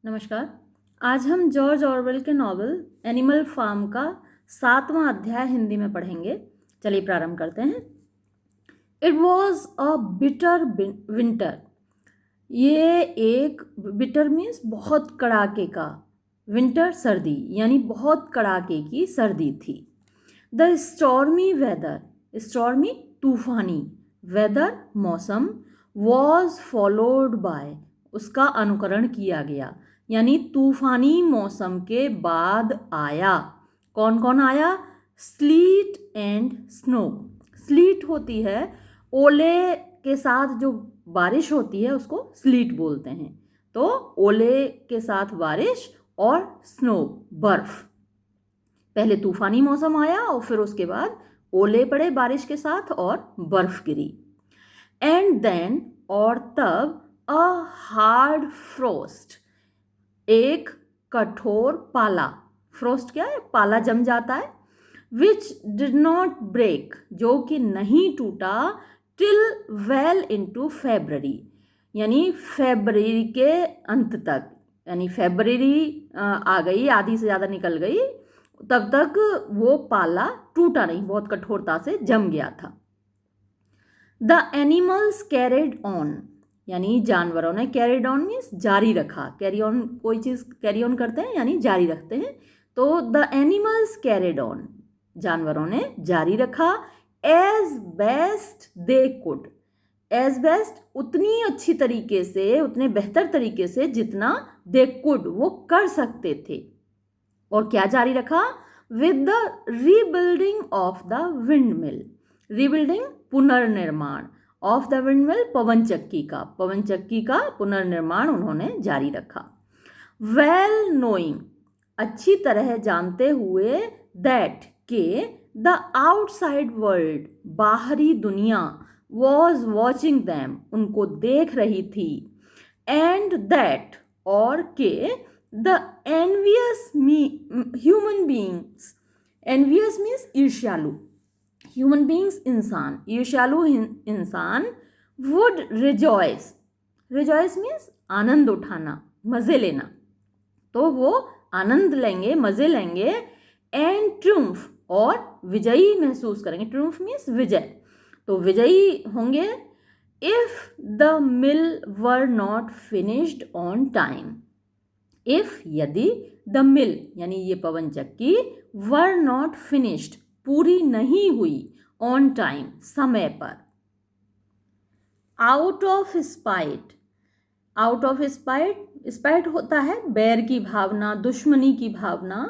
नमस्कार। आज हम जॉर्ज ऑरवेल के नॉवल एनिमल फार्म का 7वां अध्याय हिंदी में पढ़ेंगे। चलिए प्रारंभ करते हैं। It was a bitter winter. ये एक बिटर मीन्स बहुत कड़ाके का, विंटर सर्दी यानी बहुत कड़ाके की सर्दी थी। द स्टॉर्मी वेदर, स्टॉर्मी तूफानी, वेदर मौसम, वॉज फॉलोड बाय उसका अनुकरण किया गया, यानी तूफानी मौसम के बाद आया। कौन कौन आया? Slit and snow. स्लीट होती है ओले के साथ, जो बारिश होती है उसको स्लीट बोलते हैं। तो ओले के साथ बारिश और स्नो बर्फ। पहले तूफानी मौसम आया और फिर उसके बाद ओले पड़े बारिश के साथ और बर्फ गिरी। एंड देन, और तब, अ हार्ड फ्रोस्ट, एक कठोर पाला। फ्रोस्ट क्या है? पाला जम जाता है। विच डिड नॉट ब्रेक, जो कि नहीं टूटा, टिल वेल इनटू फेब्रवरी, यानी फेब्रवरी के अंत तक, यानी फेब्रवरी आ गई, आधी से ज़्यादा निकल गई, तब तक वो पाला टूटा नहीं, बहुत कठोरता से जम गया था। द एनिमल्स कैरिड ऑन, यानी जानवरों ने, कैरिड ऑन मीन्स जारी रखा। कैरी ऑन, कोई चीज़ कैरी ऑन करते हैं यानी जारी रखते हैं। तो द एनिमल्स कैरिड ऑन, जानवरों ने जारी रखा। As best they could, as best उतनी अच्छी तरीके से, उतने बेहतर तरीके से जितना दे कुड वो कर सकते थे। और क्या जारी रखा? With the rebuilding of the wind mill. Rebuilding पुनर्निर्माण, ऑफ द विंड मिल पवन चक्की का, पवन चक्की का पुनर्निर्माण उन्होंने जारी रखा। वेल नोइंग, अच्छी तरह जानते हुए, दैट के द आउटसाइड वर्ल्ड, बाहरी दुनिया, वॉज वॉचिंग दैम, उनको देख रही थी। एंड दैट, और के the envious human beings, envious means ईर्ष्यालु, ह्यूमन बींग्स इंसान, ईर्ष्यालु इंसान, वुड रिजॉयस, रिजॉयस मीन्स आनंद उठाना, मज़े लेना, तो वो आनंद लेंगे, मज़े लेंगे। एंड ट्रिम्फ, और विजयी महसूस करेंगे, ट्रिम्फ मीन्स विजय, तो विजयी होंगे। If the mill were not finished on time, if यदि, द मिल यानी ये पवन चक्की, वर नॉट फिनिश्ड पूरी नहीं हुई, ऑन टाइम समय पर। Out of spite, out of spite, spite होता है बैर की भावना, दुश्मनी की भावना,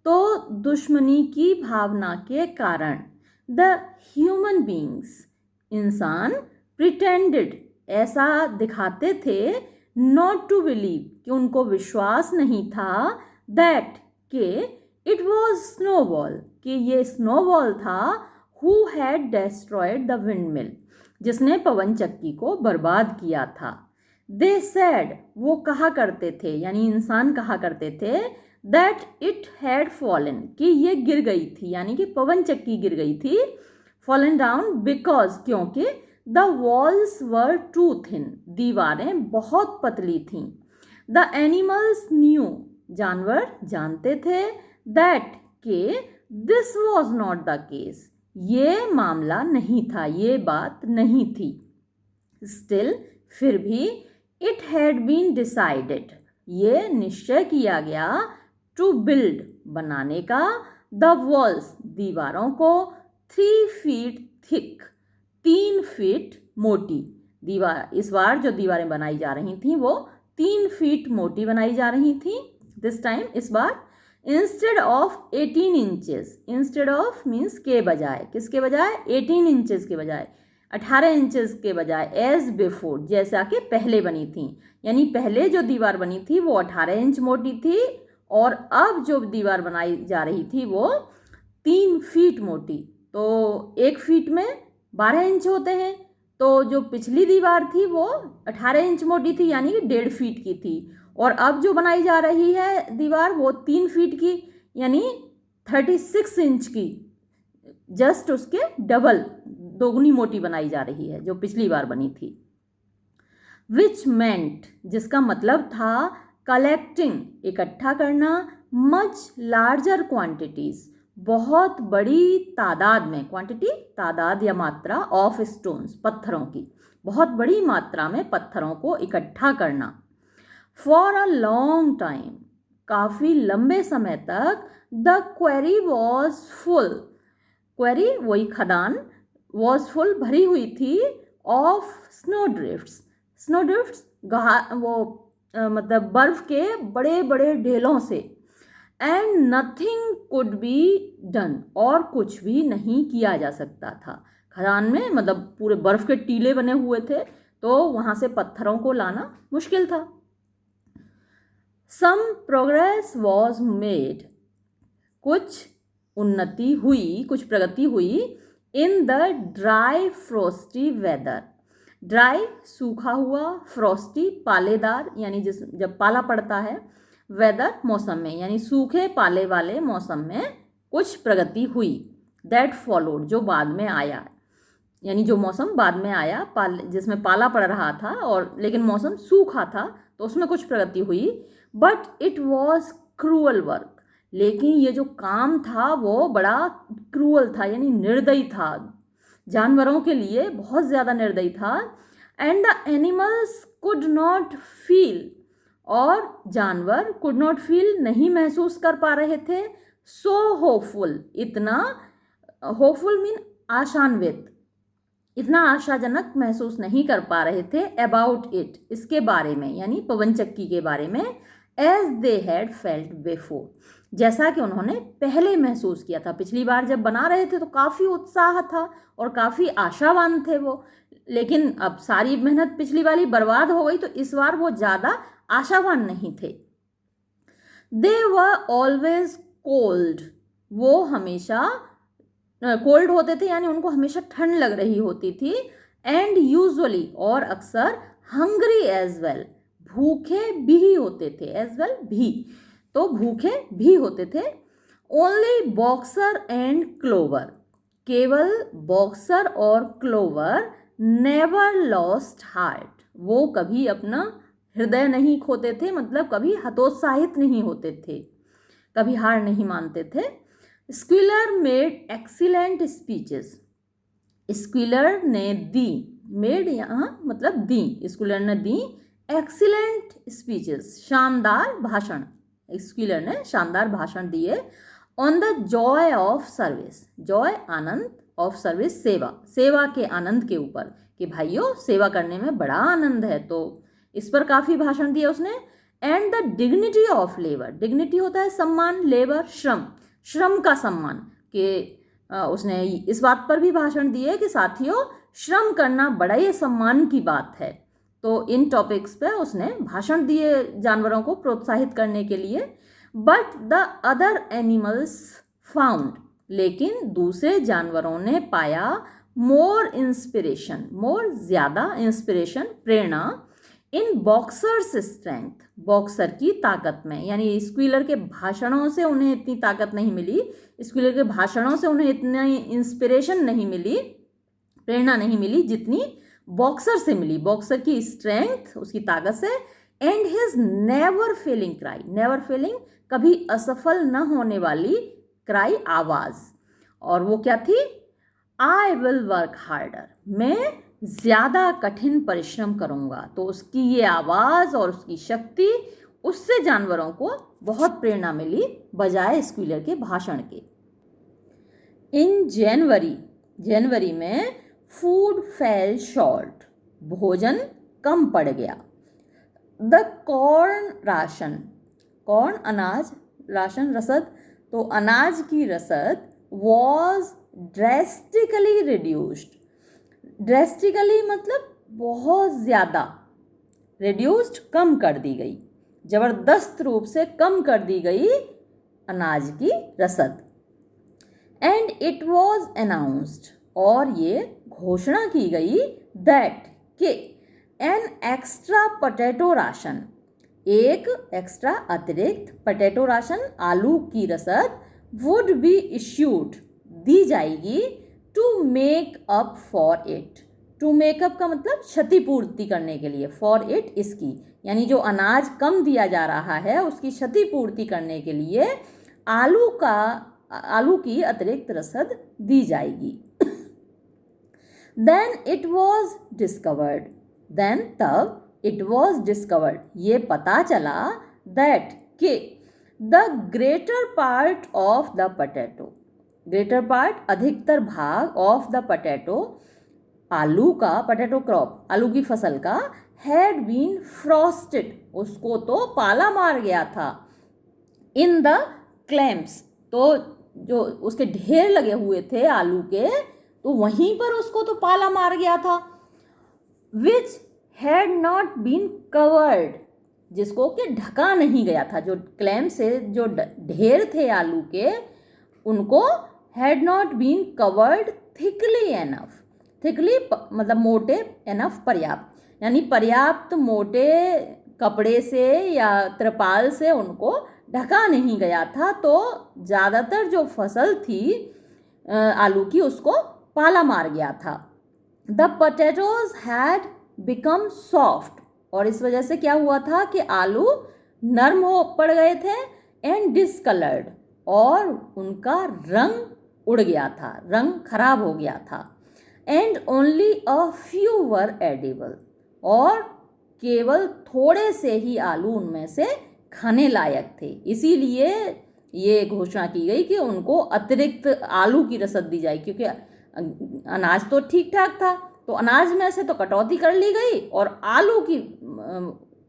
तो दुश्मनी की भावना के कारण, द ह्यूमन बींग्स, इंसान, प्रिटेंडेड ऐसा दिखाते थे, नॉट टू बिलीव कि उनको विश्वास नहीं था, दैट के इट वॉज स्नोबॉल कि ये स्नोबॉल था, who had destroyed the wind mill जिसने पवन चक्की को बर्बाद किया था। दे सैड, वो कहा करते थे, यानी इंसान कहा करते थे, दैट इट हैड फॉलन कि ये गिर गई थी, यानी कि पवन चक्की गिर गई थी। फॉलन डाउन बिकॉज, क्योंकि the walls were too thin, दीवारें बहुत पतली थीं। द एनिमल्स न्यू, जानवर जानते थे, दैट के this was not the case, ये मामला नहीं था, ये बात नहीं थी। स्टिल, फिर भी, इट हैड बीन डिसाइडेड, ये निश्चय किया गया, टू बिल्ड बनाने का, द वॉल्स दीवारों को, 3 फीट थिक 3 फीट मोटी, दीवार इस बार जो दीवारें बनाई जा रही थी वो 3 फीट मोटी बनाई जा रही थी। दिस टाइम, इस बार, instead of 18 inches, instead of means के बजाय, किसके बजाय? 18 इंचेस के बजाय, 18 इंचेस के बजाय, एज बिफोर जैसा कि पहले बनी थी, यानी पहले जो दीवार बनी थी वो 18 इंच मोटी थी और अब जो दीवार बनाई जा रही थी वो 3 फीट मोटी। तो 1 फीट में 12 इंच होते हैं, तो जो पिछली दीवार थी वो 18 इंच मोटी थी, यानी कि 1.5 फीट की थी, और अब जो बनाई जा रही है दीवार वो 3 फीट की, यानी 36 इंच की, जस्ट उसके डबल, दोगुनी मोटी बनाई जा रही है जो पिछली बार बनी थी। विच मेंट, जिसका मतलब था, कलेक्टिंग इकट्ठा करना, मच लार्जर क्वांटिटीज बहुत बड़ी तादाद में, क्वांटिटी तादाद या मात्रा, ऑफ स्टोन्स पत्थरों की, बहुत बड़ी मात्रा में पत्थरों को इकट्ठा करना। फॉर अ लॉन्ग टाइम काफ़ी लंबे समय तक the query was full, query वही खदान, वॉज फुल भरी हुई थी, of snow drifts, snow drifts वो मतलब बर्फ के बड़े बड़े ढेलों से। And nothing could be done, और कुछ भी नहीं किया जा सकता था। खदान में मतलब पूरे बर्फ के टीले बने हुए थे, तो वहाँ से पत्थरों को लाना मुश्किल था। सम प्रोग्रेस वॉज मेड, कुछ उन्नति हुई, कुछ प्रगति हुई, in the dry frosty weather, dry सूखा हुआ, फ्रोस्टी पालेदार यानी जब पाला पड़ता है, वेदर मौसम में, यानी सूखे पाले वाले मौसम में कुछ प्रगति हुई। दैट फॉलोड, जो बाद में आया, यानी जो मौसम बाद में आया, जिसमें पाला पड़ रहा था और लेकिन मौसम सूखा था, तो उसमें कुछ प्रगति हुई। But it was cruel work, लेकिन ये जो काम था वो बड़ा क्रूअल था, यानी निर्दयी था, जानवरों के लिए बहुत ज़्यादा निर्दयी था। And the animals could not feel, और जानवर कुड नॉट फील, नहीं महसूस कर पा रहे थे। सो होपफुल, इतना होपफुल मीन आशान्वित, इतना आशाजनक महसूस नहीं कर पा रहे थे, अबाउट इट, इसके बारे में, यानी पवन चक्की के बारे में, as they had felt before, जैसा कि उन्होंने पहले महसूस किया था। पिछली बार जब बना रहे थे तो काफ़ी उत्साह था और काफ़ी आशावान थे वो, लेकिन अब सारी मेहनत पिछली वाली बर्बाद हो गई, तो इस बार वो ज़्यादा आशावान नहीं थे। दे वर ऑलवेज कोल्ड, वो हमेशा कोल्ड होते थे, यानी उनको हमेशा ठंड लग रही होती थी। एंड यूजुअली, और अक्सर, हंग्री एज वेल, भूखे भी होते थे, एज वेल भी, तो भूखे भी होते थे। ओनली बॉक्सर एंड क्लोवर, केवल बॉक्सर और क्लोवर, नेवर लॉस्ट हार्ट, वो कभी अपना हृदय नहीं खोते थे, मतलब कभी हतोत्साहित नहीं होते थे, कभी हार नहीं मानते थे। Squealer made excellent speeches, Squealer ने दी, मेड यहाँ मतलब दी, स्क्विलर ने दी, एक्सीलेंट स्पीचेस, शानदार भाषण, स्क्विलर ने शानदार भाषण दिए। On the Joy of service, Joy Anand, of service सेवा, सेवा के आनंद के ऊपर, कि भाइयों सेवा करने में बड़ा आनंद है, तो इस पर काफ़ी भाषण दिया उसने। And the dignity of labour, dignity होता है सम्मान, लेबर श्रम, श्रम का सम्मान, कि उसने इस बात पर भी भाषण दिए कि साथियों श्रम करना बड़ा ही सम्मान की बात है। तो इन टॉपिक्स पे उसने भाषण दिए जानवरों को प्रोत्साहित करने के लिए। But the other animals found, लेकिन दूसरे जानवरों ने पाया, मोर इंस्पिरेशन, मोर ज़्यादा इंस्पिरेशन, प्रेरणा, इन बॉक्सर्स स्ट्रेंथ, बॉक्सर की ताकत में, यानी स्क्विलर के भाषणों से उन्हें इतनी ताकत नहीं मिली, स्क्विलर के भाषणों से उन्हें इतनी इंस्पिरेशन नहीं मिली, प्रेरणा नहीं मिली, जितनी बॉक्सर से मिली, बॉक्सर की स्ट्रेंथ, उसकी ताकत से। And his never failing cry, never failing, कभी असफल न होने वाली क्राई, आवाज़, और वो क्या थी, आई विल वर्क हार्डर, मैं ज़्यादा कठिन परिश्रम करूँगा। तो उसकी ये आवाज़ और उसकी शक्ति, उससे जानवरों को बहुत प्रेरणा मिली बजाय स्क्विलर के भाषण के। इन जनवरी, जनवरी में फूड फेल शॉर्ट, भोजन कम पड़ गया। द कॉर्न राशन, कॉर्न अनाज, राशन रसद, तो अनाज की रसद, वॉज ड्रेस्टिकली रिड्यूस्ड, ड्रेस्टिकली मतलब बहुत ज़्यादा, रिड्यूस्ड कम कर दी गई, ज़बरदस्त रूप से कम कर दी गई अनाज की रसद। एंड इट वॉज अनाउंस्ड, और ये घोषणा की गई, दैट के एन एक्स्ट्रा पोटैटो राशन, एक एक्स्ट्रा अतिरिक्त पोटैटो राशन, आलू की रसद, वुड बी इश्यूड, दी जाएगी, to make up for it, to make up का मतलब क्षतिपूर्ति करने के लिए, फॉर इट इसकी, यानी जो अनाज कम दिया जा रहा है उसकी क्षतिपूर्ति करने के लिए आलू की अतिरिक्त रसद दी जाएगी। तब इट वॉज डिस्कवर्ड, ये पता चला दैट के the greater part of the potato, greater part अधिकतर भाग ऑफ द पोटैटो, आलू का, पोटैटो क्रॉप आलू की फसल का, हैड बीन फ्रॉस्टेड, उसको तो पाला मार गया था, इन द क्लैम्प्स, तो जो उसके ढेर लगे हुए थे आलू के, तो वहीं पर उसको तो पाला मार गया था। Which had not been covered, जिसको कि ढका नहीं गया था, जो क्लैम्प से जो ढेर थे आलू के उनको had not been covered thickly enough, thickly मतलब मोटे, एनफ पर्याप्त, यानी पर्याप्त मोटे कपड़े से या त्रिपाल से उनको ढका नहीं गया था, तो ज़्यादातर जो फसल थी आलू की उसको पाला मार गया था। The potatoes had become soft, और इस वजह से क्या हुआ था कि आलू नरम हो पड़ गए थे, एंड डिसकलर्ड, और उनका रंग उड़ गया था, रंग खराब हो गया था, and only a few were edible, और केवल थोड़े से ही आलू उनमें से खाने लायक थे। इसीलिए ये घोषणा की गई कि उनको अतिरिक्त आलू की रसद दी जाए, क्योंकि अनाज तो ठीक ठाक था, तो अनाज में से तो कटौती कर ली गई और आलू की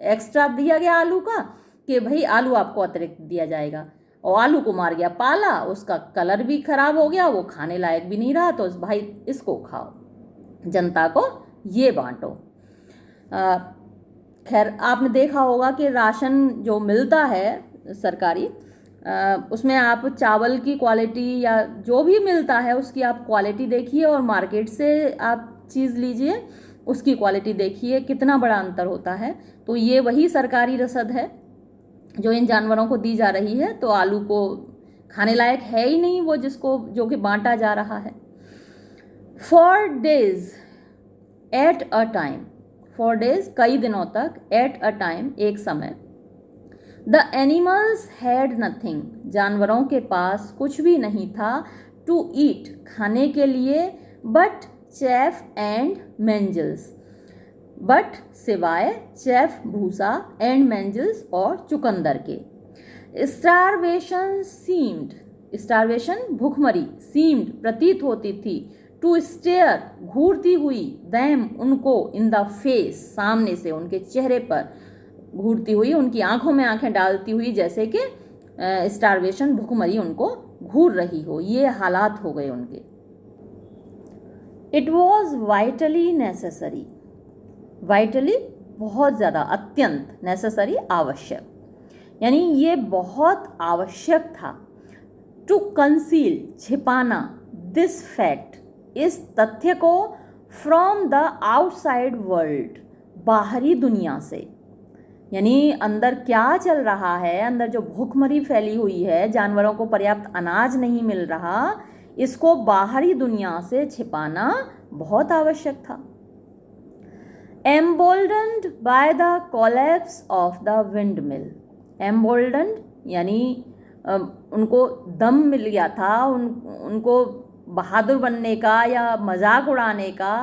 एक्स्ट्रा दिया गया आलू का, कि भाई आलू आपको अतिरिक्त दिया जाएगा, और आलू को मार गया पाला, उसका कलर भी खराब हो गया, वो खाने लायक भी नहीं रहा, तो भाई इसको खाओ, जनता को ये बांटो। खैर आपने देखा होगा कि राशन जो मिलता है सरकारी, उसमें आप चावल की क्वालिटी या जो भी मिलता है उसकी आप क्वालिटी देखिए, और मार्केट से आप चीज़ लीजिए उसकी क्वालिटी देखिए, कितना बड़ा अंतर होता है। तो ये वही सरकारी रसद है जो इन जानवरों को दी जा रही है, तो आलू को खाने लायक है ही नहीं वो, जो कि बांटा जा रहा है। 4 days at a time, 4 days कई दिनों तक, एट अ टाइम एक समय, द एनिमल्स हैड नथिंग, जानवरों के पास कुछ भी नहीं था, टू ईट खाने के लिए, बट चैफ एंड मेंजल्स, बट सिवाय चैफ भूसा, एंड मेंजल्स और चुकंदर के। स्टारवेशन सीम्ड, स्टारवेशन भूखमरी, सीम्ड प्रतीत होती थी, टू स्टेयर घूरती हुई, दैम उनको, इन द फेस सामने से, उनके चेहरे पर घूरती हुई, उनकी आंखों में आंखें डालती हुई, जैसे कि स्टारवेशन भूखमरी उनको घूर रही हो, ये हालात हो गए उनके। It was vitally necessary, vitally बहुत ज़्यादा, अत्यंत, नेसेसरी आवश्यक, यानी ये बहुत आवश्यक था, टू कंसील छिपाना, दिस फैक्ट इस तथ्य को, फ्रॉम द आउटसाइड वर्ल्ड बाहरी दुनिया से, यानी अंदर क्या चल रहा है, अंदर जो भूखमरी फैली हुई है, जानवरों को पर्याप्त अनाज नहीं मिल रहा, इसको बाहरी दुनिया से छिपाना बहुत आवश्यक था। Emboldened by the collapse of the windmill, emboldened यानी उनको दम मिल गया था, उनको बहादुर बनने का या मजाक उड़ाने का,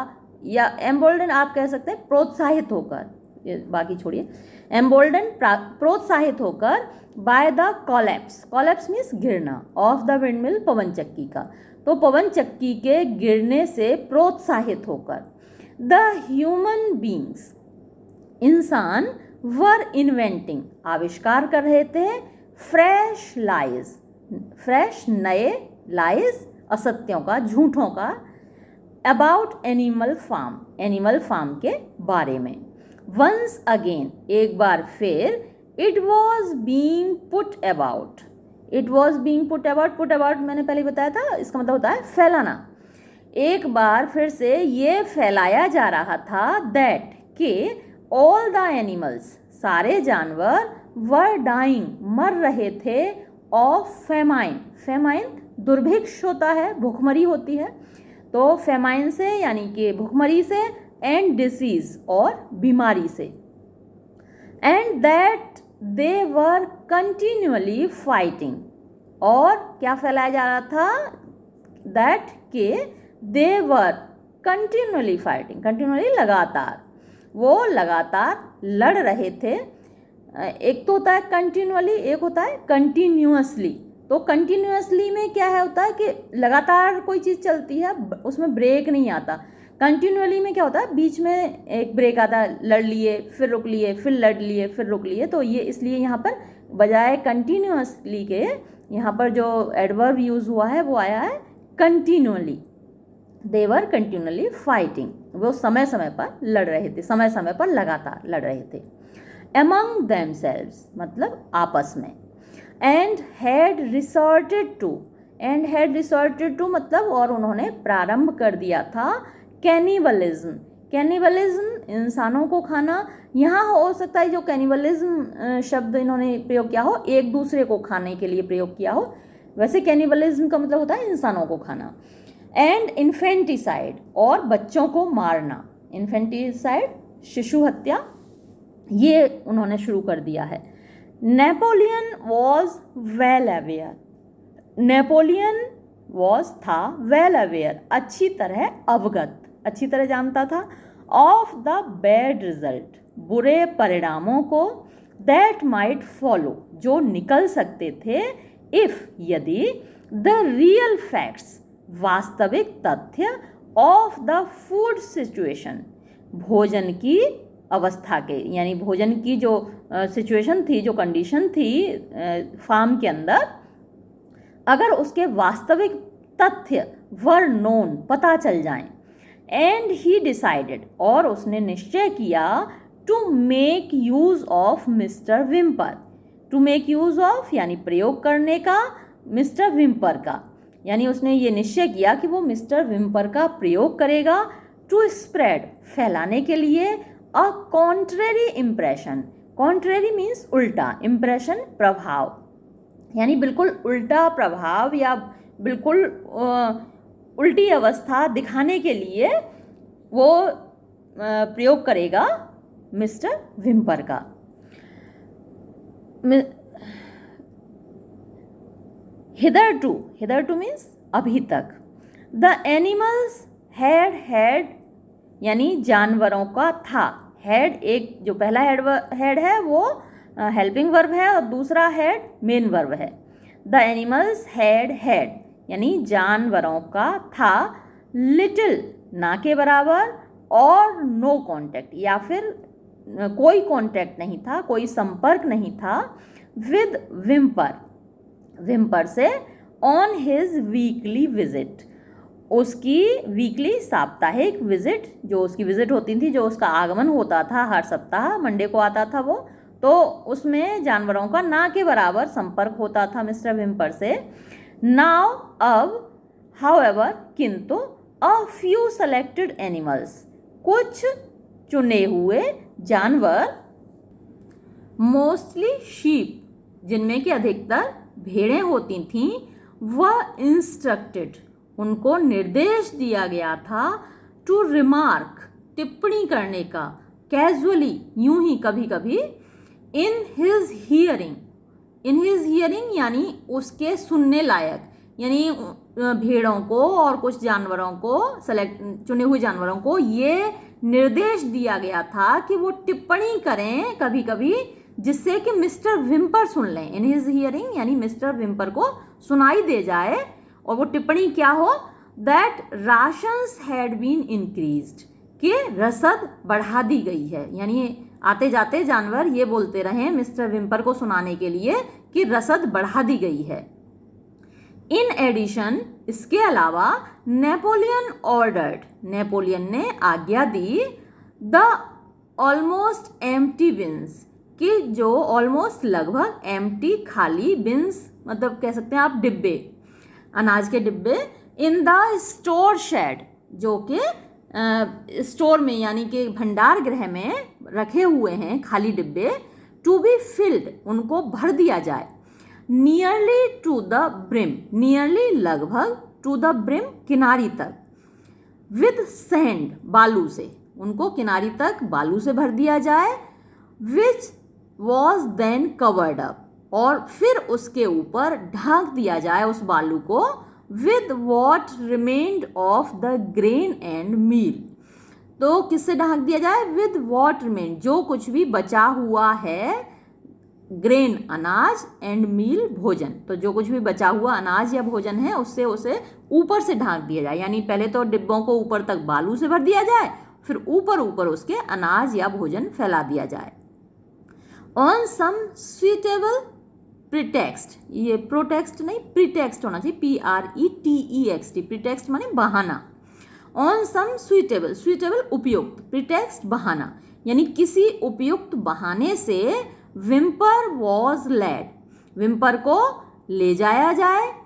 या एम्बोल्डन आप कह सकते हैं प्रोत्साहित होकर, ये बाकी छोड़िए, एम्बोल्डन प्रोत्साहित होकर, bye the collapse, collapse means गिरना, ऑफ द विंड मिल पवन चक्की का, तो पवन चक्की के गिरने से प्रोत्साहित होकर, द ह्यूमन बींग्स इंसान, वर इन्वेंटिंग आविष्कार कर रहे थे, फ्रेश लाइज, फ्रेश नए, लाइज असत्यों का, झूठों का, about Animal farm, animal Farm के बारे में। वंस अगेन एक बार फिर, it was being put about, it was being put about, put about मैंने पहले बताया था, इसका मतलब होता है फैलाना, एक बार फिर से ये फैलाया जा रहा था, दैट के ऑल द एनिमल्स सारे जानवर, वर डाइंग मर रहे थे, ऑफ फेमाइन, फेमाइन दुर्भिक्ष होता है, भूखमरी होती है, तो फेमाइन से यानी कि भूखमरी से, एंड डिसीज और बीमारी से, and that they were continually fighting, और क्या फैलाया जा रहा था, दैट के दे वर कंटिन्यूअली फाइटिंग, कंटिन्यूअली लगातार, वो लगातार लड़ रहे थे। एक तो होता है कंटिन्यूअली, एक होता है कंटिन्यूअसली। तो कंटिन्यूअसली में क्या है, होता है कि लगातार कोई चीज़ चलती है, उसमें ब्रेक नहीं आता। कंटिन्यूअली में क्या होता है, बीच में एक ब्रेक आता है, लड़ लिए फिर रुक लिए, फिर लड़ लिए फिर रुक लिए। तो ये इसलिए यहाँ पर बजाय कंटिन्यूअसली के यहाँ पर जो एडवर्ब यूज़ हुआ है वो आया है कंटिन्यूअली। दे वर कंटिन्यूअली फाइटिंग, वो समय समय पर लड़ रहे थे, समय समय पर लगातार लड़ रहे थे। among themselves मतलब आपस में। and had resorted to, and had resorted to मतलब और उन्होंने प्रारंभ कर दिया था कैनिबलिज्म। कैनिबलिज्म इंसानों को खाना। यहाँ हो सकता है जो कैनिबलिज्म शब्द इन्होंने प्रयोग किया हो एक दूसरे को खाने के लिए प्रयोग किया हो, वैसे कैनिबलिज्म का मतलब होता है इंसानों को खाना। एंड इन्फेंटिसाइड और बच्चों को मारना, इन्फेंटिसाइड शिशु हत्या, ये उन्होंने शुरू कर दिया है। Napoleon was well aware, Napoleon was था वेल अवेयर अच्छी तरह अवगत, अच्छी तरह जानता था, ऑफ द बैड रिजल्ट बुरे परिणामों को, दैट माइट फॉलो जो निकल सकते थे, इफ यदि, द रियल फैक्ट्स वास्तविक तथ्य, ऑफ द फूड सिचुएशन भोजन की अवस्था के, यानी भोजन की जो सिचुएशन थी, जो कंडीशन थी फार्म के अंदर, अगर उसके वास्तविक तथ्य वर नोन पता चल जाएं। एंड ही डिसाइडेड और उसने निश्चय किया, to make use of mister Whymper, to make use of यानी प्रयोग करने का, मिस्टर विम्पर का, यानी उसने ये निश्चय किया कि वो मिस्टर विम्पर का प्रयोग करेगा, टू स्प्रेड फैलाने के लिए, अ कॉन्ट्रेरी इम्प्रेशन, कॉन्ट्रेरी मीन्स उल्टा, इम्प्रेशन प्रभाव, यानी बिल्कुल उल्टा प्रभाव या बिल्कुल उल्टी अवस्था दिखाने के लिए वो प्रयोग करेगा मिस्टर विम्पर का। हिदरटू, हिदरटू मीन्स अभी तक, द एनिमल्स हैड यानी जानवरों का था, हैड एक जो पहला हेड है वो हेल्पिंग वर्ब है और दूसरा हेड मेन वर्ब है। द एनिमल्स हैड यानी जानवरों का था, लिटिल ना के बराबर, और नो कॉन्टैक्ट या फिर कोई कॉन्टैक्ट नहीं था, कोई संपर्क नहीं था, विद विम्पर, विम्पर से, ऑन हिज वीकली विजिट उसकी वीकली साप्ताहिक विजिट, जो उसकी विजिट होती थी, जो उसका आगमन होता था हर सप्ताह मंडे को आता था वो, तो उसमें जानवरों का ना के बराबर संपर्क होता था मिस्टर विम्पर से। नाउ अब, हाउएवर किंतु, अ फ्यू सेलेक्टेड एनिमल्स कुछ चुने हुए जानवर, मोस्टली शीप जिनमें कि अधिकतर भेड़ें होती थीं, वह इंस्ट्रक्टेड उनको निर्देश दिया गया था, टू रिमार्क टिप्पणी करने का, कैजुअली यूं ही कभी कभी, इन हिज हियरिंग, इन हिज हियरिंग यानी उसके सुनने लायक, यानी भेड़ों को और कुछ जानवरों को, सेलेक्ट चुने हुए जानवरों को ये निर्देश दिया गया था कि वो टिप्पणी करें कभी कभी, जिससे कि मिस्टर विम्पर सुन लें। इन हिज हियरिंग यानी मिस्टर विम्पर को सुनाई दे जाए, और वो टिप्पणी क्या हो, that rations had been increased, कि रसद बढ़ा दी गई है, यानी आते जाते जानवर ये बोलते रहे मिस्टर विम्पर को सुनाने के लिए कि रसद बढ़ा दी गई है। इन एडिशन इसके अलावा, नेपोलियन ऑर्डर्ड नेपोलियन ने आज्ञा दी, द ऑलमोस्ट एम्प्टी बिन्स कि जो ऑलमोस्ट लगभग एम्प्टी खाली, बिन्स मतलब कह सकते हैं आप डिब्बे, अनाज के डिब्बे, इन द स्टोर शेड जो कि स्टोर में यानी कि भंडार गृह में रखे हुए हैं खाली डिब्बे, टू बी फिल्ड उनको भर दिया जाए, nearly to the brim nearly लगभग, टू द ब्रिम किनारी तक, विद सैंड बालू से उनको किनारी तक बालू से भर दिया जाए, which was then covered up, और फिर उसके ऊपर ढक दिया जाए उस बालू को, with what remained of the grain and meal. तो किससे ढक दिया जाए? विद वॉट रिमेन्ड, जो कुछ भी बचा हुआ है, ग्रेन अनाज, एंड मील भोजन, तो जो कुछ भी बचा हुआ अनाज या भोजन है उससे उसे ऊपर से ढक दिया जाए। यानी पहले तो डिब्बों को ऊपर तक बालू से भर दिया जाए, फिर ऊपर ऊपर उसके अनाज या भोजन फैला दिया जाए। ऑन सम सुइटेबल प्रीटेक्स्ट, ये प्रोटेक्स्ट नहीं प्रीटेक्स्ट होना चाहिए, PRETEXT, प्रीटेक्स्ट माने बहाना। ऑन सम सुइटेबल, सुइटेबल उपयुक्त, प्रीटेक्स्ट बहाना, यानी किसी उपयुक्त बहाने से विम्पर वॉज लेड, विम्पर को ले जाया जाए,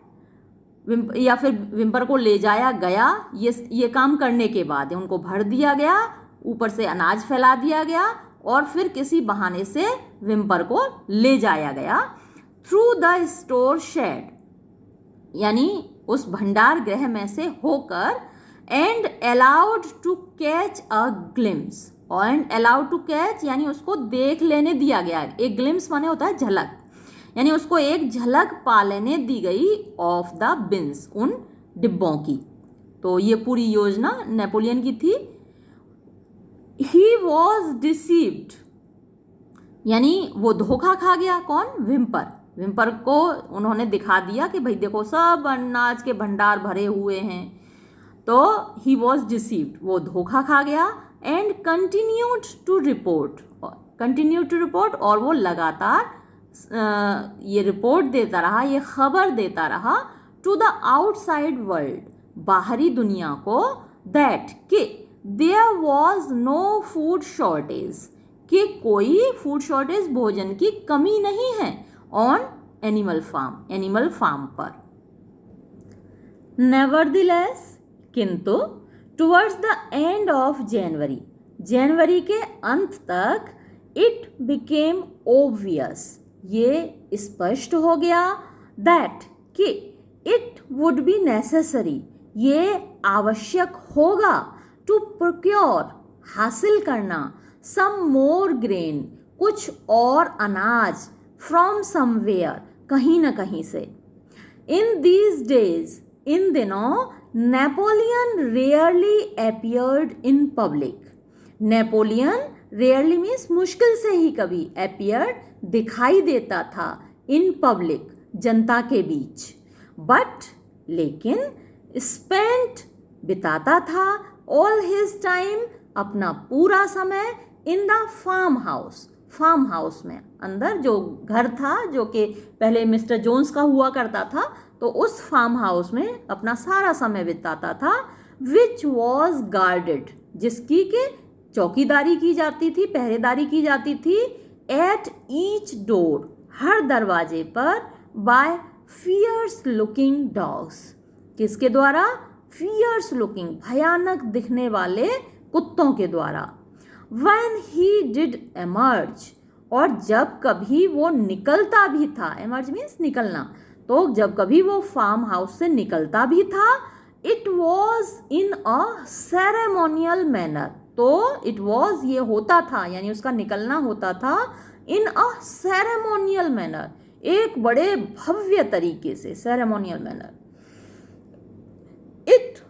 या फिर विम्पर को ले जाया गया, ये काम करने के बाद उनको भर दिया गया, ऊपर से अनाज फैला दिया गया, और फिर किसी बहाने से विम्पर को ले जाया गया थ्रू द स्टोर शेड, यानी उस भंडार गृह में से होकर, and allowed to catch a glimpse, and allowed to catch यानी उसको देख लेने दिया गया। एक ग्लिम्स माने होता है झलक, यानी उसको एक झलक पा लेने दी गई ऑफ द बिन्स, उन डिब्बों की। तो ये पूरी योजना नेपोलियन की थी। ही वॉज डिसीव्ड, यानी वो धोखा खा गया। कौन? विम्पर। विम्पर को उन्होंने दिखा दिया कि भाई देखो सब अनाज के भंडार भरे हुए हैं, तो ही वॉज डिसीव्ड, वो धोखा खा गया। एंड कंटिन्यूड टू रिपोर्ट, और वो लगातार ये रिपोर्ट देता रहा, ये खबर देता रहा टू द आउटसाइड वर्ल्ड, बाहरी दुनिया को, दैट कि there was no food shortage, कि कोई फूड शॉर्टेज भोजन की कमी नहीं है, ऑन एनिमल फार्म पर। नेवरदिलेस, किंतु towards the end of January के अंत तक, इट बिकेम ओब्वियस, ये स्पष्ट हो गया, दैट कि इट वुड बी नेसेसरी, ये आवश्यक होगा, टू प्रोक्योर, हासिल करना, सम मोर ग्रेन, कुछ और अनाज, फ्रॉम समवेयर, कहीं न कहीं से। इन दीज डेज, इन दिनों, Napoleon rarely appeared in public, Napoleon rarely means मुश्किल से ही कभी, अपीयर्ड दिखाई देता था, इन पब्लिक जनता के बीच, बट लेकिन स्पेंट बिताता था, ऑल हिज टाइम अपना पूरा समय, इन द फार्म हाउस में, अंदर जो घर था जो कि पहले मिस्टर जोन्स का हुआ करता था, तो उस फार्म हाउस में अपना सारा समय बिताता था, विच वॉज गार्डेड, जिसकी के चौकीदारी की जाती थी, पहरेदारी की जाती थी, एट ईच डोर, हर दरवाजे पर, बाय फियर्स लुकिंग डॉग्स, किसके द्वारा? फियर्स लुकिंग, भयानक दिखने वाले कुत्तों के द्वारा। When he did emerge, और जब कभी वो निकलता भी था, emerge means निकलना, तो जब कभी वो फार्म हाउस से निकलता भी था, it was in a ceremonial manner, तो it was ये होता था, यानी उसका निकलना होता था, in a ceremonial manner, एक बड़े भव्य तरीके से, ceremonial manner, it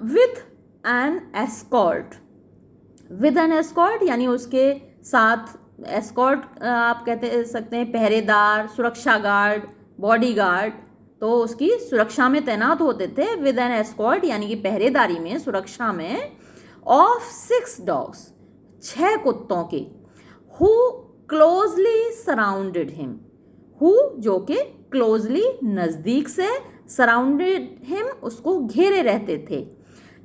with an escort, with an escort, यानी उसके साथ, एस्कॉर्ट आप कहते सकते हैं पहरेदार, सुरक्षा गार्ड, बॉडी गार्ड, तो उसकी सुरक्षा में तैनात होते थे, विद एन एस्कॉर्ट यानी कि पहरेदारी में, सुरक्षा में, ऑफ 6 डॉग्स, 6 कुत्तों के, who closely surrounded him, who जो कि क्लोजली नज़दीक से, सराउंडेड हिम उसको घेरे रहते थे,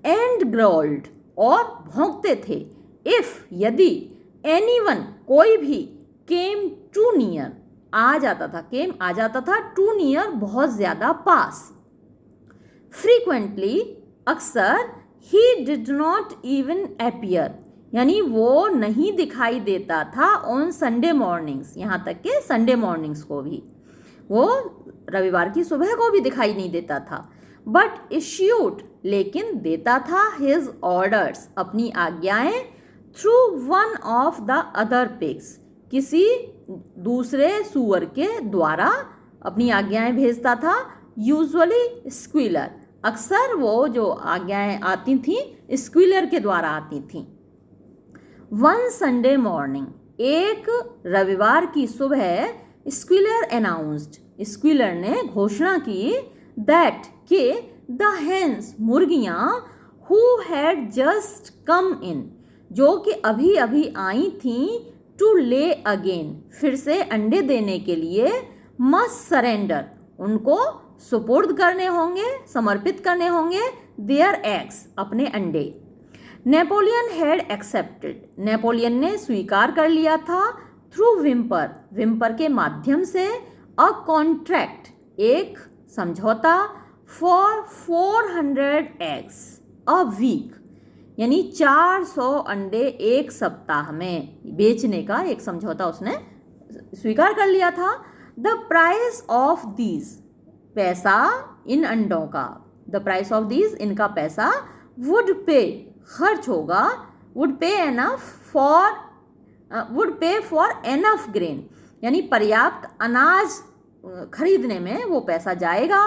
एंड ग्रोल्ड और भौंकते थे, इफ यदि, एनीवन कोई भी, केम टू नियर आ जाता था, केम आ जाता था, टू नियर बहुत ज़्यादा पास, फ्रीक्वेंटली अक्सर, he did not even appear यानी वो नहीं दिखाई देता था, ऑन संडे मॉर्निंग्स, यहाँ तक कि संडे मॉर्निंग्स को भी, वो रविवार की सुबह को भी दिखाई नहीं देता था, बट इश्यूड लेकिन देता था, हिज ऑर्डर्स अपनी आज्ञाएं, through one of the other pigs किसी दूसरे सुअर के द्वारा अपनी आज्ञाएं भेजता था। यूजुअली स्क्वीलर, अक्सर वो जो आज्ञाएं आती थीं स्क्वीलर के द्वारा आती थीं। वन संडे मॉर्निंग, एक रविवार की सुबह, स्क्वीलर अनाउंस्ड, स्क्वीलर ने घोषणा की दैट के द हेन्स, मुर्गियां, हु हैड जस्ट कम इन, जो कि अभी अभी आई थीं, टू ले अगेन, फिर से अंडे देने के लिए, मस्ट सरेंडर, उनको सुपुर्द करने होंगे, समर्पित करने होंगे, देयर एग्स, अपने अंडे। नेपोलियन हैड एक्सेप्टेड, नेपोलियन ने स्वीकार कर लिया था, थ्रू विम्पर, विम्पर के माध्यम से, अ कॉन्ट्रैक्ट, एक समझौता, फॉर 400 एग्स अ वीक, यानी 400 अंडे एक सप्ताह में बेचने का एक समझौता उसने स्वीकार कर लिया था। द प्राइस ऑफ दीज, पैसा इन अंडों का, द प्राइस ऑफ दीज, इनका पैसा, वुड पे, खर्च होगा, वुड पे फॉर एनफ ग्रेन, यानी पर्याप्त अनाज खरीदने में वो पैसा जाएगा,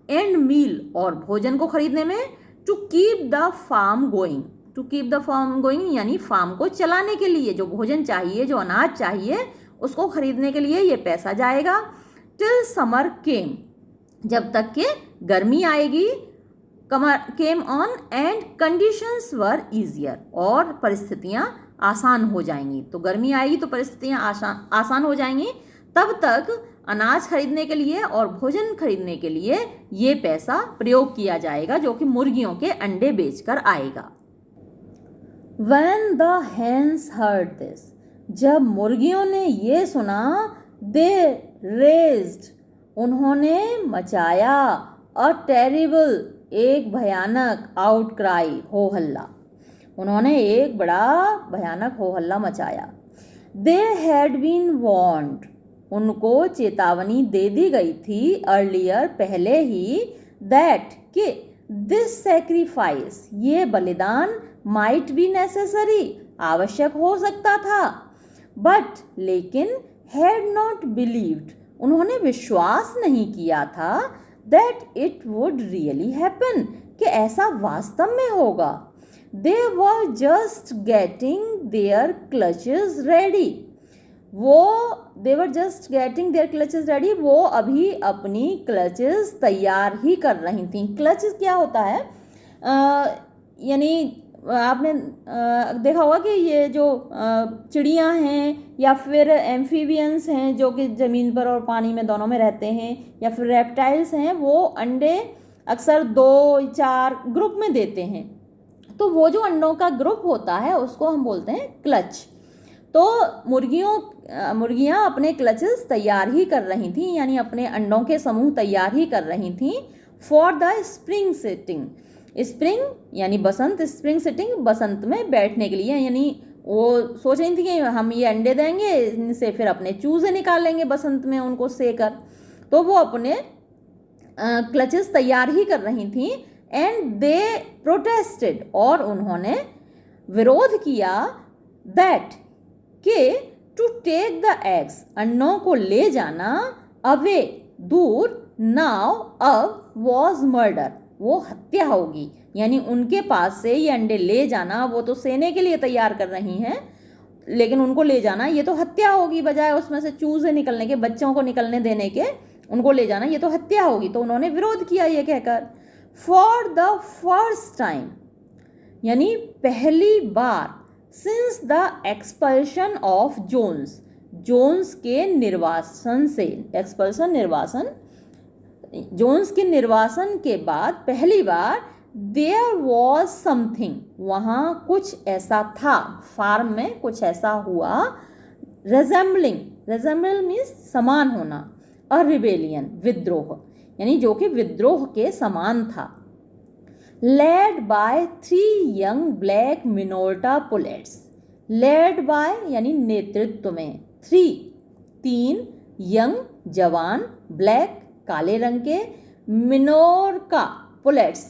एंड मील, और भोजन को खरीदने में, to keep the farm going, to keep the farm going, यानी फार्म को चलाने के लिए जो भोजन चाहिए, जो अनाज चाहिए, उसको खरीदने के लिए ये पैसा जाएगा। टिल समर केम, जब तक कि गर्मी आएगी, came on, and conditions were easier, और परिस्थितियाँ आसान हो जाएंगी। तो गर्मी आएगी तो परिस्थितियाँ आसान हो जाएंगी, तब तक अनाज खरीदने के लिए और भोजन खरीदने के लिए ये पैसा प्रयोग किया जाएगा, जो कि मुर्गियों के अंडे बेचकर आएगा। When the hens heard this, जब मुर्गियों ने ये सुना, they raised, उन्होंने मचाया, a terrible, एक भयानक, outcry, हो हल्ला, उन्होंने एक बड़ा भयानक हो हल्ला मचाया। They had been warned, उनको चेतावनी दे दी गई थी, earlier, पहले ही, that, कि दिस सैक्रिफाइस, ये बलिदान, माइट बी नेसेसरी, आवश्यक हो सकता था, बट, लेकिन, हैड नॉट बिलीव्ड, उन्होंने विश्वास नहीं किया था, that it would really happen, कि ऐसा वास्तव में होगा। They were just getting their clutches ready, वो अभी अपनी क्लचेस तैयार ही कर रही थी। क्लचेस क्या होता है, यानी आपने देखा होगा कि ये जो चिड़ियाँ हैं या फिर एम्फीबियंस हैं जो कि ज़मीन पर और पानी में दोनों में रहते हैं, या फिर रेप्टाइल्स हैं, वो अंडे अक्सर 2-4 ग्रुप में देते हैं। तो वो जो अंडों का ग्रुप होता है उसको हम बोलते हैं क्लच। तो मुर्गियाँ अपने क्लचेस तैयार ही कर रही थीं, यानी अपने अंडों के समूह तैयार ही कर रही थीं, for the spring setting, spring यानी बसंत, स्प्रिंग सेटिंग बसंत में बैठने के लिए, यानी वो सोच रही थी कि हम ये अंडे देंगे, इनसे फिर अपने चूजे निकालेंगे बसंत में उनको सेकर। तो वो अपने क्लचेस तैयार ही कर रही थी। एंड दे प्रोटेस्टेड, और उन्होंने विरोध किया, दैट के टू टेक द एग्स, अंडों को ले जाना, अवे दूर, नाउ अब वॉज मर्डर, वो हत्या होगी, यानी उनके पास से ये अंडे ले जाना, वो तो सेने के लिए तैयार कर रही हैं, लेकिन उनको ले जाना ये तो हत्या होगी, बजाय उसमें से चूजे निकलने के, बच्चों को निकलने देने के, उनको ले जाना ये तो हत्या होगी। तो उन्होंने विरोध किया ये कहकर, फॉर द फर्स्ट टाइम, यानी पहली बार, since the expulsion of Jones, Jones के निर्वासन से, एक्सपल्शन निर्वासन, जोन्स के निर्वासन के बाद पहली बार, देयर वॉज समथिंग, वहाँ कुछ ऐसा था, फार्म में कुछ ऐसा हुआ, रेजेंबलिंग, रेजेंबल मीन्स समान होना, अ रिबेलियन, विद्रोह, यानी जो कि विद्रोह के समान था। Led by 3 young black Minorca pullets, led by यानी नेतृत्व में, 3 यंग जवान, ब्लैक काले रंग के, मिनोरका पुलेट्स,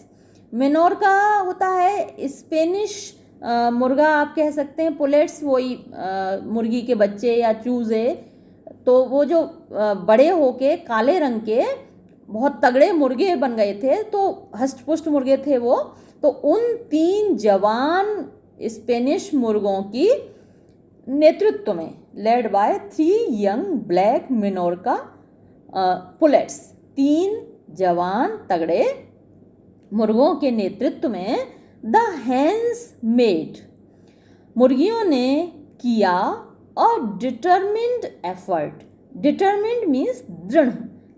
मिनोरका होता है स्पेनिश मुर्गा आप कह सकते हैं, पुलेट्स वही मुर्गी के बच्चे या चूजे, तो वो जो बड़े होके काले रंग के बहुत तगड़े मुर्गे बन गए थे, तो हष्ट-पुष्ट मुर्गे थे वो। तो उन 3 जवान स्पेनिश मुर्गों की नेतृत्व में, लेड बाय 3 यंग ब्लैक मिनोरका पुलेट्स, 3 जवान तगड़े मुर्गों के नेतृत्व में द हैंस मेड, मुर्गियों ने किया अ डिटरमिन्ड एफर्ट। डिटरमिन्ड मीन्स दृढ़,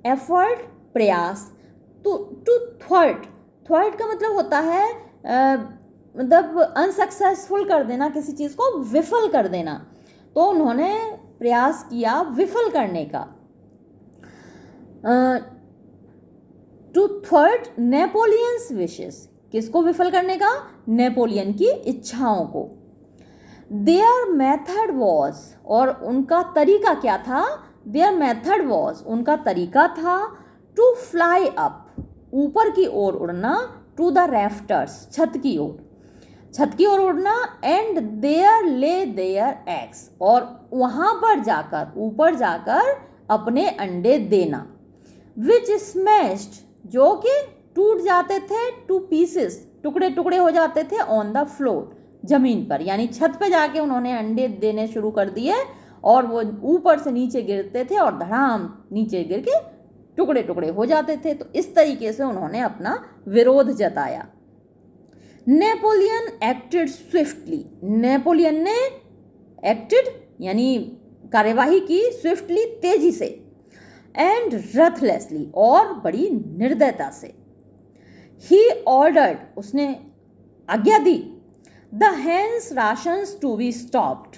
एफर्ट प्रयास, टू थ्वर्ट, थ्वर्ट का मतलब होता है मतलब अनसक्सेसफुल कर देना, किसी चीज़ को विफल कर देना। तो उन्होंने प्रयास किया विफल करने का। टू थ्वर्ट नेपोलियंस विशेस, किसको विफल करने का? नेपोलियन की इच्छाओं को। देयर मेथड वॉज, और उनका तरीका क्या था? देयर मेथड वॉज, उनका तरीका था टू फ्लाई अप, ऊपर की ओर उड़ना, टू द रैफ्टर्स, छत की ओर, छत की ओर उड़ना, and there lay their eggs, और वहाँ पर जाकर, ऊपर जाकर अपने अंडे देना। विच स्मैश्ड, जो कि टूट जाते थे, टू पीसेस, टुकड़े टुकड़े हो जाते थे, ऑन द फ्लोर, जमीन पर, यानी छत पे जाके उन्होंने अंडे देने शुरू कर दिए और वो ऊपर से नीचे गिरते थे और धड़ाम नीचे गिर के टुकड़े टुकड़े हो जाते थे। तो इस तरीके से उन्होंने अपना विरोध जताया। नेपोलियन एक्टेड स्विफ्टली, नेपोलियन ने एक्टेड यानी कार्यवाही की, स्विफ्टली तेजी से, एंड रथलेसली और बड़ी निर्दयता से। ही ऑर्डर्ड, उसने आज्ञा दी, the hens rations to be stopped,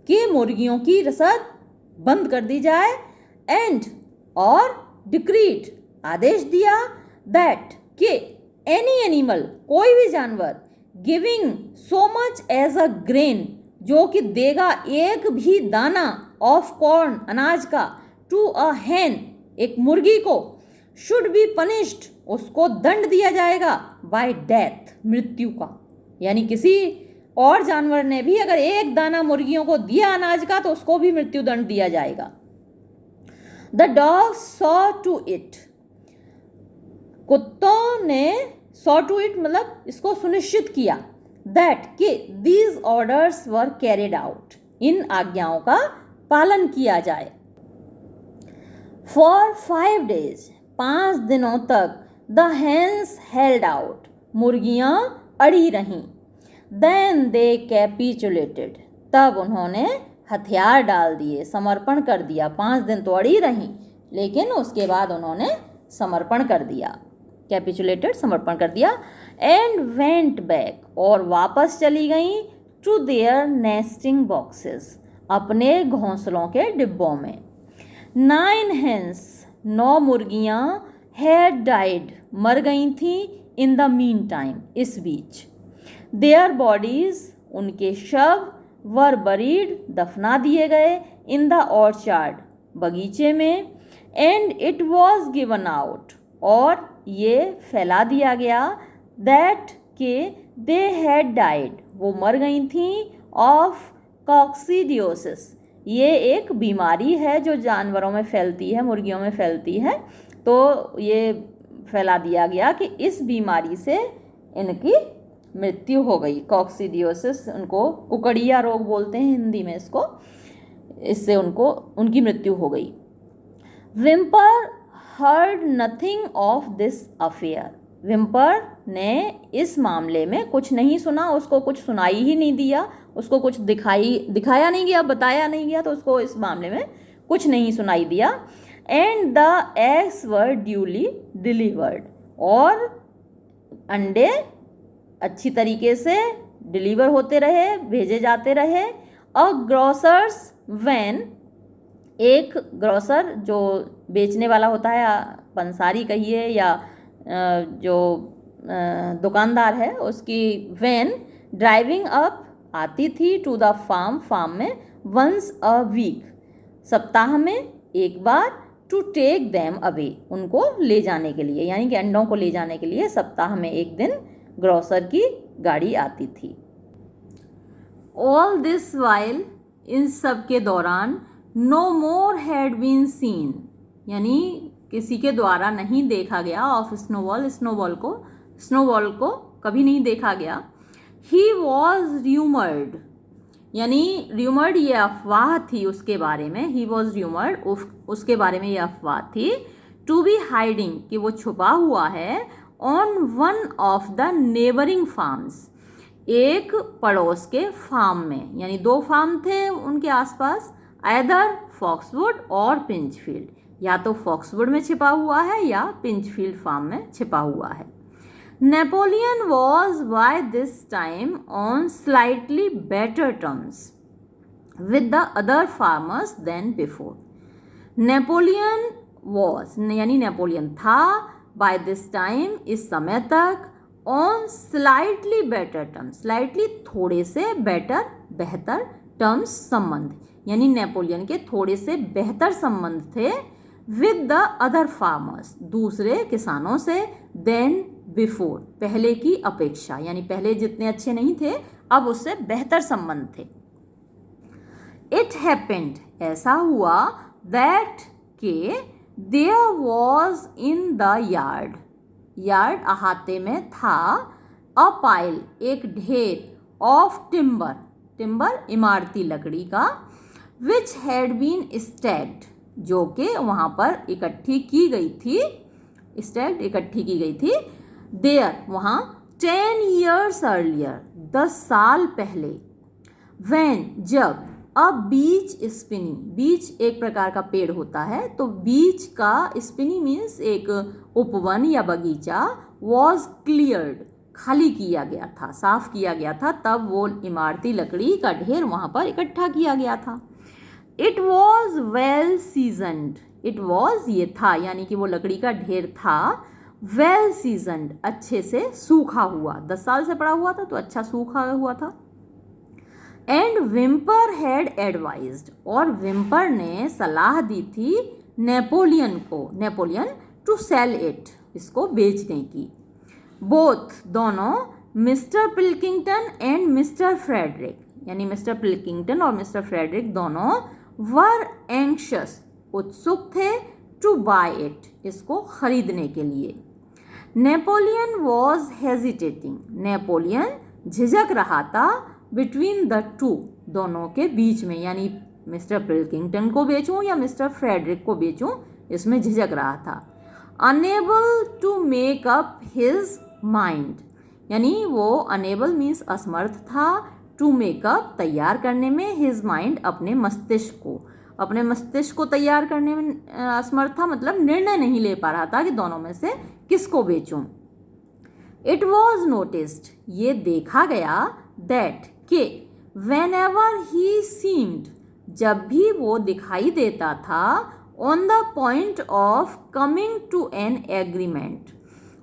कि मुर्गियों की रसद बंद कर दी जाए, एंड और डिक्रीड, आदेश दिया, दैट के एनी एनिमल, कोई भी जानवर, giving so much as a grain, जो कि देगा एक भी दाना, ऑफ कॉर्न, अनाज का, टू अ हैन, एक मुर्गी को, शुड बी पनिश्ड, उसको दंड दिया जाएगा, बाय डेथ, मृत्यु का। यानी किसी और जानवर ने भी अगर एक दाना मुर्गियों को दिया अनाज का, तो उसको भी मृत्यु दंड दिया जाएगा। The dog saw to it, कुत्तों ने सॉ टू इट मतलब इसको सुनिश्चित किया, दैट कि these orders were carried out, इन आज्ञाओं का पालन किया जाए। फॉर 5 days, 5 दिनों तक, द हैंस हेल्ड आउट, मुर्गियां अड़ी रहीं। देन दे कैपिचुलेटेड, तब उन्होंने हथियार डाल दिए, समर्पण कर दिया। 5 दिन तो अड़ी रहीं, लेकिन उसके बाद उन्होंने समर्पण कर दिया, कैपिचुलेटेड, समर्पण कर दिया। एंड वेंट बैक, और वापस चली गई, टू देयर नेस्टिंग बॉक्सेस, अपने घोंसलों के डिब्बों में। 9 hens, 9 मुर्गियाँ, हैड डाइड, मर गई थीं, इन द मीन टाइम, इस बीच। देयर बॉडीज, उनके शव, वर बरीड, दफना दिए गए, इन द ऑर्चार्ड, बगीचे में। And it was given out, और ये फैला दिया गया, दैट के दे हैड डाइड, वो मर गई थीं, ऑफ कॉक्सीडियोसिस, ये एक बीमारी है जो जानवरों में फैलती है, मुर्गियों में फैलती है। तो ये फैला दिया गया कि इस बीमारी से इनकी मृत्यु हो गई। कॉक्सीडियोसिस, उनको कुकड़िया रोग बोलते हैं हिंदी में इसको, इससे उनको उनकी मृत्यु हो गई। Whimper heard nothing of this affair, whimper ने इस मामले में कुछ नहीं सुना, उसको कुछ सुनाई ही नहीं दिया, उसको कुछ दिखाया नहीं गया, बताया नहीं गया, तो उसको इस मामले में कुछ नहीं सुनाई दिया। And the eggs were duly delivered, और अंडे अच्छी तरीके से डिलीवर होते रहे, भेजे जाते रहे। अ ग्रोसर्स वैन, एक ग्रोसर जो बेचने वाला होता है, पंसारी कहिए या जो दुकानदार है, उसकी वैन ड्राइविंग अप, आती थी, टू द फार्म, फार्म में, वंस अ वीक, सप्ताह में एक बार, टू टेक देम अवे, उनको ले जाने के लिए, यानी कि अंडों को ले जाने के लिए सप्ताह में एक दिन ग्रोसर की गाड़ी आती थी। ऑल दिस वाइल, इन सब के दौरान, no more had been seen, यानी किसी के द्वारा नहीं देखा गया, ऑफ स्नोबॉल, स्नोबॉल को कभी नहीं देखा गया। ही वॉज र्यूमर्ड, यानी र्यूमर्ड ये अफवाह थी उसके बारे में, ही वॉज र्यूमर्ड, उसके बारे में ये अफवाह थी, टू बी हाइडिंग, कि वो छुपा हुआ है, on one of the neighbouring farms, एक पड़ोस के फार्म में, यानी 2 फार्म थे उनके आसपास, आइदर फॉक्सवुड और पिंचफील्ड, या तो फॉक्सवुड में छिपा हुआ है या पिंचफील्ड फार्म में छिपा हुआ है। Napoleon was by this time on slightly better terms with the other farmers than before. Napoleon was, यानी नेपोलियन था, by this time, इस समय तक, on slightly better terms, slightly थोड़े से, better बेहतर, terms संबंध, यानी नेपोलियन के थोड़े से बेहतर संबंध थे with the other farmers, दूसरे किसानों से, then बिफोर, पहले की अपेक्षा, यानी पहले जितने अच्छे नहीं थे अब उससे बेहतर संबंध थे। इट हैपेंड, ऐसा हुआ, दैट के there was in the yard, yard अहाते में था, अ पाइल, एक ढेर, ऑफ टिम्बर, टिम्बर इमारती लकड़ी का, विच हैड बीन स्टैक्ड, जो कि वहाँ पर इकट्ठी की गई थी, स्टैक्ड इकट्ठी की गई थी, देयर वहाँ, 10 years earlier, 10 साल पहले, when जब, अ बीच स्पिनी, बीच एक प्रकार का पेड़ होता है, तो बीच का स्पिनी मीन्स एक उपवन या बगीचा, वॉज क्लियर्ड, खाली किया गया था, साफ किया गया था, तब वो इमारती लकड़ी का ढेर वहाँ पर इकट्ठा किया गया था। It was well seasoned, it was ये था, यानी कि वो लकड़ी का ढेर था, वेल सीजनड, अच्छे से सूखा हुआ, 10 साल से पड़ा हुआ था तो अच्छा सूखा हुआ था। एंड विम्पर हैड एडवाइज्ड, और विम्पर ने सलाह दी थी नेपोलियन को, नेपोलियन, टू सेल इट, इसको बेचने की। बोथ, दोनों, mister Pilkington and mister Frederick, यानी मिस्टर पिल्किंगटन और मिस्टर फ्रेडरिक दोनों, वर एंक्शस, उत्सुक थे, टू बाय इट, इसको खरीदने के लिए। नेपोलियन वॉज हेजिटेटिंग, नेपोलियन झिझक रहा था, बिटवीन द टू, दोनों के बीच में, यानी मिस्टर पिल्किंगटन को बेचूं या मिस्टर फ्रेडरिक को बेचूं, इसमें झिझक रहा था। Unable to make up his mind, यानी वो अनेबल मीन्स असमर्थ था, टू मेकअप तैयार करने में, हिज माइंड अपने मस्तिष्क को, अपने मस्तिष्क को तैयार करने में असमर्थ था, मतलब निर्णय नहीं ले पा रहा था कि दोनों में से किसको बेचूं। इट वॉज नोटिस्ड, ये देखा गया, दैट के, वेन एवर ही सीम्ड, जब भी वो दिखाई देता था, on the point of coming to an agreement,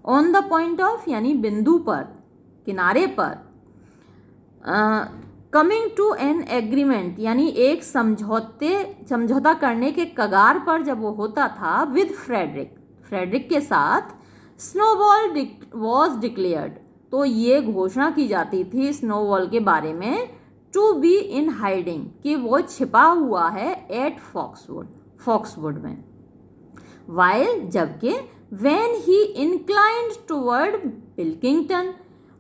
on the point of यानी बिंदु पर, किनारे पर, कमिंग टू एन एग्रीमेंट यानी एक समझौता करने के कगार पर जब वो होता था, विद फ्रेडरिक के साथ, स्नोबॉल वॉज डिक्लेयर्ड, तो ये घोषणा की जाती थी स्नोबॉल के बारे में, टू बी इन हाइडिंग, कि वो छिपा हुआ है, एट फॉक्सवुड में। वाइल, जबकि, when he inclined toward Pilkington,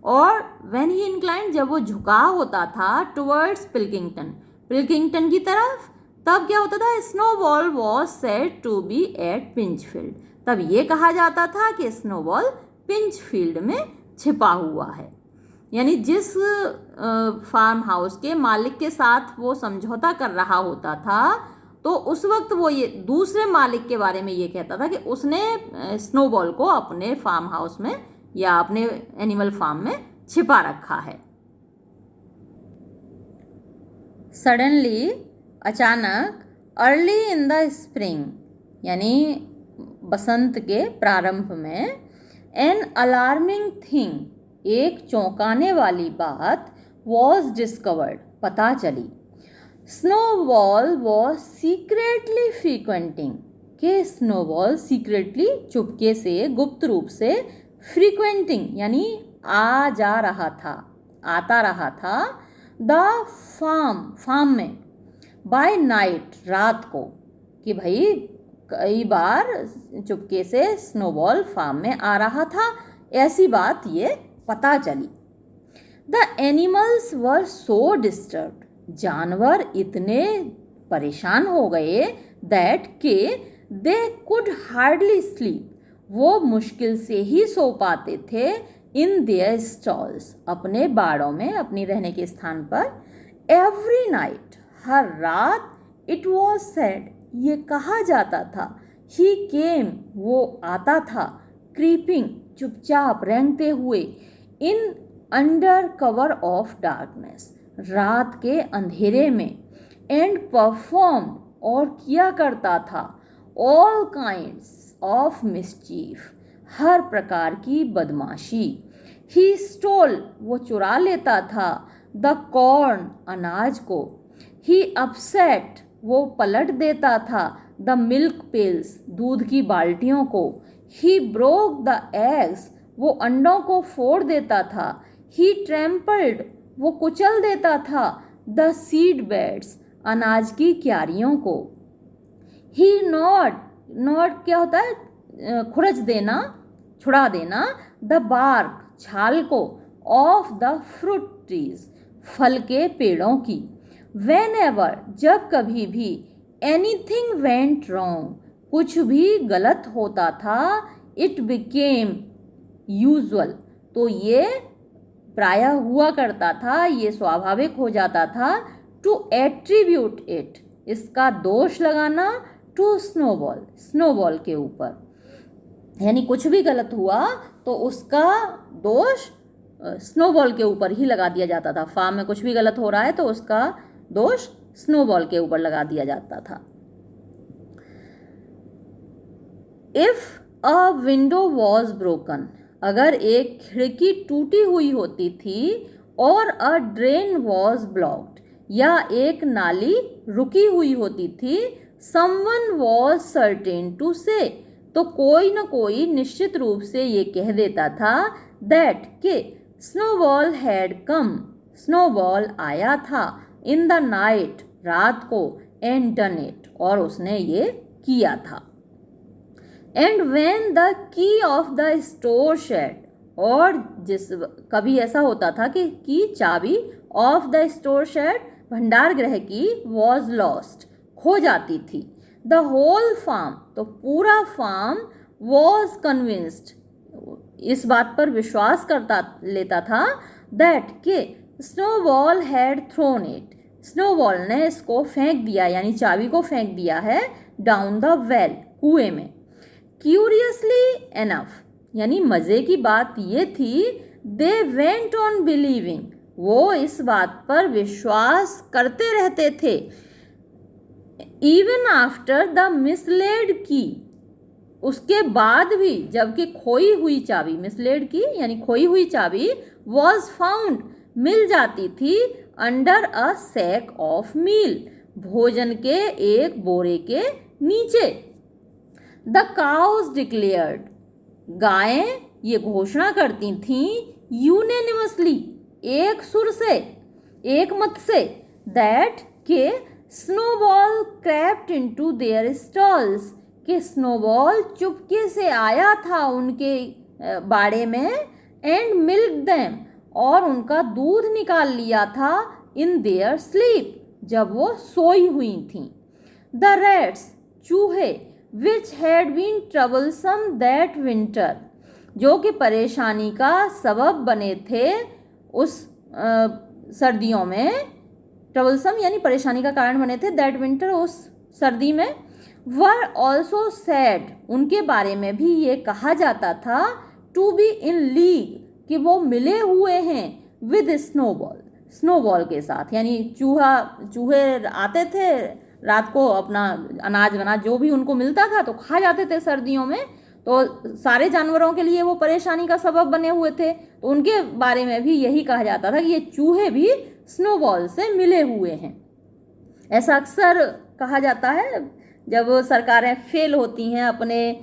और व्हेन ही इंक्लाइंड, जब वो झुका होता था, टुवर्ड्स पिल्किंगटन की तरफ, तब क्या होता था, Snowball was said to be at Pinchfield, तब ये कहा जाता था कि स्नोबॉल पिंचफील्ड में छिपा हुआ है। यानी जिस फार्म हाउस के मालिक के साथ वो समझौता कर रहा होता था, तो उस वक्त वो ये दूसरे मालिक के बारे में ये कहता था कि उसने स्नोबॉल को अपने फार्म हाउस में या अपने एनिमल फार्म में छिपा रखा है। सडनली, अचानक, अर्ली इन द स्प्रिंग यानी बसंत के प्रारंभ में, एन अलार्मिंग थिंग, एक चौंकाने वाली बात, वॉज डिस्कवर्ड, पता चली। स्नोबॉल वॉज सीक्रेटली फ्रीक्वेंटिंग, के स्नोबॉल सीक्रेटली, चुपके से, गुप्त रूप से, फ्रीक्वेंटिंग यानी आता रहा था, द फार्म में, बाय नाइट, रात को, कि भाई कई बार चुपके से स्नोबॉल फार्म में आ रहा था, ऐसी बात ये पता चली। The animals were so disturbed, जानवर इतने परेशान हो गए, दैट के दे कुड हार्डली स्लीप, वो मुश्किल से ही सो पाते थे, इन देयर स्टॉल्स, अपने बाड़ों में, अपनी रहने के स्थान पर। एवरी नाइट, हर रात, इट वॉज सेड, ये कहा जाता था, ही केम, वो आता था, क्रीपिंग, चुपचाप रेंगते हुए, in under cover of darkness, रात के अंधेरे में, एंड परफॉर्म, और किया करता था, ऑल काइंड्स ऑफ मिसचीफ, हर प्रकार की बदमाशी। ही स्टोल, वो चुरा लेता था, द कॉर्न, अनाज को। ही अपसेट, वो पलट देता था, द मिल्क पेल्स, दूध की बाल्टियों को। ही ब्रोक द एग्स, वो अंडों को फोड़ देता था। ही ट्रैम्पल्ड, वो कुचल देता था, द सीड बेड्स, अनाज की क्यारियों को। ही नॉड, नॉड क्या होता है, खुरच देना, छुड़ा देना, द बार्क, छाल को, ऑफ द फ्रूट ट्रीज, फल के पेड़ों की। वेन एवर, जब कभी भी, एनीथिंग वेंट रॉन्ग, कुछ भी गलत होता था, इट बिकेम यूजुअल, तो ये प्रायः हुआ करता था, ये स्वाभाविक हो जाता था, टू एट्रीब्यूट इट, इसका दोष लगाना, टू स्नोबॉल, स्नोबॉल के ऊपर। यानी कुछ भी गलत हुआ तो उसका दोष स्नोबॉल के ऊपर ही लगा दिया जाता था। फार्म में कुछ भी गलत हो रहा है तो उसका दोष स्नोबॉल के ऊपर लगा दिया जाता था। If a window was broken, अगर एक खिड़की टूटी हुई होती थी, और अ ड्रेन वॉज ब्लॉक्ड, या एक नाली रुकी हुई होती थी, समवन वॉज सर्टेन टू से, तो कोई न कोई निश्चित रूप से ये कह देता था, दैट के स्नोबॉल हैड कम, स्नोबॉल आया था, इन द नाइट, रात को, एंड डन इट, और उसने ये किया था। And when the key of the store shed, और जिस कभी ऐसा होता था कि चाबी ऑफ द स्टोर शेड, भंडार गृह की, वॉज लॉस्ट, खो जाती थी। द होल फार्म, तो पूरा फार्म, वॉज कन्विंस्ड, इस बात पर विश्वास करता लेता था, दैट के Snowball had thrown it, Snowball ने इसको फेंक दिया, यानी चाबी को फेंक दिया है, डाउन द वेल, कुएं में। क्यूरियसली एनफ, यानी मज़े की बात ये थी, दे वेंट ऑन बिलीविंग, वो इस बात पर विश्वास करते रहते थे, इवन आफ्टर द मिसलेड की, उसके बाद भी, जबकि खोई हुई चाबी, मिसलेड की यानी खोई हुई चाबी, वॉज फाउंड, मिल जाती थी, under a sack of meal, भोजन के एक बोरे के नीचे। द काउज डिक्लेयर्ड, गायें ये घोषणा करती थीं, यूनेनिमसली, एक सुर से, एक मत से, दैट के snowball crept into their stalls, कि स्नोबॉल चुपके से आया था उनके बाड़े में, एंड मिल्क देम, और उनका दूध निकाल लिया था, इन देयर स्लीप, जब वो सोई हुई थीं। द रैट्स, चूहे, which had been troublesome that winter, जो कि परेशानी का सबब बने थे उस सर्दियों में, ट्रबलसम यानी परेशानी का कारण बने थे, दैट विंटर, उस सर्दी में, वर ऑल्सो सैड, उनके बारे में भी ये कहा जाता था, टू बी इन लीग, कि वो मिले हुए हैं, विद स्नोबॉल, स्नोबॉल के साथ, यानी चूहे आते थे रात को, अपना अनाज वनाज जो भी उनको मिलता था तो खा जाते थे सर्दियों में, तो सारे जानवरों के लिए वो परेशानी का सबब बने हुए थे, तो उनके बारे में भी यही कहा जाता था कि ये चूहे भी स्नोबॉल से मिले हुए हैं। ऐसा अक्सर कहा जाता है जब सरकारें फेल होती हैं अपने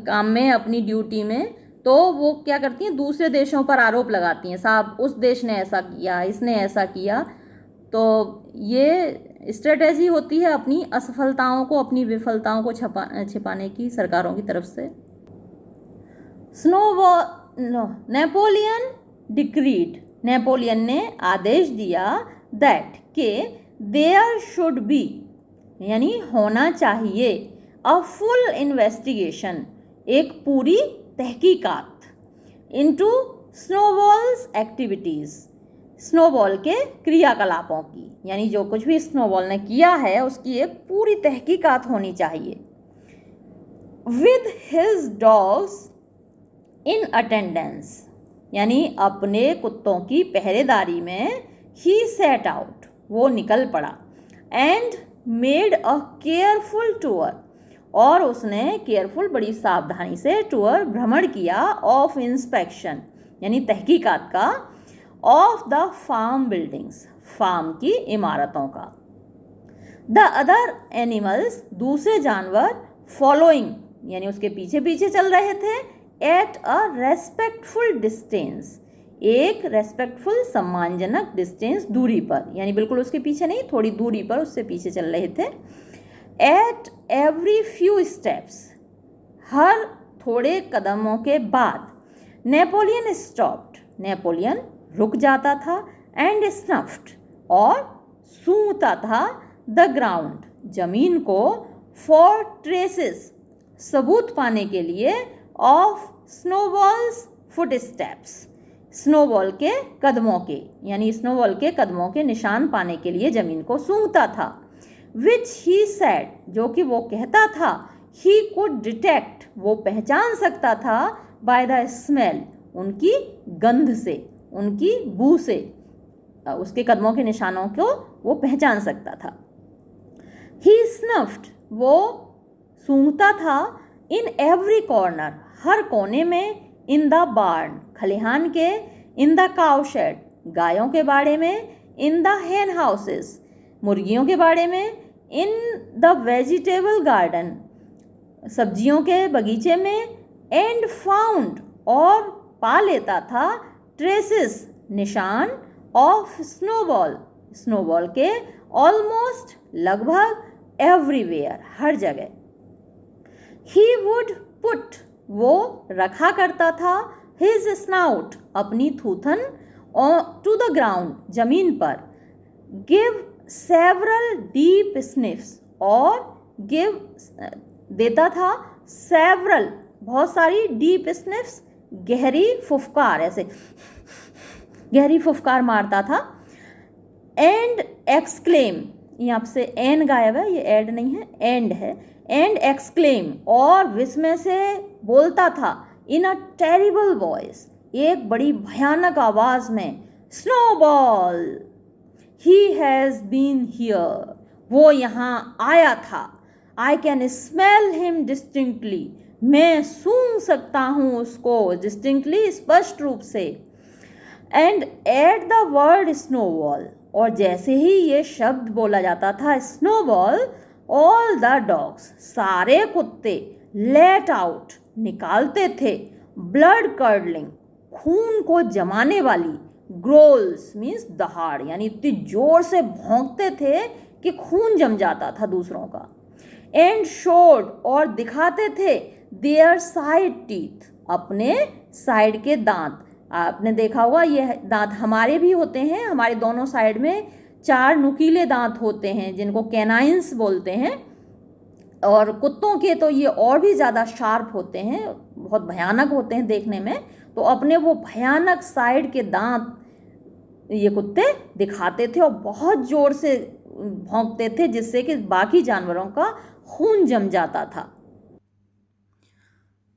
काम में, अपनी ड्यूटी में, तो वो क्या करती हैं, दूसरे देशों पर आरोप लगाती हैं, साहब उस देश ने ऐसा किया, इसने ऐसा किया। तो ये स्ट्रेटेजी होती है अपनी असफलताओं को, अपनी विफलताओं को छिपाने की सरकारों की तरफ से। नेपोलियन डिक्रीड, नेपोलियन ने आदेश दिया दैट के देयर शुड बी, यानी होना चाहिए, अ फुल इन्वेस्टिगेशन, एक पूरी तहकीकात, इनटू स्नोबॉल्स एक्टिविटीज़, स्नोबॉल के क्रियाकलापों की, यानी जो कुछ भी स्नोबॉल ने किया है उसकी एक पूरी तहकीकात होनी चाहिए। With his dogs in attendance, यानी अपने कुत्तों की पहरेदारी में, ही सेट आउट, वो निकल पड़ा, and made a careful tour, और उसने केयरफुल, बड़ी सावधानी से टूर, भ्रमण किया, ऑफ इंस्पेक्शन, यानी तहकीकात का, of the farm buildings, farm की इमारतों का। द अदर एनिमल्स, दूसरे जानवर, फॉलोइंग, यानी उसके पीछे पीछे चल रहे थे, एट अ रेस्पेक्टफुल डिस्टेंस, एक रेस्पेक्टफुल सम्मानजनक डिस्टेंस, दूरी पर, यानी बिल्कुल उसके पीछे नहीं, थोड़ी दूरी पर उससे पीछे चल रहे थे। एट एवरी फ्यू स्टेप्स, हर थोड़े कदमों के बाद, नेपोलियन स्टॉप्ड, नेपोलियन रुक जाता था, एंड स्नफ्ड, और सूंघता था, द ग्राउंड, जमीन को, फॉर ट्रेसेस, सबूत पाने के लिए, of snowballs foot steps, snowball के कदमों के, यानी स्नोबॉल के कदमों के निशान पाने के लिए जमीन को सूंघता था। विच ही सेड, जो कि वो कहता था, ही कुड डिटेक्ट, वो पहचान सकता था, बाय द स्मेल, उनकी गंध से, उनकी बू से, उसके कदमों के निशानों को वो पहचान सकता था। ही स्नफ्ड, वो सूंघता था, इन एवरी कॉर्नर, हर कोने में, इन द बार्न, खलिहान के, इन द काउ शेड, गायों के बाड़े में, इन द हेन हाउसेस, मुर्गियों के बाड़े में, इन द वेजिटेबल गार्डन, सब्जियों के बगीचे में, एंड फाउंड, और पा लेता था, ट्रेसेस, निशान, ऑफ स्नोबॉल, स्नोबॉल के, ऑलमोस्ट, लगभग, एवरीवेयर, हर जगह। ही वुड पुट, वो रखा करता था, हिज स्नाउट, अपनी थूथन, टू द ग्राउंड, जमीन पर, गिव सेवरल डीप स्निफ्स, और गिव देता था, सेवरल, बहुत सारी, डीप स्निफ्स, गहरी फुफकार, ऐसे गहरी फुफकार मारता था, एंड एक्सक्लेम, यहाँ से एन गायब है, ये एड नहीं है, एंड है, एंड एक्सक्लेम, और विस्मय से बोलता था, इन अ टेरिबल वॉइस, एक बड़ी भयानक आवाज में, Snowball, he has been here, वो यहाँ आया था, I can smell him distinctly, मैं सूंघ सकता हूँ उसको डिस्टिंक्टली, स्पष्ट रूप से, and at the word Snowball, और जैसे ही ये शब्द बोला जाता था, स्नोबॉल, ऑल द डॉग्स, सारे कुत्ते, लेट आउट, निकालते थे, ब्लड कर्डलिंग, खून को जमाने वाली, ग्रोल्स मीन्स दहाड़, यानी इतनी जोर से भौंकते थे कि खून जम जाता था दूसरों का, एंड शोड, और दिखाते थे, देयर साइड टीथ, अपने साइड के दांत, आपने देखा होगा ये दांत हमारे भी होते हैं, हमारे दोनों साइड में 4 नुकीले दांत होते हैं जिनको कैनाइंस बोलते हैं, और कुत्तों के तो ये और भी ज़्यादा शार्प होते हैं, बहुत भयानक होते हैं देखने में, तो अपने वो भयानक साइड के दांत ये कुत्ते दिखाते थे और बहुत ज़ोर से भौंकते थे, जिससे कि बाकी जानवरों का खून जम जाता था।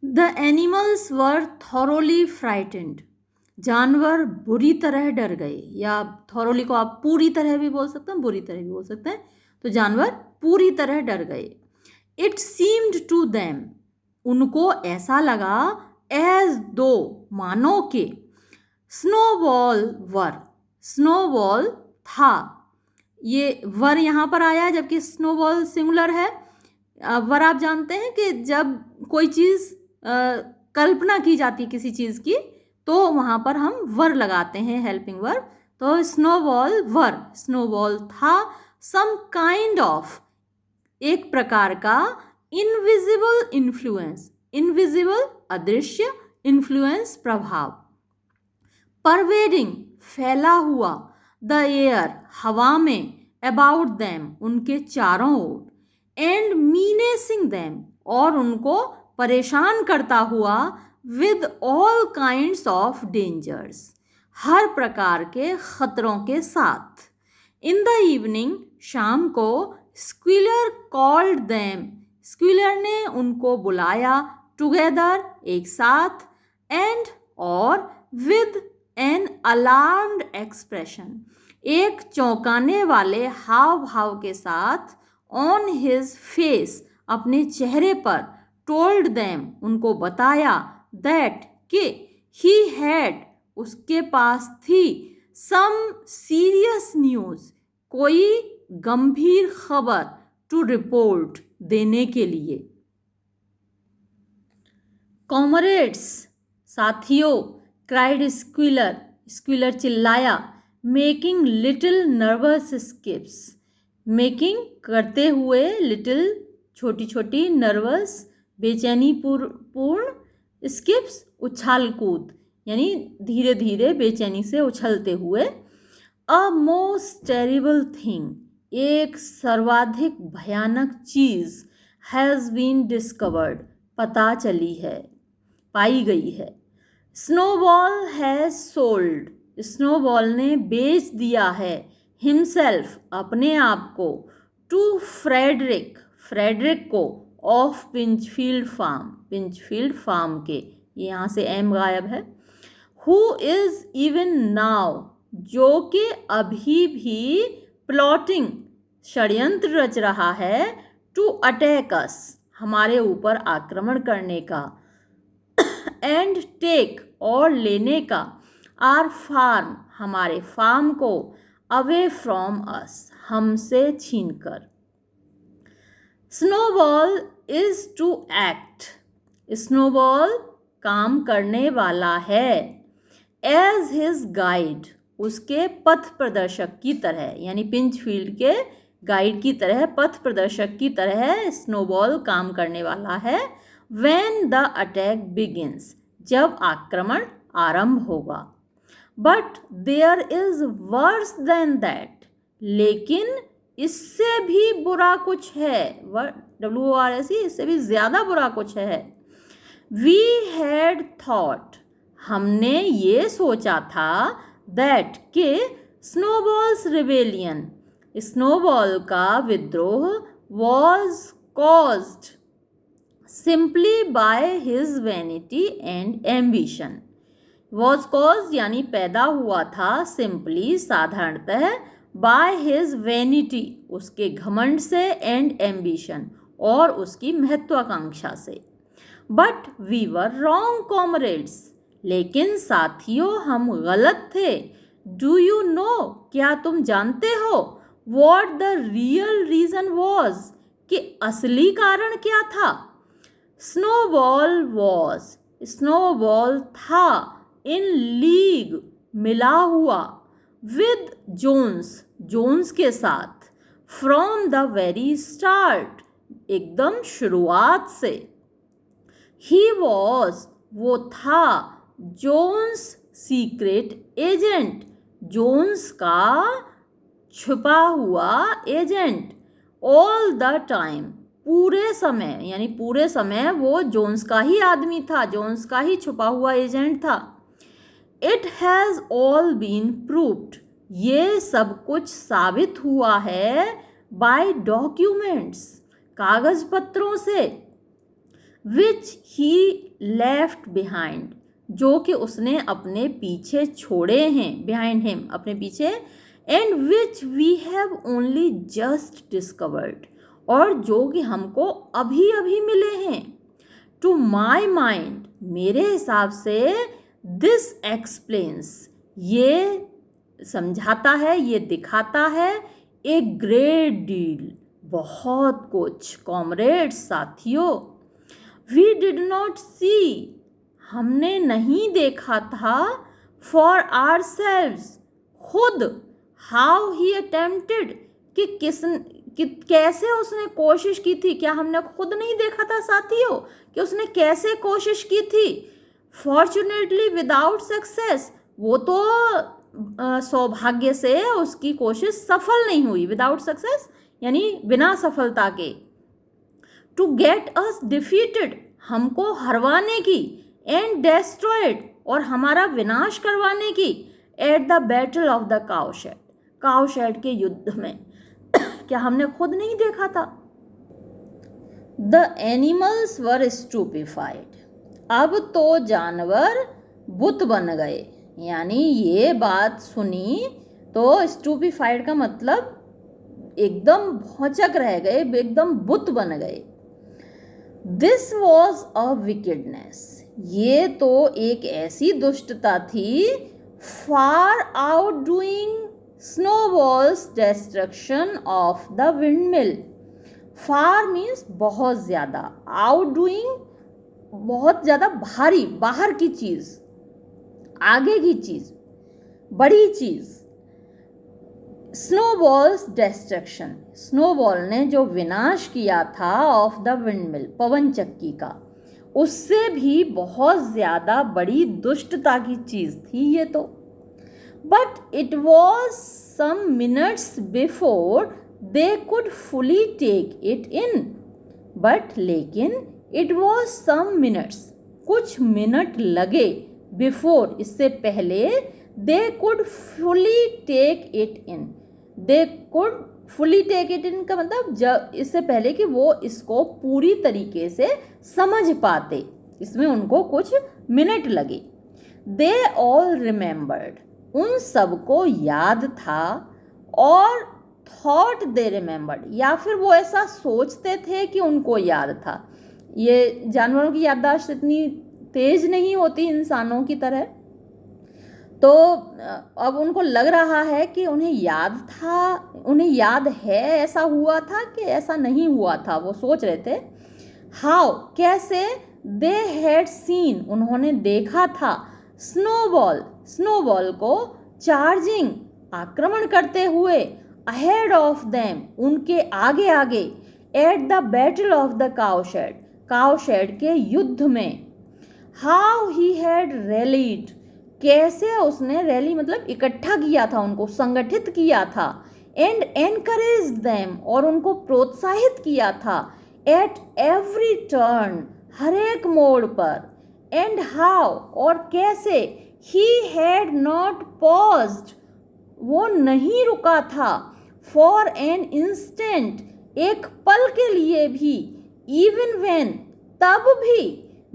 The animals were thoroughly frightened, जानवर बुरी तरह डर गए, या थॉरोली को आप पूरी तरह भी बोल सकते हैं, बुरी तरह भी बोल सकते हैं, तो जानवर पूरी तरह डर गए। इट सीम्ड टू देम, उनको ऐसा लगा, एज दो, मानो के, स्नोबॉल वर, स्नोबॉल था, ये वर यहाँ पर आया है जबकि स्नोबॉल सिंगुलर है। वर आप जानते हैं कि जब कोई चीज़ कल्पना की जाती है किसी चीज़ की, तो वहाँ पर हम वर लगाते हैं, हेल्पिंग वर्ब, तो स्नोबॉल था सम काइंड ऑफ, एक प्रकार का इनविजिबल इन्फ्लुएंस, इनविजिबल अदृश्य, इन्फ्लुएंस प्रभाव, परवेडिंग फैला हुआ, द एयर हवा में, अबाउट देम उनके चारों ओर, एंड मीनेसिंग देम और उनको परेशान करता हुआ, with all kinds of dangers हर प्रकार के खतरों के साथ। इन द इवनिंग शाम को, स्क्विलर कॉल्ड देम स्क्विलर ने उनको बुलाया, टुगेदर एक साथ, एंड और विद एन अलार्म्ड एक्सप्रेशन एक चौंकाने वाले हाव भाव के साथ, ऑन हिज फेस अपने चेहरे पर, टोल्ड देम उनको बताया, दैट कि ही हैड उसके पास थी, सम सीरियस न्यूज़ कोई गंभीर खबर, टू रिपोर्ट देने के लिए। कॉमरेड्स साथियों, क्राइड स्क्विलर स्क्विलर चिल्लाया, making little nervous skips making करते हुए, लिटिल छोटी छोटी, नर्वस बेचैनी पूर्ण, स्किप्स उछाल कूद यानी धीरे धीरे बेचैनी से उछलते हुए, अ मोस्ट टेरिबल थिंग एक सर्वाधिक भयानक चीज़, हैज़ बीन डिस्कवर्ड पता चली है, पाई गई है। स्नोबॉल हैज़ सोल्ड स्नोबॉल ने बेच दिया है, हिमसेल्फ अपने आप को, टू फ्रेडरिक को, ऑफ पिंचफील्ड फार्म के, यहाँ से एम गायब है, हु इज़ इवन नाउ जो कि अभी भी, प्लॉटिंग षड्यंत्र रच रहा है, टू अटैक अस हमारे ऊपर आक्रमण करने का, एंड टेक और लेने का, आर फार्म हमारे फार्म को, अवे फ्रॉम अस हमसे छीनकर। Snowball is to act Snowball काम करने वाला है, एज हिज गाइड उसके पथ प्रदर्शक की तरह, यानी पिंचफील्ड के गाइड की तरह, पथ प्रदर्शक की तरह स्नोबॉल काम करने वाला है, व्हेन द अटैक बिगिंस जब आक्रमण आरंभ होगा। But there is worse than that लेकिन इससे भी बुरा कुछ है, WORS इससे भी ज़्यादा बुरा कुछ है। वी हैड थॉट हमने ये सोचा था, दैट के स्नोबॉल्स रिबेलियन स्नोबॉल का विद्रोह, was caused simply by his vanity and ambition, was cause यानी पैदा हुआ था, सिंपली साधारणतः, बाय हिज वैनिटी उसके घमंड से, एंड एम्बिशन और उसकी महत्वाकांक्षा से। But we were wrong comrades लेकिन साथियों हम गलत थे। डू यू नो क्या तुम जानते हो, what the real reason was कि असली कारण क्या था। स्नोबॉल था इन लीग मिला हुआ, विद जोन्स के साथ, फ्रॉम द वेरी स्टार्ट एकदम शुरुआत से। ही वॉज वो था, जोन्स सीक्रेट एजेंट जोन्स का छुपा हुआ एजेंट, ऑल द टाइम पूरे समय, यानी पूरे समय वो जोन्स का ही आदमी था, जोन्स का ही छुपा हुआ एजेंट था। It has all been proved ये सब कुछ साबित हुआ है, बाय डॉक्यूमेंट्स कागज पत्रों से, विच ही लेफ्ट बिहाइंड जो कि उसने अपने पीछे छोड़े हैं, बिहाइंड हिम अपने पीछे, and which we have only just discovered और जो कि हमको अभी अभी मिले हैं। टू माई माइंड मेरे हिसाब से, दिस एक्सप्लेन्स ये समझाता है, ये दिखाता है, ए ग्रेट डील बहुत कुछ। कॉमरेड्स साथियों, वी डिड नॉट सी हमने नहीं देखा था, फॉर आवर सेल्व्स खुद, हाउ ही अटेम्प्टेड, कि कैसे उसने कोशिश की थी। क्या हमने खुद नहीं देखा था साथियों कि उसने कैसे कोशिश की थी। फॉर्चुनेटली विदाउट सक्सेस, वो तो सौभाग्य से उसकी कोशिश सफल नहीं हुई। विदाउट सक्सेस यानी बिना सफलता के। टू गेट अस डिफीटेड, हमको हरवाने की, एंड डेस्ट्रॉयड, और हमारा विनाश करवाने की, eight the battle of the cowshed, cowshed के युद्ध में। क्या हमने खुद नहीं देखा था। द एनिमल्स वर स्टूपिफाइड, अब तो जानवर बुत बन गए। यानी ये बात सुनी तो स्टूपिफाइड का मतलब एकदम भौचक रह गए, एकदम बुत बन गए। दिस वॉज अ विकेडनेस, ये तो एक ऐसी दुष्टता थी, far out doing Snowball's destruction of the windmill. Far means बहुत ज़्यादा, आउट डूइंग बहुत ज़्यादा भारी, बाहर की चीज़, आगे की चीज़, बड़ी चीज़। स्नोबॉल्स डिस्ट्रक्शन, स्नोबॉल ने जो विनाश किया था ऑफ द विंडमिल, पवन चक्की का, उससे भी बहुत ज़्यादा बड़ी दुष्टता की चीज़ थी ये तो। But it was some minutes before they could fully take it in, but लेकिन इट वॉज सम मिनट्स, कुछ मिनट लगे, बिफोर इससे पहले, they could fully take it in, they could fully take it in का मतलब जब, इससे पहले कि वो इसको पूरी तरीके से समझ पाते, इसमें उनको कुछ मिनट लगे। दे ऑल रिमेंबर्ड, उन सबको याद था, और थॉट दे रिमेंबर्ड, या फिर वो ऐसा सोचते थे कि उनको याद था। ये जानवरों की याददाश्त इतनी तेज नहीं होती इंसानों की तरह, तो अब उनको लग रहा है कि उन्हें याद था, उन्हें याद है ऐसा हुआ था कि ऐसा नहीं हुआ था, वो सोच रहे थे। हाउ, कैसे, दे हैड सीन, उन्होंने देखा था, स्नोबॉल, स्नोबॉल को, चार्जिंग, आक्रमण करते हुए, अहेड ऑफ देम, उनके आगे आगे, eight the battle of the cowshed, cowshed के युद्ध में। हाउ ही हैड रैलीड, कैसे उसने, रैली मतलब इकट्ठा किया था, उनको संगठित किया था, एंड एनकरेज्ड देम, और उनको प्रोत्साहित किया था, एट एवरी टर्न, हर एक मोड़ पर, एंड हाउ, और कैसे, ही हैड नॉट पॉज्ड, वो नहीं रुका था, फॉर एन इंस्टेंट, एक पल के लिए भी, इवन व्हेन, तब भी,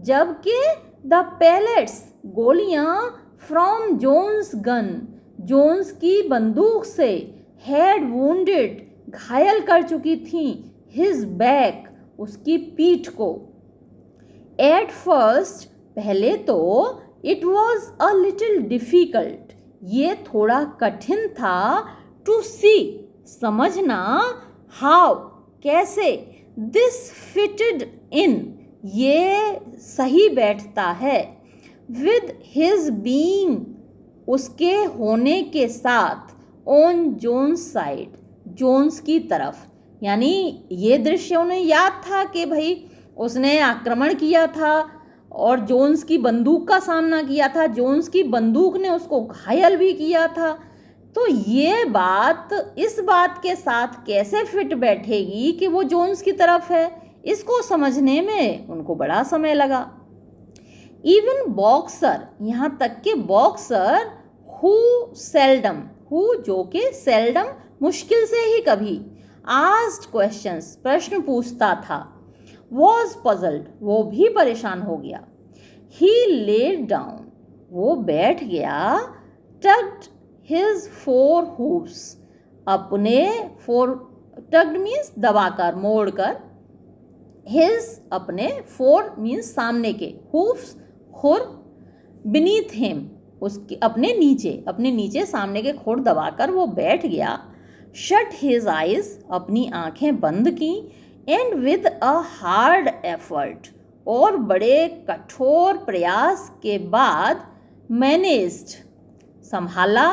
जबकि द पैलेट्स, गोलियां, फ्रॉम जोन्स गन, जोन्स की बंदूक से, हैड वुंडेड, घायल कर चुकी थी, हिज बैक, उसकी पीठ को। एट फर्स्ट, पहले तो, it was a little difficult, ये थोड़ा कठिन था, टू सी, समझना, हाउ, कैसे, दिस फिटेड इन, ये सही बैठता है, विद हिज बीइंग, उसके होने के साथ, ऑन जोन्स साइड, जोन्स की तरफ। यानी ये दृश्य उन्हें याद था कि भाई उसने आक्रमण किया था और जोन्स की बंदूक का सामना किया था, जोन्स की बंदूक ने उसको घायल भी किया था। तो ये बात इस बात के साथ कैसे फिट बैठेगी कि वो जोन्स की तरफ है, इसको समझने में उनको बड़ा समय लगा। इवन बॉक्सर, यहाँ तक कि बॉक्सर, हु सेल्डम, हु जो कि सेल्डम मुश्किल से ही कभी, आस्क्ड क्वेश्चंस, प्रश्न पूछता था, वॉज पजल्ड, वो भी परेशान हो गया। ही लेड डाउन, वो बैठ गया, टग्ड हिज फोर हूव्स, अपने फोर, टग्ड मीन्स दबाकर, मोड़कर, हिज अपने, फोर मीन्स सामने के, हूव्स खुर, बीनीथ हिम, उसके अपने नीचे सामने के खुर दबाकर वो बैठ गया। शट हिज आइज, अपनी आंखें बंद की, and with a hard effort, और बड़े कठोर प्रयास के बाद, मैनेज्ड, संभाला,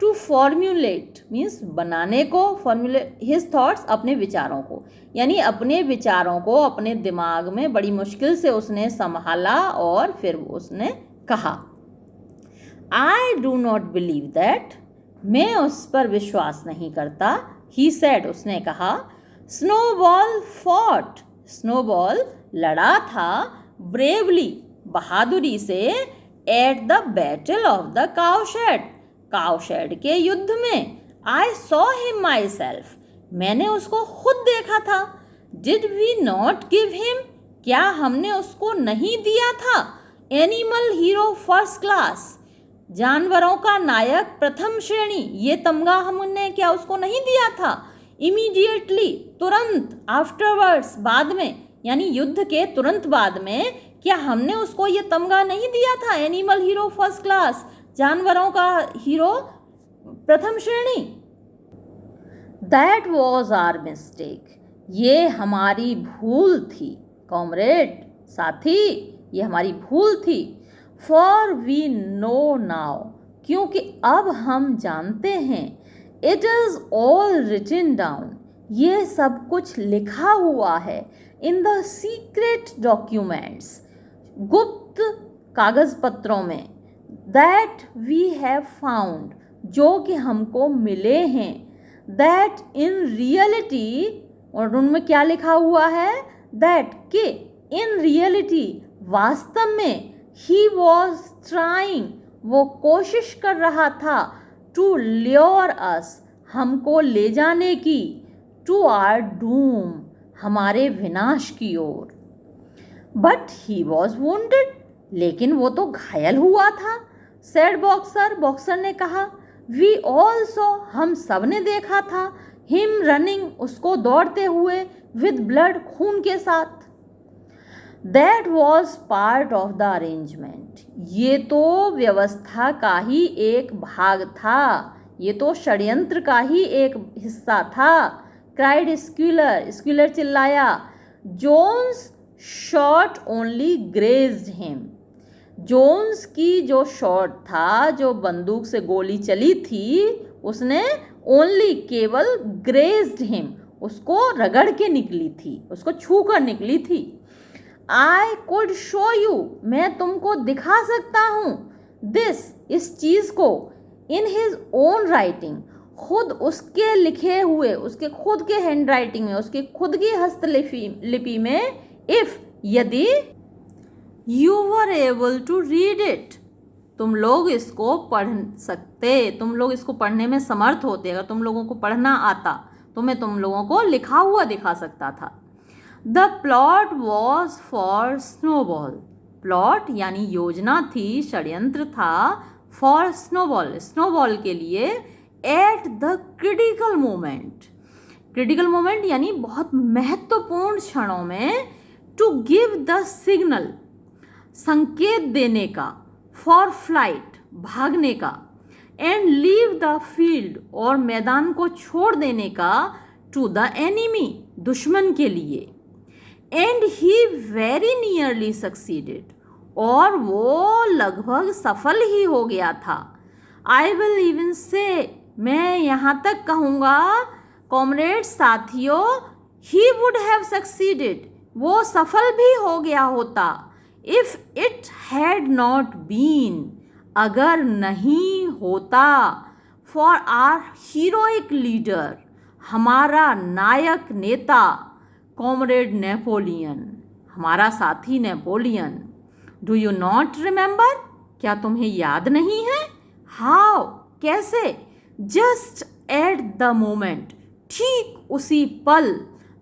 टू फॉर्म्यूलेट मीन्स बनाने को, फॉर्म्यूलेट हिज थॉट्स अपने विचारों को, यानी अपने विचारों को अपने दिमाग में बड़ी मुश्किल से उसने संभाला और फिर उसने कहा I do not believe that, मैं उस पर विश्वास नहीं करता। ही सेड, उसने कहा स्नोबॉल फॉट, स्नोबॉल लड़ा था ब्रेवली, बहादुरी से at the battle of the cowshed, cowshed के युद्ध में। I saw him myself, मैंने उसको खुद देखा था। Did we not give him, क्या हमने उसको नहीं दिया था एनिमल हीरो फर्स्ट क्लास, जानवरों का नायक प्रथम श्रेणी, ये तमगा हमने क्या उसको नहीं दिया था। इमीडिएटली, तुरंत, आफ्टरवर्ड्स, बाद में, यानी युद्ध के तुरंत बाद में क्या हमने उसको ये तमगा नहीं दिया था एनिमल हीरो फर्स्ट क्लास, जानवरों का हीरो प्रथम श्रेणी। दैट वॉज आर मिस्टेक, ये हमारी भूल थी कॉमरेड, साथी, ये हमारी भूल थी। फॉर वी नो नाउ, क्योंकि अब हम जानते हैं। It is all written down, ये सब कुछ लिखा हुआ है। इन द सीक्रेट डॉक्यूमेंट्स, गुप्त कागज पत्रों में। दैट वी हैव फाउंड, जो कि हमको मिले हैं। दैट इन रियलिटी, और उनमें क्या लिखा हुआ है, दैट के इन रियलिटी, वास्तव में, ही वॉज ट्राइंग, वो कोशिश कर रहा था, टू ल्योर अस, हमको ले जाने की, टू आर डूम, हमारे विनाश की ओर। बट ही वॉज वुंडेड, लेकिन वो तो घायल हुआ था। सैड बॉक्सर, बॉक्सर ने कहा। वी ऑल सॉ, हम सब ने देखा था। हिम रनिंग, उसको दौड़ते हुए, विद ब्लड, खून के साथ। That was part of the arrangement, ये तो व्यवस्था का ही एक भाग था, ये तो षड्यंत्र का ही एक हिस्सा था। क्राइड स्क्यूलर, स्क्यूलर चिल्लाया। Jones shot only grazed him, Jones की जो शॉट था, जो बंदूक से गोली चली थी, उसने ओनली, केवल, ग्रेज्ड हिम, उसको रगड़ के निकली थी, उसको छू कर निकली थी। आई कुड शो यू, मैं तुमको दिखा सकता हूँ। दिस, इस चीज़ को, इन हिज ओन राइटिंग, खुद उसके लिखे हुए, उसके खुद के हैंड राइटिंग में, उसके खुद की हस्तलिपि में। इफ, यदि, you were able to read it, तुम लोग इसको पढ़ सकते, तुम लोग इसको पढ़ने में समर्थ होते, अगर तुम लोगों को पढ़ना आता तो मैं तुम लोगों को लिखा हुआ दिखा सकता था। The plot was for snowball, plot यानी योजना थी, षड्यंत्र था, फॉर स्नोबॉल, स्नोबॉल के लिए। At the critical moment, critical moment यानी बहुत महत्वपूर्ण क्षणों में। टू गिव द सिग्नल, संकेत देने का। फॉर फ्लाइट, भागने का। एंड लीव द फील्ड, और मैदान को छोड़ देने का। टू द एनिमी, दुश्मन के लिए। And he very nearly succeeded, और वो लगभग सफल ही हो गया था। आई विल इवन से, मैं यहाँ तक कहूँगा कॉमरेड, साथियों, ही वुड हैव सक्सीडेड, वो सफल भी हो गया होता। If it had not been, अगर नहीं होता। फॉर आर हीरोइक लीडर, हमारा नायक नेता, कॉमरेड नेपोलियन, हमारा साथी Napoleon. Do you not remember, क्या तुम्हें याद नहीं है। हाउ, कैसे। जस्ट एट द मोमेंट, ठीक उसी पल।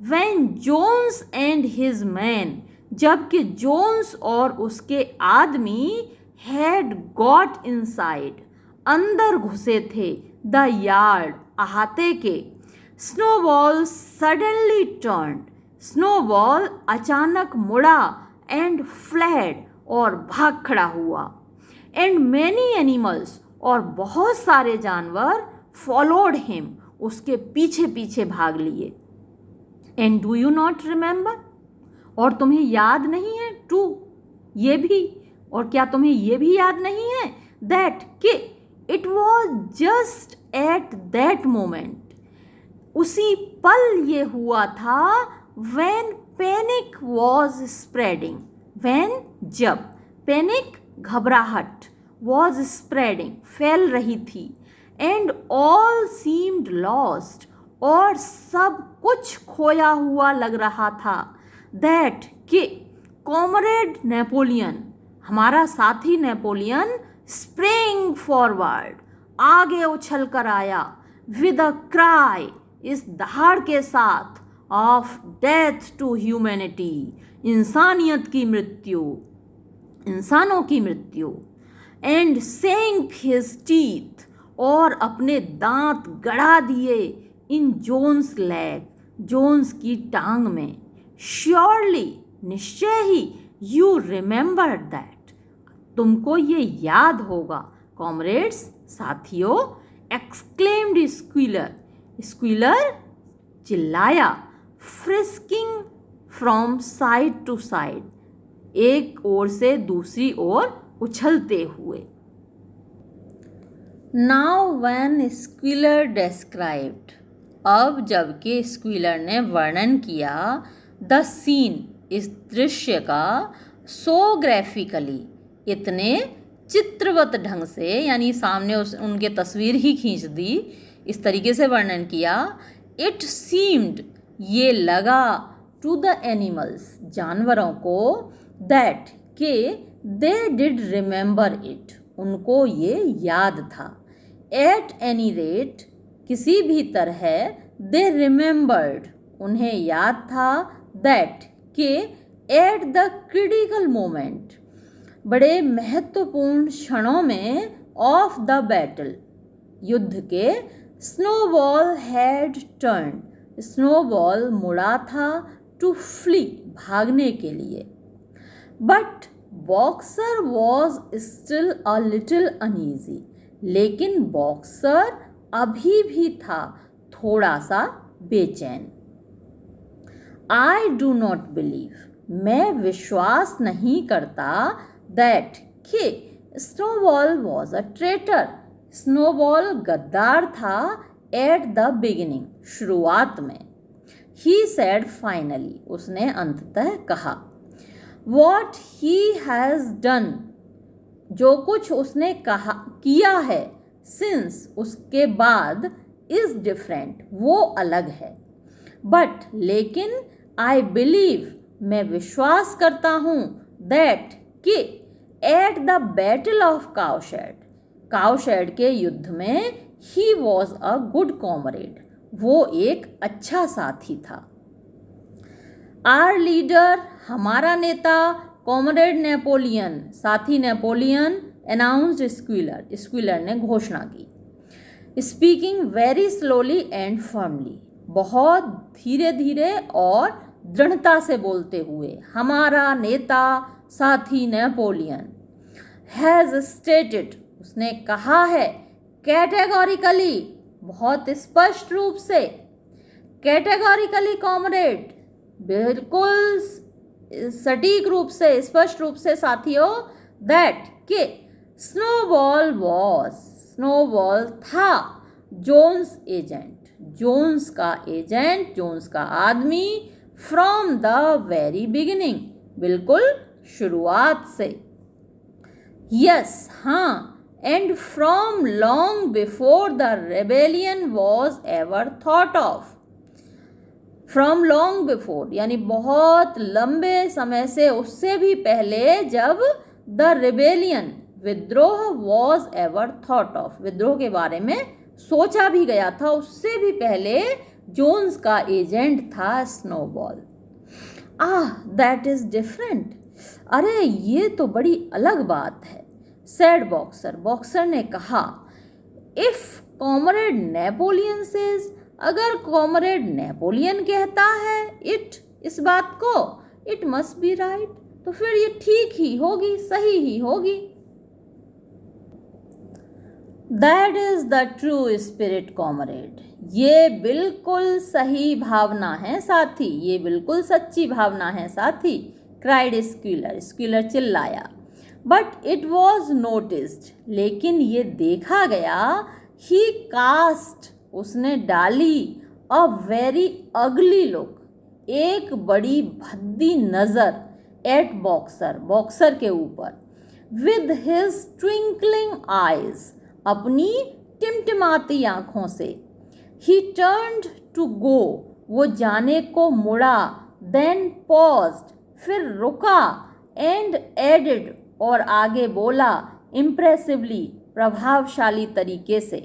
When Jones and his men, जबकि जोन्स और उसके आदमी हैड गॉट इनसाइड, अंदर घुसे थे, द यार्ड, अहाते के। स्नोबॉल सडनली टर्न्ड, स्नोबॉल अचानक मुड़ा। एंड फ्लैड, और भाग खड़ा हुआ। एंड मैनी एनिमल्स, और बहुत सारे जानवर, फॉलोड हिम, उसके पीछे पीछे भाग लिए। And do you not remember, और तुम्हें याद नहीं है। टू, ये भी, और क्या तुम्हें ये भी याद नहीं है, दैट, कि it was just at that moment, उसी पल ये हुआ था, when panic was spreading, when जब पैनिक घबराहट was spreading फैल रही थी, and all seemed lost और सब कुछ खोया हुआ लग रहा था, that कि कॉमरेड नेपोलियन हमारा साथी नेपोलियन स्प्रिंग फॉरवर्ड आगे उछल कर आया, विद अ क्राई इस दहाड़ के साथ, ऑफ डेथ टू ह्यूमैनिटी इंसानियत की मृत्यु, इंसानों की मृत्यु, एंड सेंक हिज टीथ और अपने दांत गड़ा दिए, इन जोन्स लेग जोन्स की टांग में, श्योरली निश्चय ही, यू रिमेंबर दैट तुमको ये याद होगा, कॉमरेड्स साथियों, एक्सक्लेम्ड स्क्वीलर, स्क्वीलर चिल्लाया, frisking from side to side एक ओर से दूसरी ओर उछलते हुए। नाउ व्हेन स्क्वीलर डिस्क्राइब्ड, अब जबकि स्क्वीलर ने वर्णन किया, द सीन इस दृश्य का, सो ग्राफिकली इतने चित्रवत ढंग से, यानी सामने उनके तस्वीर ही खींच दी, इस तरीके से वर्णन किया, इट सीम्ड ये लगा, टू द एनिमल्स जानवरों को, दैट के दे डिड रिमेंबर इट उनको ये याद था, एट एनी रेट किसी भी तरह, दे रिमेंबर्ड उन्हें याद था, दैट के एट द क्रिटिकल मोमेंट बड़े महत्वपूर्ण क्षणों में, ऑफ द बैटल युद्ध के, स्नोबॉल हैड टर्न स्नोबॉल मुड़ा था, टू फ्ली भागने के लिए, but boxer was still a little uneasy लेकिन बॉक्सर अभी भी था थोड़ा सा बेचैन। आई डू नॉट बिलीव मैं विश्वास नहीं करता, दैट कि snowball was a traitor snowball गद्दार था, एट द बिगिनिंग शुरुआत में, ही सेड फाइनली उसने अंततः कहा, वॉट ही हैज़ डन जो कुछ उसने कहा किया है, सिंस उसके बाद, इज डिफरेंट वो अलग है, बट लेकिन, आई बिलीव मैं विश्वास करता हूँ, दैट कि eight the battle of cowshed cowshed के युद्ध में, he was a good comrade वो एक अच्छा साथी था। आर लीडर हमारा नेता, कॉमरेड नेपोलियन साथी नेपोलियन, अनाउंस्ड स्क्वीलर स्क्वीलर ने घोषणा की, speaking very slowly and firmly बहुत धीरे धीरे और दृढ़ता से बोलते हुए, हमारा नेता साथी नेपोलियन, हैज़ स्टेटेड उसने कहा है, कैटेगोरिकली बहुत स्पष्ट रूप से, कैटेगोरिकली कॉमरेड बिल्कुल सटीक रूप से स्पष्ट रूप से साथियों, दैट के स्नोबॉल था जोन्स एजेंट जोन्स का एजेंट जोन्स का आदमी, फ्रॉम द वेरी बिगिनिंग बिल्कुल शुरुआत से, यस हाँ, and from long before the rebellion was ever thought of, from long before यानी बहुत लंबे समय से, उससे भी पहले जब द रिबेलियन विद्रोह वॉज एवर थॉट ऑफ विद्रोह के बारे में सोचा भी गया था, उससे भी पहले जोन्स का एजेंट था स्नोबॉल। दैट इज डिफरेंट अरे ये तो बड़ी अलग बात है, सैड बॉक्सर ने कहा, इफ कॉमरेड नेपोलियन सेज अगर कॉमरेड नेपोलियन कहता है, इट इस बात को, इट मस्ट बी राइट तो फिर ये ठीक ही होगी सही ही होगी। That is the true spirit comrade ये बिल्कुल सही भावना है साथी, ये बिल्कुल सच्ची भावना है साथी, क्राइड स्क्वीलर चिल्लाया, बट इट वॉज नोटिस्ड, लेकिन ये देखा गया, ही कास्ट, उसने डाली, अ वेरी अगली लुक, एक बड़ी भद्दी नज़र, एट बॉक्सर, बॉक्सर के ऊपर, विद हिज ट्विंकलिंग आइज, अपनी टिमटिमाती आँखों से, ही टर्न्ड टू गो, वो जाने को मुड़ा, देन पॉज्ड, फिर रुका, एंड एडेड, और आगे बोला, इम्प्रेसिवली, प्रभावशाली तरीके से,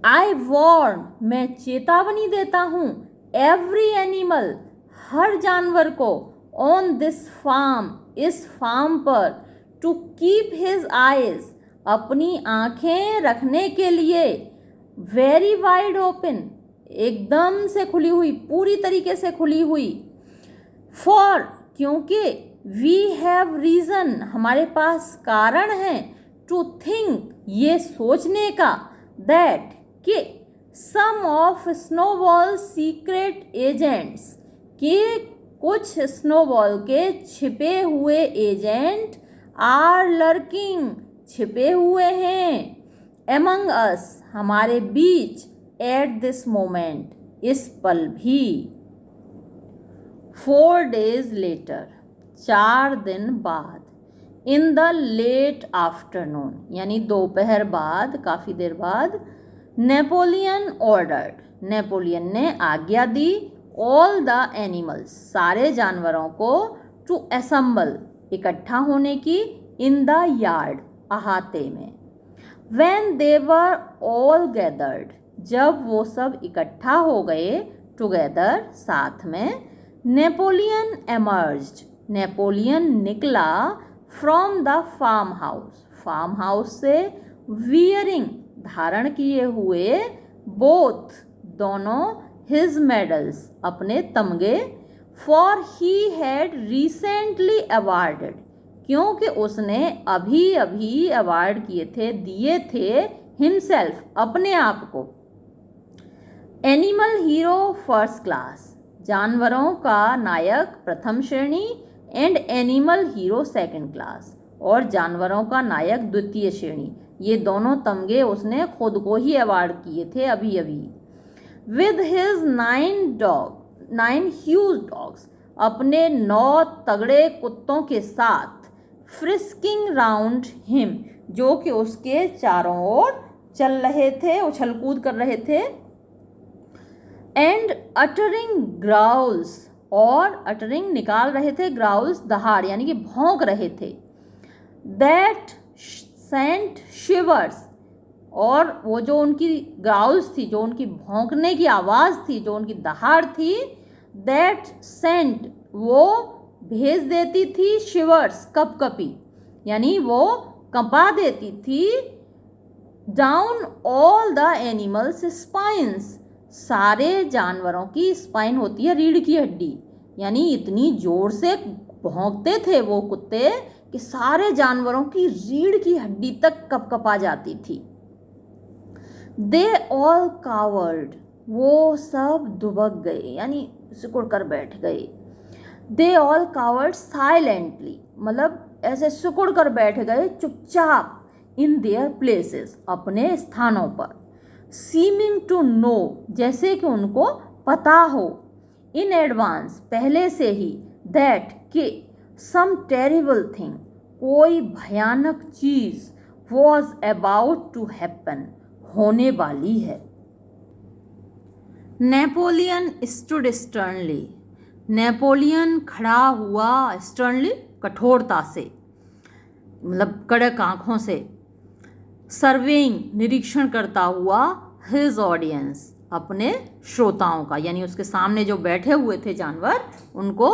आई वॉर्न, मैं चेतावनी देता हूँ, एवरी एनिमल, हर जानवर को, ऑन दिस फार्म, इस फार्म पर, टू कीप हिज आइज, अपनी आँखें रखने के लिए, वेरी वाइड ओपन, एकदम से खुली हुई, पूरी तरीके से खुली हुई, फॉर, क्योंकि, वी हैव रीज़न, हमारे पास कारण है, टू थिंक, ये सोचने का, दैट, कि सम ऑफ स्नोबॉल सीक्रेट एजेंट्स, कि कुछ स्नोबॉल के छिपे हुए एजेंट, आर लर्किंग, छिपे हुए हैं, एमंग अस, हमारे बीच, एट दिस मोमेंट, इस पल भी। 4 days लेटर, 4 दिन बाद, इन द लेट आफ्टरनून, यानी दोपहर बाद, काफ़ी देर बाद, नेपोलियन ऑर्डर्ड, नेपोलियन ने आज्ञा दी, ऑल द एनिमल्स, सारे जानवरों को, टू असेंबल, इकट्ठा होने की, इन द यार्ड, अहाते में, when they were all gathered, जब वो सब इकट्ठा हो गए, टुगेदर, साथ में, नेपोलियन एमर्ज्ड, नेपोलियन निकला, फ्रॉम द फार्म हाउस से, वियरिंग, धारण किए हुए, बोथ, दोनों, हिज मेडल्स, अपने तमगे, for he had recently awarded, क्योंकि उसने अभी अभी अवार्ड किए थे, दिए थे, हिमसेल्फ, अपने आप को, एनिमल हीरो फर्स्ट क्लास, जानवरों का नायक प्रथम श्रेणी, and animal hero second class, और जानवरों का नायक द्वितीय श्रेणी, ये दोनों तमगे उसने खुद को ही अवार्ड किए थे अभी अभी, विद हिज 9 ह्यूज डॉग्स, अपने 9 तगड़े कुत्तों के साथ, फ्रिस्किंग राउंड हिम, जो कि उसके चारों ओर चल रहे थे, उछल कूद कर रहे थे, एंड अटरिंग ग्राउल्स, और अटरिंग निकाल रहे थे, ग्राउल्स दहाड़, यानी कि भौंक रहे थे, दैट सेंट शिवर्स, और वो जो उनकी ग्राउल्स थी, जो उनकी भौंकने की आवाज़ थी, जो उनकी दहाड़ थी, दैट सेंट, वो भेज देती थी, शिवर्स, कपकपी, यानी वो कंपा देती थी, down all the animals spines, सारे जानवरों की स्पाइन होती है रीढ़ की हड्डी, यानी इतनी जोर से भौंकते थे वो कुत्ते कि सारे जानवरों की रीढ़ की हड्डी तक कपकपा जाती थी। दे ऑल कावर्ड, वो सब दुबक गए, यानी सिकुड़ कर बैठ गए, दे ऑल कावर्ड साइलेंटली, मतलब ऐसे सिकुड़ कर बैठ गए चुपचाप, इन देयर प्लेसेस, अपने स्थानों पर, सीमिंग टू नो, जैसे कि उनको पता हो, इन एडवांस, पहले से ही, दैट, कि, सम टेरिबल थिंग, कोई भयानक चीज़, वॉज अबाउट टू हैपन, होने वाली है। नेपोलियन स्टूड स्टर्नली, नेपोलियन खड़ा हुआ, स्टर्नली, कठोरता से, मतलब कड़क आँखों से, सर्वेइंग, निरीक्षण करता हुआ, हिज ऑडियंस, अपने श्रोताओं का, यानी उसके सामने जो बैठे हुए थे जानवर, उनको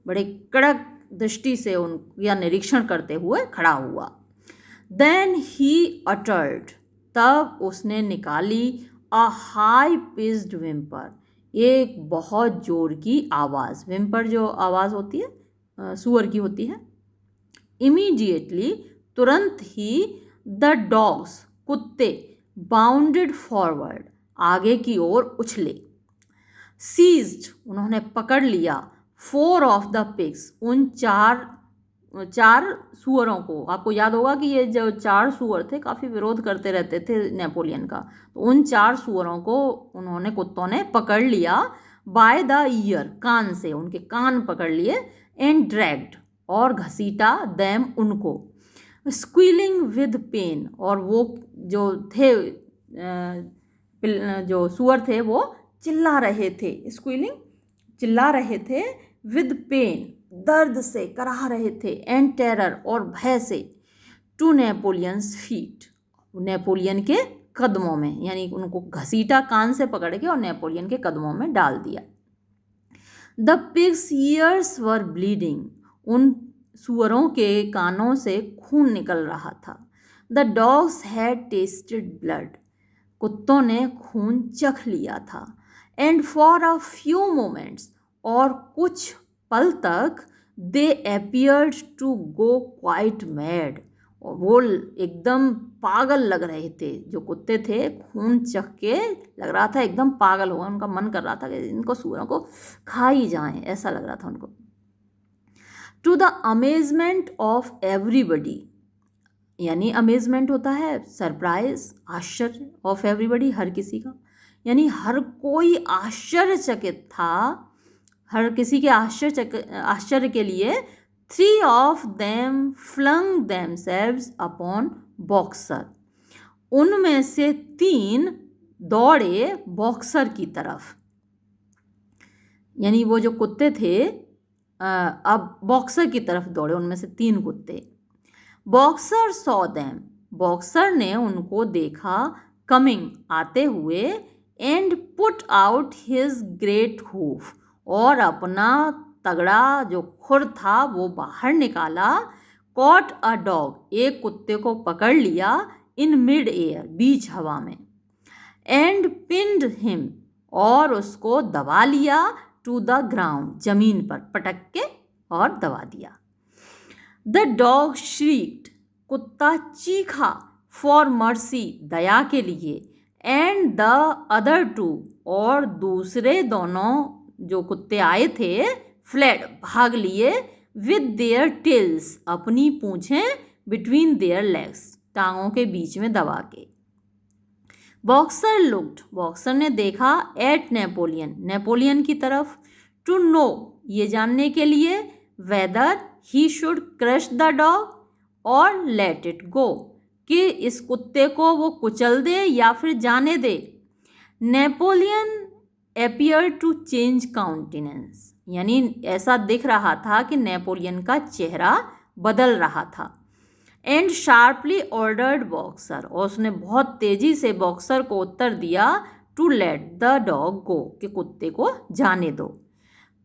बड़े कड़क दृष्टि से या निरीक्षण करते हुए खड़ा हुआ। देन ही अटर्ड, तब उसने निकाली, अ हाई पिच्ड विम्पर, एक बहुत जोर की आवाज़, विम्पर जो आवाज़ होती है सुअर की होती है। इमीडिएटली, तुरंत ही, द डॉग्स, कुत्ते, बाउंडेड फॉरवर्ड, आगे की ओर उछले, सीज्ड, उन्होंने पकड़ लिया, 4 ऑफ द पिग्स, उन 4 4 सुअरों को, आपको याद होगा कि ये जो 4 सुअर थे काफ़ी विरोध करते रहते थे नेपोलियन का, तो उन 4 सुअरों को उन्होंने, कुत्तों ने पकड़ लिया बाय द ईयर, कान से, उनके कान पकड़ लिए, एंड ड्रैग्ड, और घसीटा, देम, उनको, स्क्वीलिंग विद पेन, और वो जो थे जो सुअर थे वो चिल्ला रहे थे, स्क्वीलिंग, चिल्ला रहे थे, विद पेन, दर्द से कराह रहे थे, एंड टेरर, और भय से, टू नेपोलियंस फीट, नेपोलियन के कदमों में, यानी उनको घसीटा कान से पकड़ के और नेपोलियन के कदमों में डाल दिया। The pigs ears were bleeding, उन सुअरों के कानों से खून निकल रहा था। The dogs had tasted blood, कुत्तों ने खून चख लिया था। And for a few moments, और कुछ पल तक, they appeared to go quite mad, और वो एकदम पागल लग रहे थे, जो कुत्ते थे खून चख के लग रहा था एकदम पागल हुआ, उनका मन कर रहा था कि इनको सुअरों को खा ही जाएं, ऐसा लग रहा था उनको। To the amazement of everybody, यानी अमेजमेंट होता है सरप्राइज, आश्चर्य, ऑफ एवरीबडी, हर किसी का, यानी हर कोई आश्चर्यचकित था, हर किसी के आश्चर्य के लिए, 3 of them flung themselves upon boxer, उनमें से 3 दौड़े बॉक्सर की तरफ, यानी वो जो कुत्ते थे अब बॉक्सर की तरफ दौड़े, उनमें से 3 कुत्ते। बॉक्सर सॉ देम, बॉक्सर ने उनको देखा, कमिंग, आते हुए, and put out his great hoof, और अपना तगड़ा जो खुर था वो बाहर निकाला। कॉट अ डॉग, एक कुत्ते को पकड़ लिया, इन मिड एयर, बीच हवा में, एंड पिन्ड हिम, और उसको दबा लिया, टू द ग्राउंड, जमीन पर पटक के और दबा दिया। द डॉग श्रीक्ड, कुत्ता चीखा, फॉर मर्सी, दया के लिए, एंड द अदर 2, और दूसरे दोनों जो कुत्ते आए थे, फ्लेड, भाग लिए, विद देयर टेल्स, अपनी पूंछें, बिटवीन देयर लेग्स, टांगों के बीच में दबा के। बॉक्सर लुक्ड, बॉक्सर ने देखा, एट नेपोलियन, नेपोलियन की तरफ, टू नो, ये जानने के लिए, weather he should crush the dog और लेट इट गो, कि इस कुत्ते को वो कुचल दे या फिर जाने दे। Napoleon appeared to change countenance, यानी ऐसा दिख रहा था कि नेपोलियन का चेहरा बदल रहा था। एंड शार्पली ऑर्डर्ड बॉक्सर, और उसने बहुत तेजी से बॉक्सर को उत्तर दिया, टू लेट द डॉग गो, कि कुत्ते को जाने दो।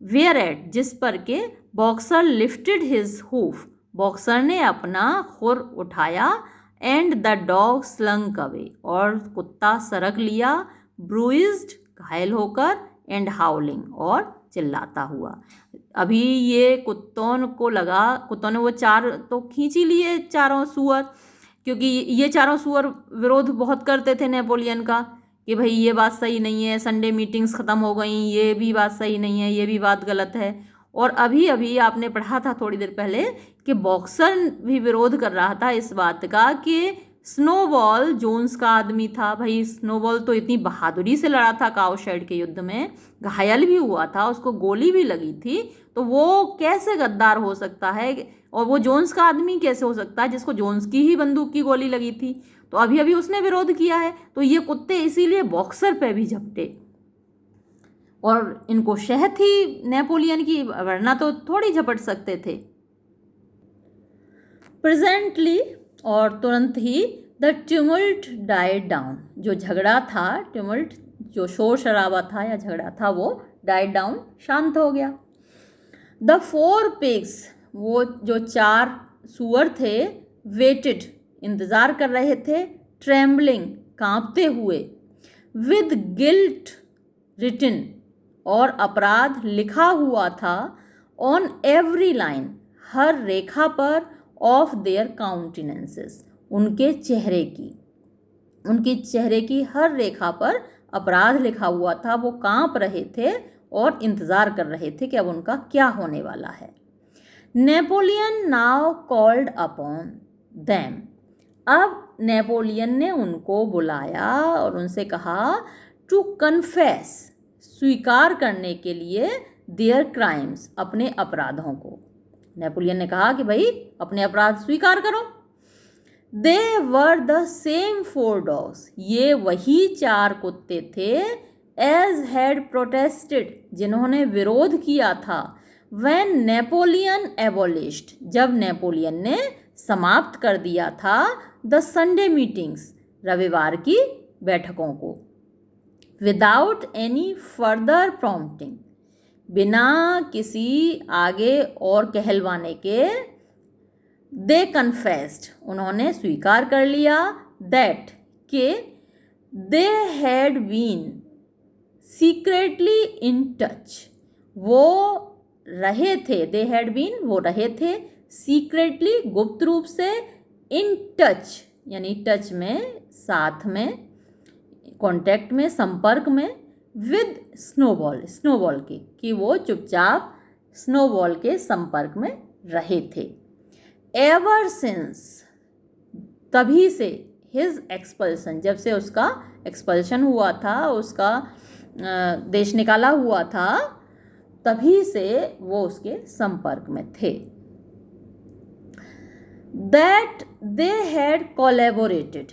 वेयर एट, जिस पर के, boxer lifted his hoof, boxer ने अपना खुर उठाया, एंड द डॉग स्लंक अवे, और कुत्ता सरक लिया, ब्रूइज्ड, घायल होकर, एंड हाउलिंग, और चिल्लाता हुआ। अभी ये कुत्तों को लगा, कुत्तों ने वो 4 तो खींच ही लिए, चारों सुअर, क्योंकि ये चारों सुअर विरोध बहुत करते थे नेपोलियन का, कि भाई ये बात सही नहीं है, संडे मीटिंग्स ख़त्म हो गई, ये भी बात सही नहीं है, ये भी बात गलत है। और अभी अभी आपने पढ़ा था थोड़ी देर पहले कि बॉक्सर भी विरोध कर रहा था इस बात का कि स्नोबॉल जोन्स का आदमी था। भाई स्नोबॉल तो इतनी बहादुरी से लड़ा था काउशेड के युद्ध में, घायल भी हुआ था, उसको गोली भी लगी थी, तो वो कैसे गद्दार हो सकता है, और वो जोन्स का आदमी कैसे हो सकता है जिसको जोन्स की ही बंदूक की गोली लगी थी। तो अभी अभी उसने विरोध किया है, तो ये कुत्ते इसीलिए बॉक्सर पे भी झपटे, और इनको शह थी नेपोलियन की, वरना तो थोड़ी झपट सकते थे। प्रेजेंटली, और तुरंत ही, द ट्यूमल्ट डाइड डाउन, जो झगड़ा था, ट्यूमल्ट जो शोर शराबा था या झगड़ा था, वो डाइड डाउन, शांत हो गया। द 4 पिग्स, वो जो 4 सुअर थे, वेटेड, इंतज़ार कर रहे थे, ट्रेम्बलिंग, कांपते हुए, विद गिल्ट रिटन, और अपराध लिखा हुआ था, ऑन एवरी लाइन, हर रेखा पर, ऑफ देयर काउंटिनेंसेस, उनके चेहरे की हर रेखा पर अपराध लिखा हुआ था। वो कांप रहे थे और इंतज़ार कर रहे थे कि अब उनका क्या होने वाला है। Napoleon now called upon them. अब नेपोलियन ने उनको बुलाया और उनसे कहा टू कन्फेस, स्वीकार करने के लिए, देयर क्राइम्स, अपने अपराधों को। नेपोलियन ने कहा कि भाई अपने अपराध स्वीकार करो। दे वर द सेम 4 डॉग्स, ये वही 4 कुत्ते थे, एज हैड प्रोटेस्टेड, जिन्होंने विरोध किया था, व्हेन नेपोलियन एबोलिश्ड, जब नेपोलियन ने समाप्त कर दिया था, द संडे मीटिंग्स, रविवार की बैठकों को, विदाउट एनी फर्दर प्रॉम्प्टिंग, बिना किसी आगे और कहलवाने के, दे कन्फेस्ड, उन्होंने स्वीकार कर लिया, दैट, के they had been secretly in touch, वो रहे थे, दे हैड बीन, वो रहे थे, सीक्रेटली, गुप्त रूप से, इन टच यानी टच में, साथ में, कांटेक्ट में, संपर्क में, विद स्नोबॉल, स्नोबॉल के, कि वो चुपचाप स्नोबॉल के संपर्क में रहे थे। एवर सिंस, तभी से, हिज एक्सपल्सन, जब से उसका एक्सपल्शन हुआ था, उसका देश निकाला हुआ था, तभी से वो उसके संपर्क में थे। दैट दे हैड कोलैबोरेटेड,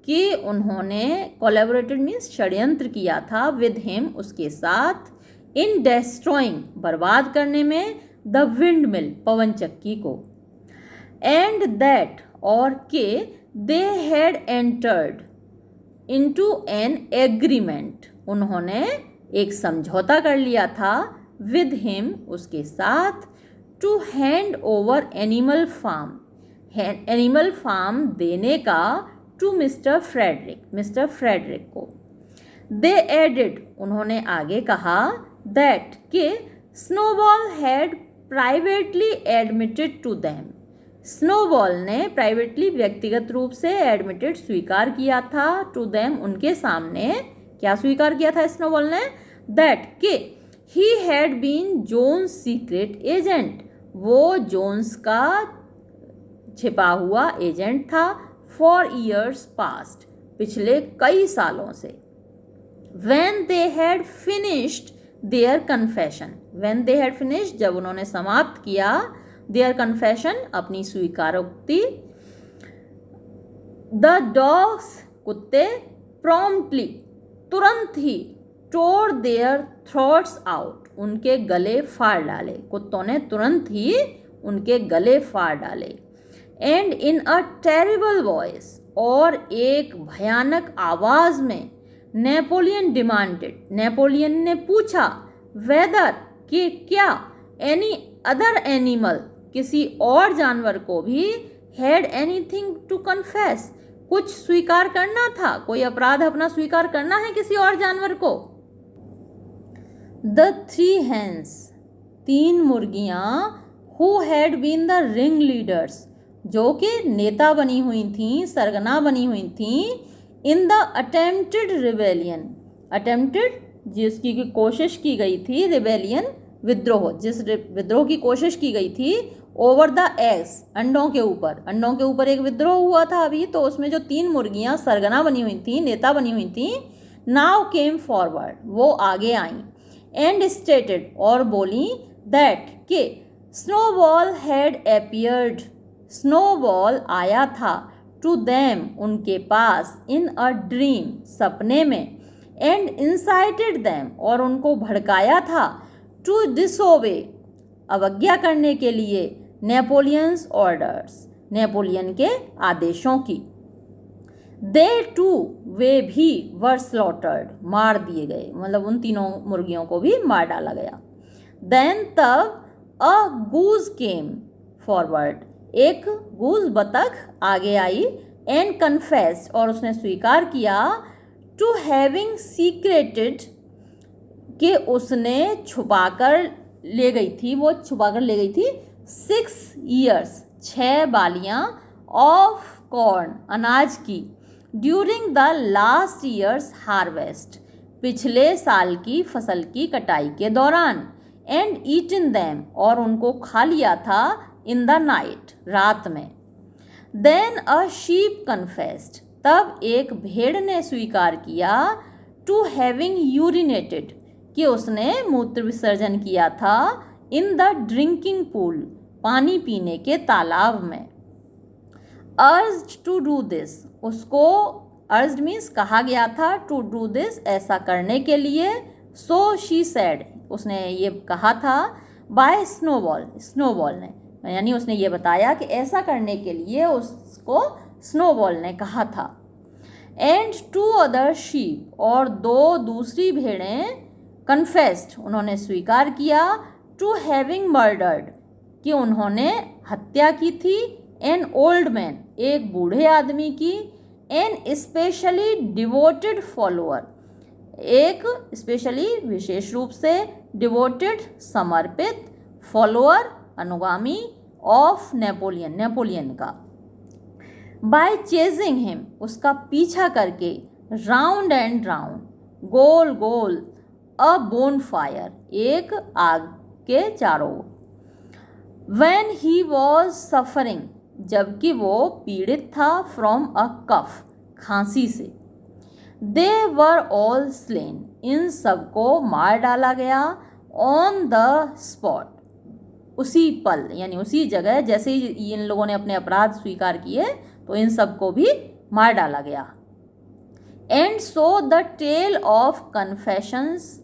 कि उन्होंने, कोलैबोरेटेड मीन्स षड्यंत्र किया था, विद हिम, उसके साथ, इन डेस्ट्रॉइंग, बर्बाद करने में, द विंड मिल, पवन चक्की को, एंड दैट, और के they had entered into an agreement, उन्होंने एक समझौता कर लिया था, विद हिम, उसके साथ, to hand over animal farm, animal farm देने का, to mister Frederick, mister Frederick को। दे एडेड, उन्होंने आगे कहा, दैट, के Snowball had privately admitted to them, Snowball ने प्राइवेटली, व्यक्तिगत रूप से, एडमिटेड, स्वीकार किया था, टू देम, उनके सामने, क्या स्वीकार किया था स्नोबॉल ने, दैट, के he had been Jones secret agent, वो जोन्स का छिपा हुआ एजेंट था, फॉर ईयर्स पास्ट, पिछले कई सालों से। When they had finished their confession, when they had finished, जब उन्होंने समाप्त किया, देयर कन्फेशन, अपनी स्वीकारोक्ति, द डॉग्स, कुत्ते, प्रॉम्प्टली, तुरंत ही, टोर देयर थ्रोट्स आउट, उनके गले फाड़ डाले, कुत्तों ने तुरंत ही उनके गले फाड़ डाले, and in a terrible voice, और एक भयानक आवाज में, नेपोलियन डिमांडेड, नेपोलियन ने पूछा, वेदर, कि क्या, एनी अदर एनिमल, किसी और जानवर को भी, हैड एनीथिंग टू कन्फेस, कुछ स्वीकार करना था, कोई अपराध अपना स्वीकार करना है किसी और जानवर को। द 3 hens, 3 मुर्गियां, who had been the ring leaders, जो कि नेता बनी हुई थीं, सरगना बनी हुई थीं, in the attempted rebellion, attempted, जिसकी कोशिश की गई थी, रिबेलियन, विद्रोह, जिस विद्रोह की कोशिश की गई थी, ओवर द एग्स, अंडों के ऊपर, अंडों के ऊपर एक विद्रोह हुआ था अभी, तो उसमें जो 3 मुर्गियां सरगना बनी हुई थी, नेता बनी हुई थी, नाउ केम फॉरवर्ड, वो आगे आईं, एंड स्टेटेड, और बोली, दैट, के स्नोबॉल हैड अपीयर्ड, स्नोबॉल आया था, टू देम, उनके पास, इन अ ड्रीम, सपने में, एंड इंसाइटेड देम, और उनको भड़काया था, टू डिसोबे, अवज्ञा करने के लिए, नेपोलियंस ऑर्डर्स, नेपोलियन के आदेशों की। दे टू, वे भी, वर स्लॉटर्ड, मार दिए गए, मतलब उन तीनों मुर्गियों को भी मार डाला गया। देन, तब, अ गूज केम फॉरवर्ड, एक गूज, बतख, आगे आई, एंड कन्फेस्ड, और उसने स्वीकार किया, टू हैविंग सीक्रेटेड, कि उसने छुपाकर ले गई थी, वो छुपाकर ले गई थी, 6 years, 6 बालियां, ऑफ कॉर्न, अनाज की, during the last years harvest, पिछले साल की फसल की कटाई के दौरान, एंड ईटन दैम, और उनको खा लिया था, इन द नाइट, रात में। देन अ शीप कन्फेस्ड, तब एक भेड़ ने स्वीकार किया, टू हैविंग यूरिनेटेड, कि उसने मूत्र विसर्जन किया था, इन द ड्रिंकिंग पूल, पानी पीने के तालाब में। अर्ज्ड टू डू दिस, उसको अर्ज्ड मीन्स कहा गया था, टू डू दिस, ऐसा करने के लिए। सो शी सेड, उसने ये कहा था, बाय स्नोबॉल, स्नोबॉल ने, यानी उसने ये बताया कि ऐसा करने के लिए उसको स्नोबॉल ने कहा था। एंड टू अदर शीप, और दो दूसरी भेड़ें, कन्फेस्ड, उन्होंने स्वीकार किया, टू हैविंग मर्डर्ड, कि उन्होंने हत्या की थी, एन ओल्ड मैन, एक बूढ़े आदमी की, एन स्पेशली डिवोटेड फॉलोअर, एक स्पेशली विशेष रूप से, डिवोटेड समर्पित, फॉलोअर अनुगामी, ऑफ नेपोलियन, नेपोलियन का। बाय चेजिंग हिम, उसका पीछा करके, round and round, goal goal, a bone fire, एक आग के चारों। व्हेन ही वॉज सफरिंग, जबकि वो पीड़ित था, फ्रॉम अ कफ, खांसी से। दे वर ऑल स्लेन, इन सबको मार डाला गया, ऑन द स्पॉट, उसी पल, यानी उसी जगह, जैसे ही इन लोगों ने अपने अपराध स्वीकार किए तो इन सबको भी मार डाला गया। And so the tale of confessions,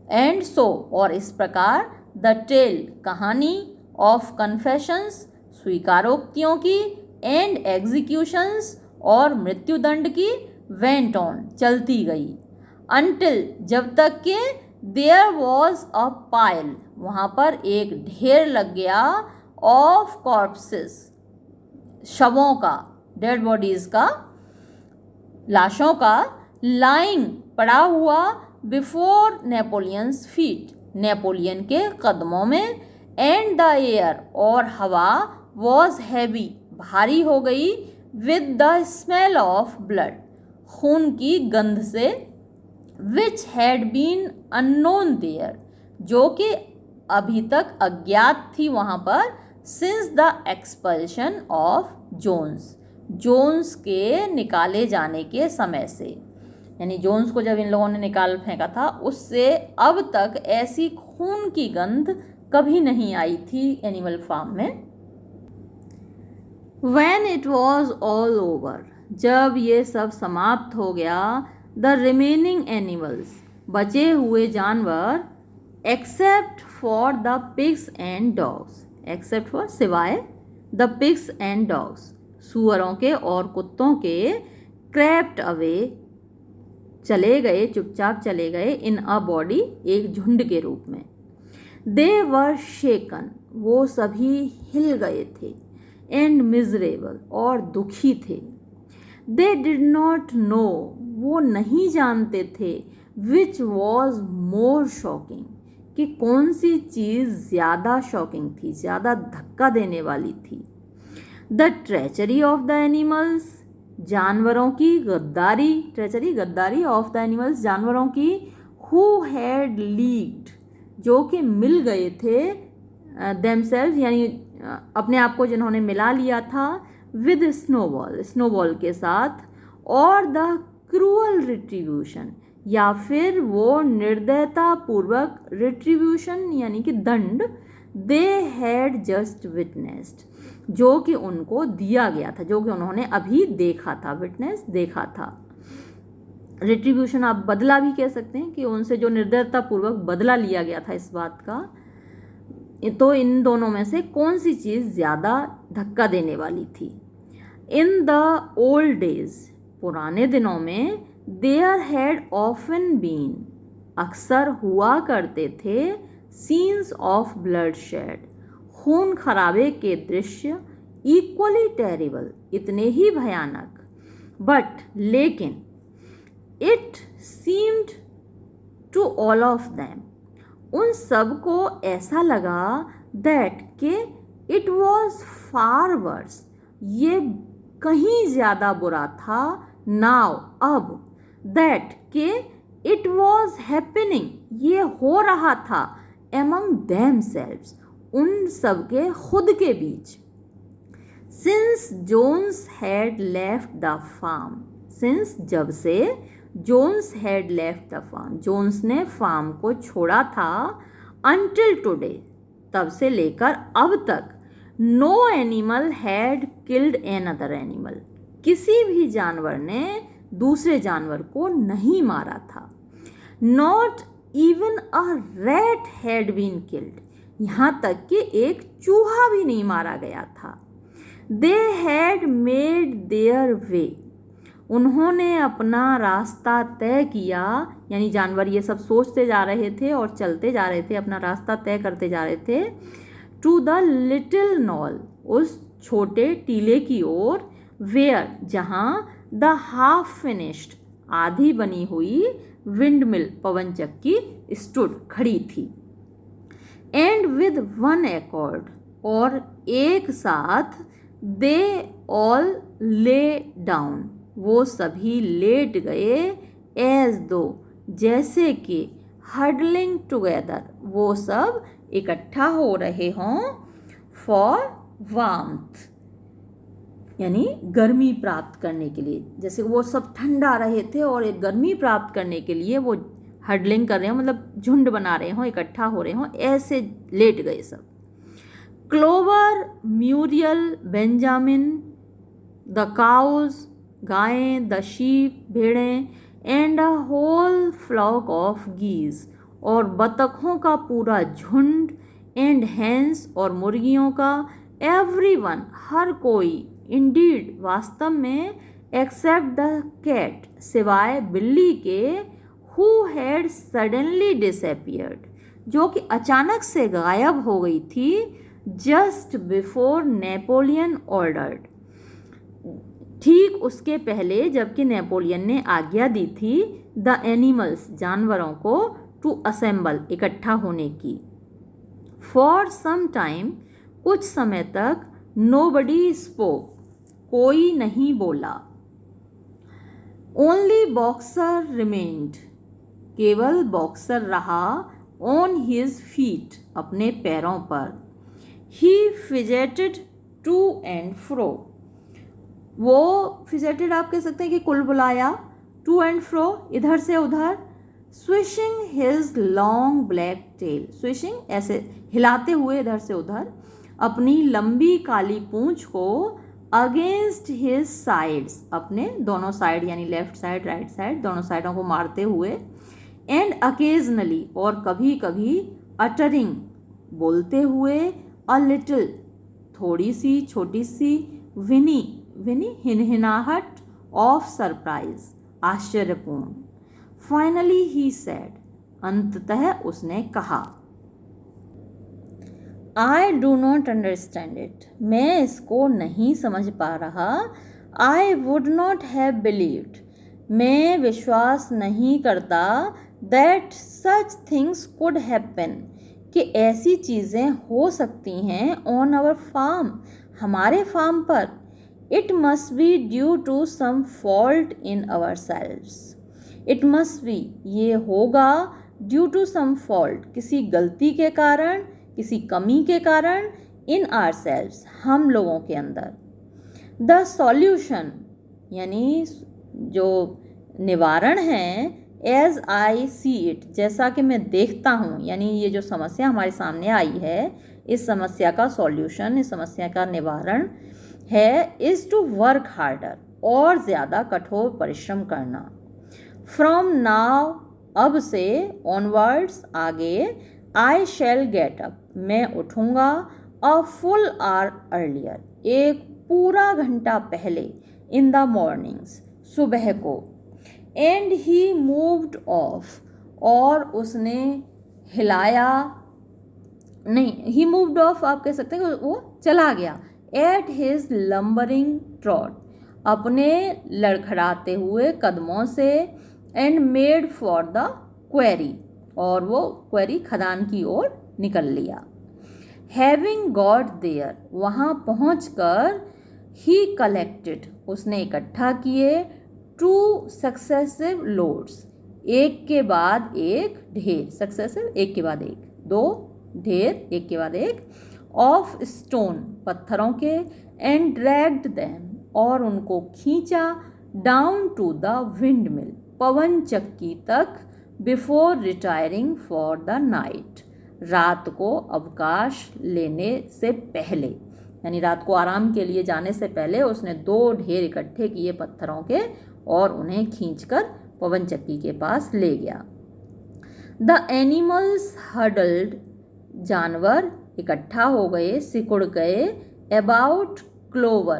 and so, और इस प्रकार, द टेल, कहानी, ऑफ कन्फेशंस, स्वीकारोक्तियों की, एंड एग्जीक्यूशंस, और मृत्युदंड की, वेंट ऑन, चलती गई, अनटिल, जब तक के, देयर वॉज अ पाइल, वहाँ पर एक ढेर लग गया, ऑफ कॉर्पसेस, शवों का, डेड बॉडीज का, लाशों का, लाइंग, पड़ा हुआ, बिफोर नेपोलियंस फीट, नेपोलियन के कदमों में, एंड द एयर, और हवा, वॉज हैवी, भारी हो गई, with the smell of blood, खून की गंध से, which had been unknown there, जो कि अभी तक अज्ञात थी वहाँ पर, since the expulsion of Jones, Jones के निकाले जाने के समय से, यानी जोन्स को जब इन लोगों ने निकाल फेंका था, उससे अब तक ऐसी खून की गंध कभी नहीं आई थी एनिमल फार्म में। When it was all over, जब ये सब समाप्त हो गया, the remaining animals, बचे हुए जानवर, except for the pigs and dogs, except for, सिवाय, the pigs and dogs, सूअरों के और कुत्तों के, crept away, चले गए, चुपचाप चले गए, in a body, एक झुंड के रूप में। They were shaken, वो सभी हिल गए थे, and miserable, और दुखी थे। They did not know, वो नहीं जानते थे, which was more shocking, कि कौन सी चीज़ ज़्यादा शॉकिंग थी, ज़्यादा धक्का देने वाली थी। The treachery of the animals, जानवरों की गद्दारी, treachery, गद्दारी, of the animals, जानवरों की, who had leagued, जो कि मिल गए थे, themselves, यानी अपने आप को जिन्होंने मिला लिया था, विद स्नोबॉल, स्नोबॉल के साथ, और द क्रूअल रिट्रीब्यूशन, या फिर वो निर्दयता पूर्वक, रिट्रीब्यूशन यानी कि दंड, दे हैड जस्ट विटनेस्ड, जो कि उनको दिया गया था, जो कि उन्होंने अभी देखा था, विटनेस, देखा था। रिट्रीब्यूशन आप बदला भी कह सकते हैं, कि उनसे जो निर्दयता पूर्वक बदला लिया गया था इस बात का। तो इन दोनों में से कौन सी चीज़ ज़्यादा धक्का देने वाली थी। इन द ओल्ड डेज, पुराने दिनों में, देयर हैड ऑफन बीन, अक्सर हुआ करते थे, सीन्स ऑफ ब्लड शेड, खून खराबे के दृश्य, इक्वली टेरिबल, इतने ही भयानक, बट, लेकिन, it seemed to all of them, उन सब को ऐसा लगा, दैट के, इट वॉज फार वर्स, ये कहीं ज़्यादा बुरा था, नाउ, अब, दैट के, इट वॉज हैपनिंग, ये हो रहा था, among themselves, उन सबके खुद के बीच. Since Jones had left the farm, since जब से Jones had left the farm, Jones ने फार्म को छोड़ा था, until today, तब से लेकर अब तक, no animal had killed another animal, किसी भी जानवर ने दूसरे जानवर को नहीं मारा था. Not even a rat had been killed, यहाँ तक कि एक चूहा भी नहीं मारा गया था. They had made their way, उन्होंने अपना रास्ता तय किया, यानी जानवर ये सब सोचते जा रहे थे और चलते जा रहे थे, अपना रास्ता तय करते जा रहे थे. टू द लिटिल नॉल, उस छोटे टीले की ओर. वेयर, जहाँ. द हाफ फिनिश्ड, आधी बनी हुई. विंड मिल, पवन चक्की. स्टूड, खड़ी थी. एंड विद वन एकॉर्ड, और एक साथ. दे ऑल ले डाउन, वो सभी लेट गए. एज दो, जैसे कि. हडलिंग टुगेदर, वो सब इकट्ठा हो रहे हों. फॉर वार्मथ, यानी गर्मी प्राप्त करने के लिए. जैसे वो सब ठंडा रहे थे और एक गर्मी प्राप्त करने के लिए वो हडलिंग कर रहे हों, मतलब झुंड बना रहे हों, इकट्ठा हो रहे हों, ऐसे लेट गए सब. Clover, Muriel, Benjamin, the cows, गायें, द शीप, भेड़ें, and a whole flock of geese, और बतखों का पूरा झुंड. एंड हैंस, और मुर्गियों का. एवरीवन, हर कोई. इंडीड, वास्तव में. एक्सेप्ट द कैट, सिवाय बिल्ली के. हु हैड सडनली डिसअपियर्ड, जो कि अचानक से गायब हो गई थी. जस्ट बिफोर नेपोलियन ऑर्डर्ड, ठीक उसके पहले जबकि नेपोलियन ने आज्ञा दी थी. द एनिमल्स, जानवरों को. टू असेंबल, इकट्ठा होने की. फॉर सम टाइम, कुछ समय तक. नोबडी स्पोक, कोई नहीं बोला. ओनली बॉक्सर रिमेन्ड, केवल बॉक्सर रहा. ऑन हिज फीट, अपने पैरों पर. ही फिजेटेड टू एंड फ्रो, वो फिजेटेड आप कह सकते हैं कि कुलबुलाया. टू एंड फ्रो, इधर से उधर. Swishing his long black tell, swishing ऐसे हिलाते हुए इधर से उधर अपनी लंबी काली पूंछ को. अगेंस्ट हिज साइड्स, अपने दोनों साइड यानी लेफ्ट साइड राइट साइड दोनों साइडों को मारते हुए. एंड अकेजनली, और कभी कभी. अटरिंग, बोलते हुए. अ लिटिल, थोड़ी सी, छोटी सी. विनी, विनी हिनहिनाहट. ऑफ सरप्राइज, आश्चर्यपूर्ण. फाइनली ही सेड, अंततः उसने कहा. I do not understand it, मैं इसको नहीं समझ पा रहा. I would not have believed, मैं विश्वास नहीं करता. That such things could happen, कि ऐसी चीज़ें हो सकती हैं. ऑन आवर फार्म, हमारे फार्म पर. It must be due to some fault in ourselves, it must be, ये होगा. ड्यू टू सम फॉल्ट, किसी गलती के कारण, किसी कमी के कारण. इन आवर सेल्व्स, हम लोगों के अंदर. द सॉल्यूशन, यानी जो निवारण है. एज आई सी इट, जैसा कि मैं देखता हूँ, यानी ये जो समस्या हमारे सामने आई है, इस समस्या का सॉल्यूशन, इस समस्या का निवारण है. इज़ टू वर्क हार्डर, और ज़्यादा कठोर परिश्रम करना. फ्रॉम नाउ, अब से. ऑनवर्ड्स, आगे. आई शैल गेट अप, मैं उठूँगा. अ फुल आवर अर्लियर, एक पूरा घंटा पहले. इन द मॉर्निंग्स, सुबह को. एंड ही मूव्ड ऑफ, और उसने हिलाया. नहीं, ही मूव्ड ऑफ आप कह सकते हैं, वो चला गया. एट हिज लंबरिंग ट्रॉट, अपने लड़खड़ाते हुए कदमों से. And made for the query, और वो क्वेरी खदान की ओर निकल लिया. हैविंग गॉट देयर, वहाँ पहुँच कर. ही कलेक्टेड, उसने इकट्ठा किए. टू सक्सेसिव लोड्स, एक के बाद एक ढेर. सक्सेसिव, एक के बाद एक. दो ढेर एक के बाद एक, ऑफ स्टोन पत्थरों के, एंड ड्रैग्ड देम और उनको खींचा, down to the windmill पवन चक्की तक, before retiring for the night रात को अवकाश लेने से पहले, यानी रात को आराम के लिए जाने से पहले उसने दो ढेर इकट्ठे किए पत्थरों के और उन्हें खींचकर पवन चक्की के पास ले गया। द एनिमल्स हडल्ड जानवर इकट्ठा हो गए, सिकुड़ गए, अबाउट क्लोवर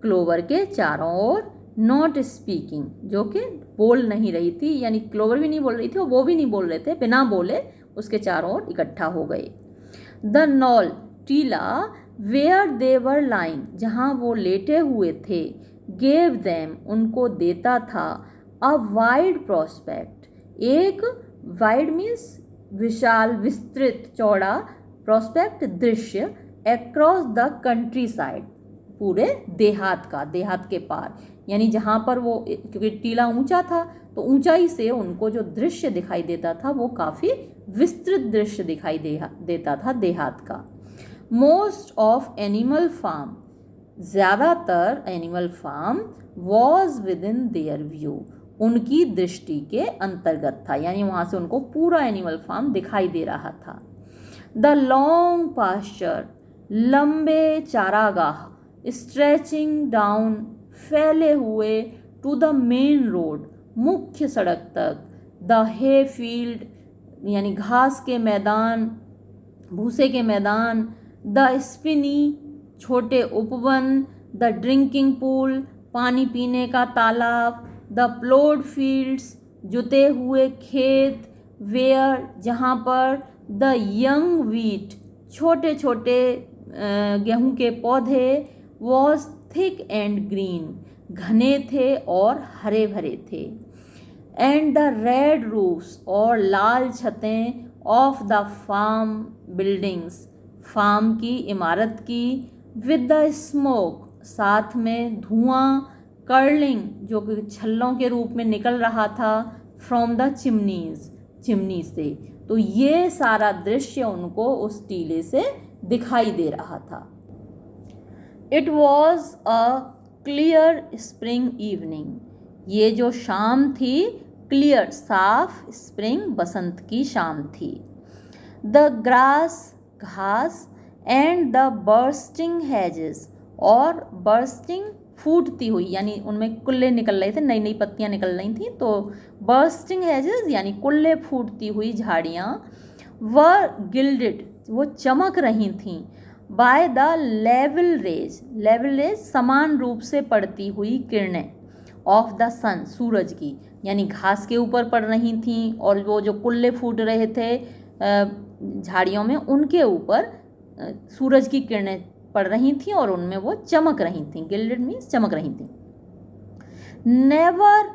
क्लोवर के चारों ओर, नॉट स्पीकिंग जो कि बोल नहीं रही थी, यानी क्लोवर भी नहीं बोल रही थी और वो भी नहीं बोल रहे थे, बिना बोले उसके चारों ओर इकट्ठा हो गए। द नॉल टीला वेयर दे वर लाइंग जहाँ वो लेटे हुए थे, गेव देम उनको देता था, अ वाइड प्रोस्पेक्ट एक वाइड मीन्स विशाल विस्तृत चौड़ा, प्रोस्पेक्ट दृश्य, अक्रॉस द कंट्री साइड पूरे देहात का, देहात के पार, यानी जहाँ पर वो क्योंकि टीला ऊंचा था तो ऊंचाई से उनको जो दृश्य दिखाई देता था वो काफ़ी विस्तृत दृश्य दिखाई देता था देहात का। मोस्ट ऑफ एनिमल फार्म ज़्यादातर animal farm was within their view उनकी दृष्टि के अंतर्गत था, यानी वहाँ से उनको पूरा एनिमल फार्म दिखाई दे रहा था। द लॉन्ग पास्चर लंबे चारागाह, स्ट्रेचिंग डाउन फैले हुए, टू द मेन रोड मुख्य सड़क तक, द हे फील्ड यानी घास के मैदान, भूसे के मैदान, द स्पिनी छोटे उपवन, द ड्रिंकिंग पूल पानी पीने का तालाब, द प्लोड फील्ड्स जुते हुए खेत, वेयर जहाँ पर, द यंग वीट छोटे छोटे गेहूं के पौधे, वॉज थिक एंड ग्रीन घने थे और हरे भरे थे, एंड द रेड रूफ्स और लाल छतें, of the farm buildings farm की इमारत की, विद द स्मोक साथ में धुआं, कर्लिंग जो कि छल्लों के रूप में निकल रहा था, फ्रॉम द चिमनीज चिमनी से। तो ये सारा दृश्य उनको उस टीले से दिखाई दे रहा था। It was a clear spring evening ये जो शाम थी क्लियर साफ, स्प्रिंग बसंत की शाम थी। द ग्रास घास, एंड द बर्स्टिंग हेजेस और बर्स्टिंग फूटती हुई, यानी उनमें कुल्ले निकल रहे थे, नई नई पत्तियां निकल रही थी, तो बर्स्टिंग हेजेस यानी कुल्ले फूटती हुई झाड़ियाँ, वर गिल्डेड वो चमक रही थीं, बाय द लेवल रेज समान रूप से पड़ती हुई किरणें, ऑफ द सन सूरज की, यानी घास के ऊपर पड़ रही थीं और वो जो कुल्ले फूट रहे थे झाड़ियों में उनके ऊपर सूरज की किरणें पड़ रही थीं और उनमें वो चमक रही थीं। गिल्डेड मीन्स चमक रही थीं। नेवर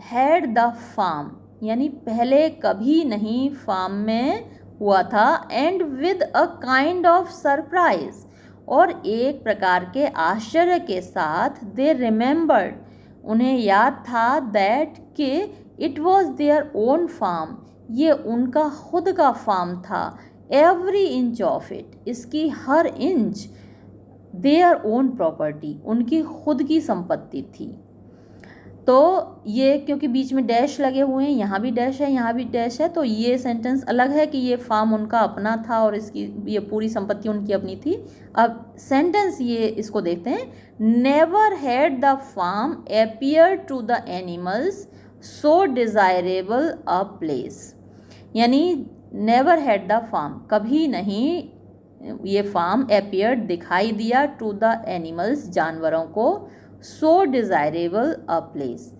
हैड द फार्म यानी पहले कभी नहीं फार्म में हुआ था, and with a kind of surprise और एक प्रकार के आश्चर्य के साथ, दे रिमेंबर्ड उन्हें याद था, दैट के it was their own farm ये उनका खुद का फार्म था, एवरी इंच ऑफ इट इसकी हर इंच, देयर ओन प्रॉपर्टी उनकी खुद की संपत्ति थी। तो ये क्योंकि बीच में डैश लगे हुए हैं, यहाँ भी डैश है यहाँ भी डैश है, तो ये सेंटेंस अलग है कि ये फार्म उनका अपना था और इसकी ये पूरी संपत्ति उनकी अपनी थी। अब सेंटेंस ये इसको देखते हैं, never had the farm appear to the animals so desirable a place, यानी नेवर हैड द फार्म कभी नहीं ये फार्म अपीयर दिखाई दिया, टू द एनिमल्स जानवरों को, सो डिज़ायरेबल अ प्लेस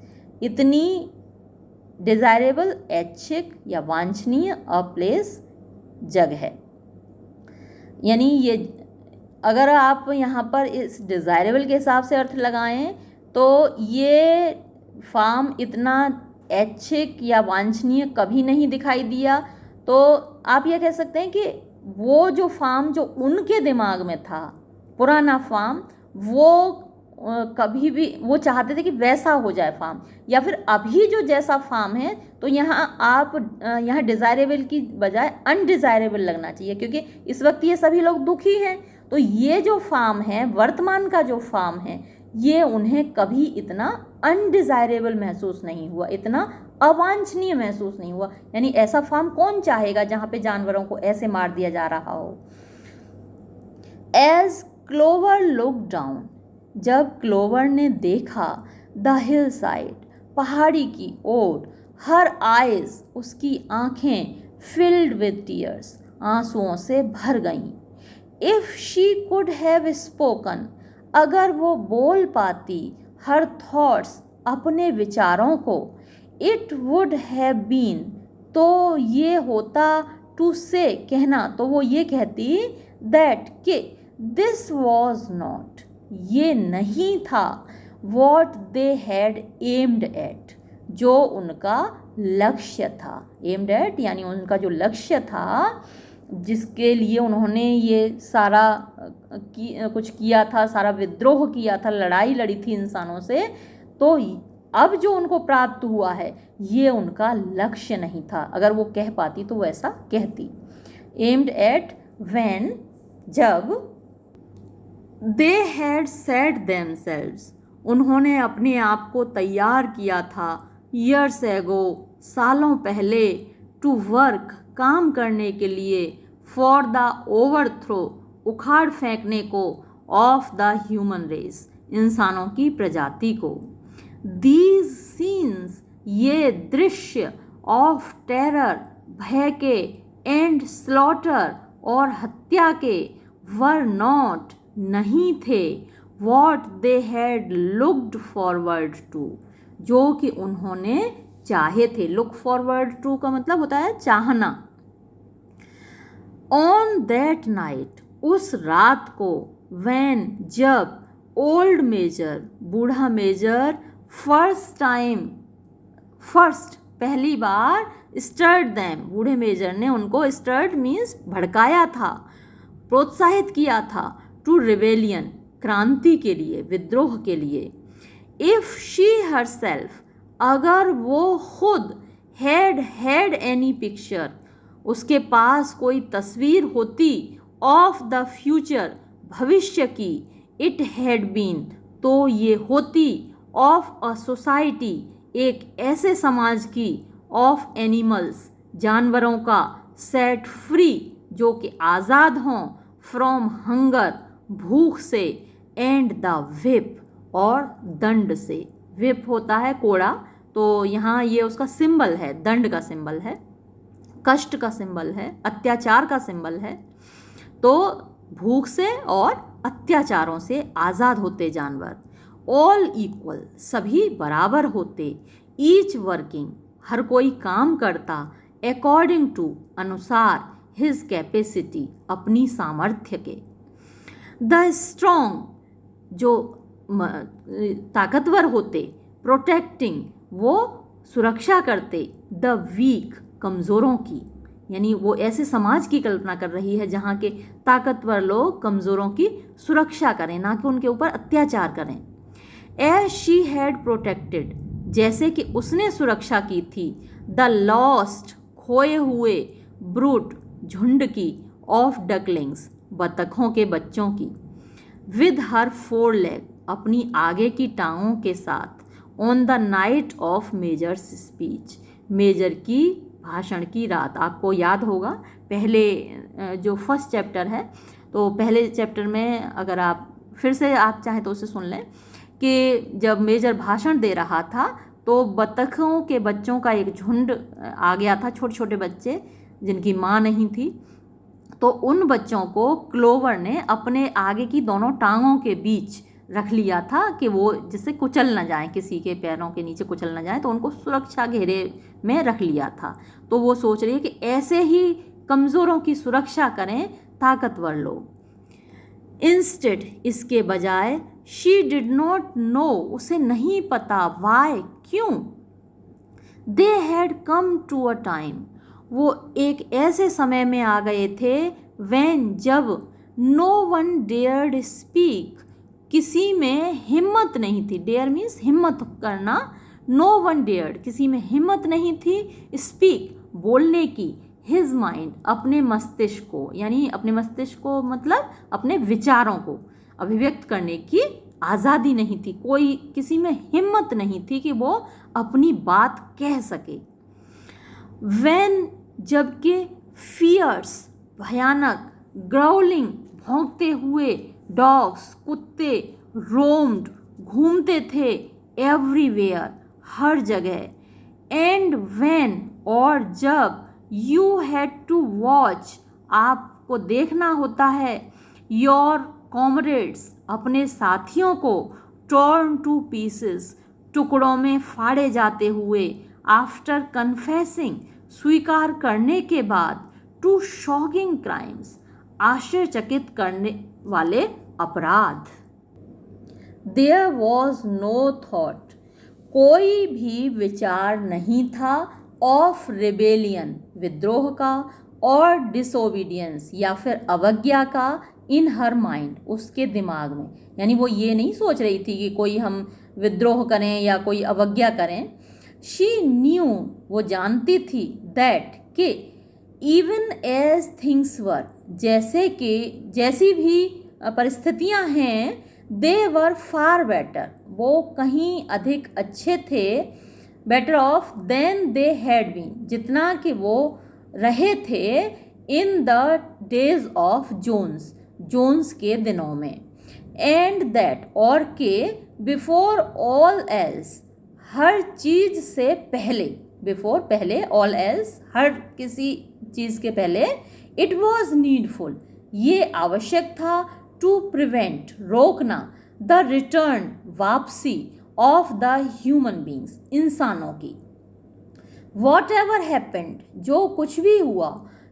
इतनी डिज़ायरेबल ऐच्छिक या वांछनीय अ प्लेस जगह, यानी ये अगर आप यहाँ पर इस डिज़ायरेबल के हिसाब से अर्थ लगाएं तो ये फार्म इतना ऐच्छिक या वांछनीय कभी नहीं दिखाई दिया। तो आप ये कह सकते हैं कि वो जो फार्म जो उनके दिमाग में था पुराना फार्म वो कभी भी वो चाहते थे कि वैसा हो जाए फार्म, या फिर अभी जो जैसा फार्म है तो यहाँ आप यहाँ डिज़ायरेबल की बजाय अनडिज़ायरेबल लगना चाहिए, क्योंकि इस वक्त ये सभी लोग दुखी हैं। तो ये जो फार्म है, वर्तमान का जो फार्म है, ये उन्हें कभी इतना अनडिज़ायरेबल महसूस नहीं हुआ, इतना अवांछनीय महसूस नहीं हुआ। यानी ऐसा फार्म कौन चाहेगा जहाँ पे जानवरों को ऐसे मार दिया जा रहा हो। एज क्लोवर लुक डाउन, जब क्लोवर ने देखा द हिल साइड, पहाड़ी की ओर, हर आइज, उसकी आंखें, फिल्ड विद टीयर्स, आंसुओं से भर गईं। If she could have spoken, अगर वो बोल पाती, हर थॉट्स, अपने विचारों को, इट वुड हैव बीन, तो ये होता, टू से, कहना, तो वो ये कहती, दैट, के, दिस वॉज नॉट, ये नहीं था, what they had aimed at, जो उनका लक्ष्य था। एम्ड एट यानी उनका जो लक्ष्य था, जिसके लिए उन्होंने ये सारा कुछ किया था, सारा विद्रोह किया था, लड़ाई लड़ी थी इंसानों से, तो अब जो उनको प्राप्त हुआ है ये उनका लक्ष्य नहीं था। अगर वो कह पाती तो वो ऐसा कहती। एम्ड एट, व्हेन, जब, दे हैड सेट देमसेल्व्स, उन्होंने अपने आप को तैयार किया था, ईयर्स एगो, सालों पहले, टू वर्क, काम करने के लिए, फॉर द ओवरथ्रो, उखाड़ फेंकने को, ऑफ द ह्यूमन रेस, इंसानों की प्रजाति को। दीज सीन्स, ये दृश्य, ऑफ टेरर, भय के, एंड स्लॉटर, और हत्या के, वर नॉट, नहीं थे, what they had looked forward to, जो कि उन्होंने चाहे थे। लुक फॉरवर्ड टू का मतलब होता है चाहना। ऑन दैट नाइट, उस रात को, व्हेन, जब, ओल्ड मेजर, बूढ़ा मेजर, फर्स्ट, पहली बार, स्टर्ड दैम, बूढ़े मेजर ने उनको, स्टर्ड मीन्स भड़काया था, प्रोत्साहित किया था, टू रिवेलियन, क्रांति के लिए, विद्रोह के लिए। इफ शी हरसेल्फ, अगर वो खुद, हैड एनी पिक्चर, उसके पास कोई तस्वीर होती, ऑफ द फ्यूचर, भविष्य की, इट हैड बीन, तो ये होती, ऑफ अ सोसाइटी, एक ऐसे समाज की, ऑफ एनिमल्स, जानवरों का, सेट फ्री, जो कि आज़ाद हों, फ्रॉम हंगर, भूख से, एंड द विप, और दंड से। विप होता है कोड़ा, तो यहाँ ये उसका सिंबल है, दंड का सिंबल है, कष्ट का सिंबल है, अत्याचार का सिंबल है। तो भूख से और अत्याचारों से आज़ाद होते जानवर। ऑल इक्वल, सभी बराबर होते। ईच वर्किंग, हर कोई काम करता, अकॉर्डिंग टू, अनुसार, हिज कैपेसिटी, अपनी सामर्थ्य के। द स्ट्रॉन्ग, जो ताकतवर होते, प्रोटेक्टिंग, वो सुरक्षा करते, द वीक, कमज़ोरों की। यानी वो ऐसे समाज की कल्पना कर रही है जहाँ के ताकतवर लोग कमज़ोरों की सुरक्षा करें, ना कि उनके ऊपर अत्याचार करें। एज शी हैड प्रोटेक्टेड, जैसे कि उसने सुरक्षा की थी, द लॉस्ट, खोए हुए, ब्रूट, झुंड की, ऑफ डकलिंग्स, बतखों के बच्चों की, विद हर 4 लेग, अपनी आगे की टांगों के साथ, on the night of Major's speech, Major की भाषण की रात। आपको याद होगा पहले जो फर्स्ट चैप्टर है, तो पहले चैप्टर में अगर आप फिर से आप चाहें तो उसे सुन लें कि जब मेजर भाषण दे रहा था तो बतखों के बच्चों का एक झुंड आ गया था, छोटे छोटे बच्चे जिनकी माँ नहीं थी। तो उन बच्चों को क्लोवर ने अपने आगे की दोनों टांगों के बीच रख लिया था कि वो जिससे कुचल न जाए, किसी के पैरों के नीचे कुचल न जाए, तो उनको सुरक्षा घेरे में रख लिया था। तो वो सोच रही है कि ऐसे ही कमज़ोरों की सुरक्षा करें ताकतवर लोग। इंस्टेड, इसके बजाय, शी डिड नॉट नो, उसे नहीं पता, वाई, क्यों, they had come to a time, वो एक ऐसे समय में आ गए थे, व्हेन, जब, नो वन डेयर्ड स्पीक, किसी में हिम्मत नहीं थी, डेयर मीन्स हिम्मत करना, नो वन डेयर्ड, किसी में हिम्मत नहीं थी, स्पीक, बोलने की, हिज माइंड, अपने मस्तिष्क को, यानी अपने मस्तिष्क को मतलब अपने विचारों को अभिव्यक्त करने की आज़ादी नहीं थी, कोई किसी में हिम्मत नहीं थी कि वो अपनी बात कह सके। व्हेन, जबकि, फियर्स, भयानक, ग्राउलिंग, भौंकते हुए, डॉग्स, कुत्ते, रोम्ड, घूमते थे, एवरीवेयर, हर जगह, एंड व्हेन, और जब, यू हैड टू वॉच, आपको देखना होता है, योर कॉमरेड्स, अपने साथियों को, टॉर्न टू पीसेस, टुकड़ों में फाड़े जाते हुए, आफ्टर कन्फेसिंग, स्वीकार करने के बाद, टू शॉकिंग क्राइम्स, आश्चर्यचकित करने वाले अपराध। देयर वॉज नो थॉट, कोई भी विचार नहीं था, ऑफ रिबेलियन, विद्रोह का, और डिसोबीडियंस, या फिर अवज्ञा का, इन हर माइंड, उसके दिमाग में, यानी वो ये नहीं सोच रही थी कि कोई हम विद्रोह करें या कोई अवज्ञा करें। शी न्यू, वो जानती थी, दैट, कि, इवन एज थिंग्स वर, जैसे कि जैसी भी परिस्थितियां हैं, दे वर फार बेटर, वो कहीं अधिक अच्छे थे, better off than they had been, जितना कि वो रहे थे, in the days of Jones, Jones के दिनों में, एंड दैट, और के, बिफोर ऑल एल्स, हर चीज से पहले, बिफोर पहले, ऑल एल्स हर किसी चीज के पहले, इट वॉज नीडफुल, ये आवश्यक था, टू प्रिवेंट, रोकना, द रिटर्न, वापसी, ऑफ द ह्यूमन बींग्स, इंसानों की, वॉट एवर हैपेंड, जो कुछ भी हुआ,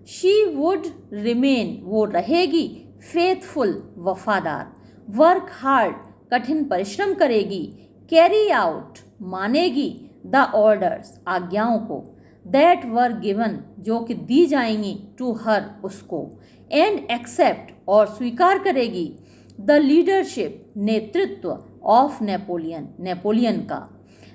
शी वुड रिमेन, वो रहेगी, फेथफुल, वफादार, वर्क हार्ड, कठिन परिश्रम करेगी, कैरी आउट, मानेगी, द ऑर्डर्स, आज्ञाओं को, दैट वर गिवन, जो कि दी जाएंगी, टू हर, उसको, एंड एक्सेप्ट, और स्वीकार करेगी, द लीडरशिप, नेतृत्व, ऑफ नेपोलियन, नेपोलियन का,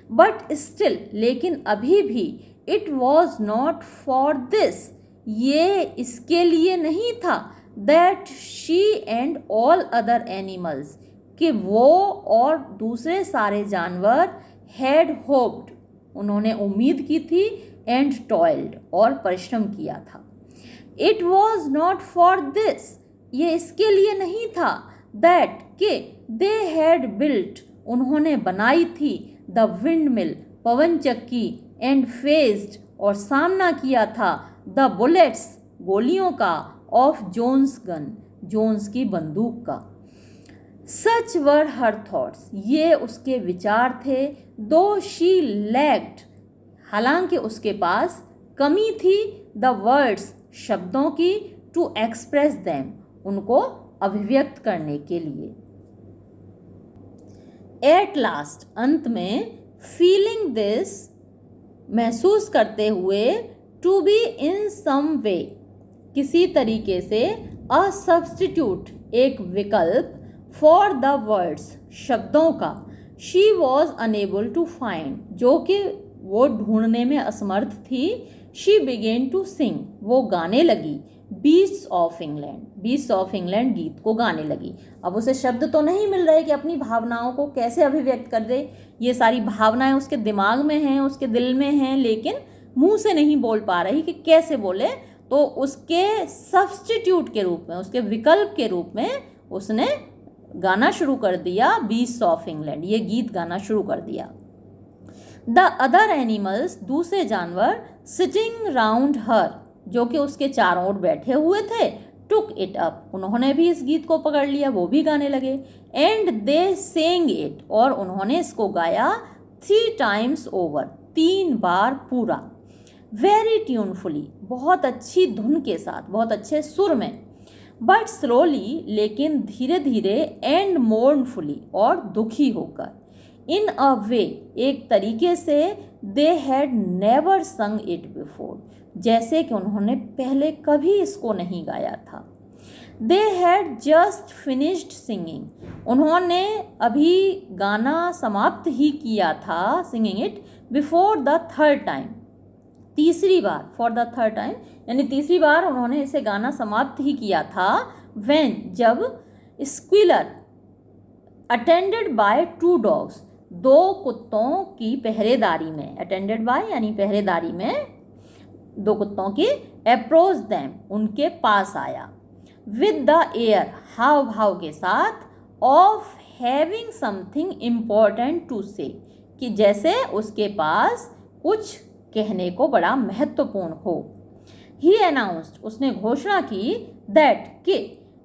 बट स्टिल, लेकिन अभी भी, it was not for this, ये इसके लिए नहीं था, that she and all other animals, कि वो और दूसरे सारे जानवर, हैड होप्ड, उन्होंने उम्मीद की थी, एंड टॉयल्ड, और परिश्रम किया था, it was not for this, ये इसके लिए नहीं था, दैट, के, दे हैड बिल्ट, उन्होंने बनाई थी, द विंड मिल, पवन चक्की, एंड फेस्ड, और सामना किया था, द बुलेट्स, गोलियों का, ऑफ जोन्स गन, जोन्स की बंदूक का। सच वर हर थॉट्स, ये उसके विचार थे, दो शी लैक्ड, हालांकि उसके पास कमी थी, द वर्ड्स, शब्दों की, टू एक्सप्रेस देम, उनको अभिव्यक्त करने के लिए। एट लास्ट, अंत में, फीलिंग दिस, महसूस करते हुए, टू बी इन सम वे, किसी तरीके से, अ सब्स्टिट्यूट, एक विकल्प, फॉर द वर्ड्स, शब्दों का, she was unable to find, जो कि वो ढूंढने में असमर्थ थी, शी बिगेन टू सिंग, वो गाने लगी, beasts of England, beasts of England गीत को गाने लगी। अब उसे शब्द तो नहीं मिल रहे कि अपनी भावनाओं को कैसे अभिव्यक्त कर दे, ये सारी भावनाएं उसके दिमाग में हैं, उसके दिल में हैं, लेकिन मुंह से नहीं बोल पा रही कि कैसे बोले, तो उसके सब्स्टिट्यूट के रूप में, उसके विकल्प के रूप में उसने गाना शुरू कर दिया, बीस्ट्स ऑफ इंग्लैंड, ये गीत गाना शुरू कर दिया। द अदर एनिमल्स, दूसरे जानवर, सिटिंग राउंड हर, जो कि उसके चारों ओर बैठे हुए थे, टुक इट अप, उन्होंने भी इस गीत को पकड़ लिया, वो भी गाने लगे, एंड दे सेंग इट, और उन्होंने इसको गाया, 3 टाइम्स ओवर, 3 बार पूरा, वेरी ट्यूनफुली, बहुत अच्छी धुन के साथ, बहुत अच्छे सुर में, बट स्लोली, लेकिन धीरे धीरे, एंड मोर्नफुली, और दुखी होकर, इन अ वे, एक तरीके से, दे हैड नेवर संग इट बिफोर, जैसे कि उन्होंने पहले कभी इसको नहीं गाया था। They had just finished singing, उन्होंने अभी गाना समाप्त ही किया था, singing it before the third time, तीसरी बार, फॉर द थर्ड टाइम यानी तीसरी बार उन्होंने इसे गाना समाप्त ही किया था, व्हेन जब स्क्विलर अटेंडेड बाय 2 डॉग्स, 2 कुत्तों की पहरेदारी में, अटेंडेड बाय यानी पहरेदारी में 2 कुत्तों की, अप्रोच देम उनके पास आया, विद द एयर हाव भाव के साथ, of having something important to say, कि जैसे उसके पास कुछ कहने को बड़ा महत्वपूर्ण हो। ही अनाउंस्ड, उसने घोषणा की, दैट कि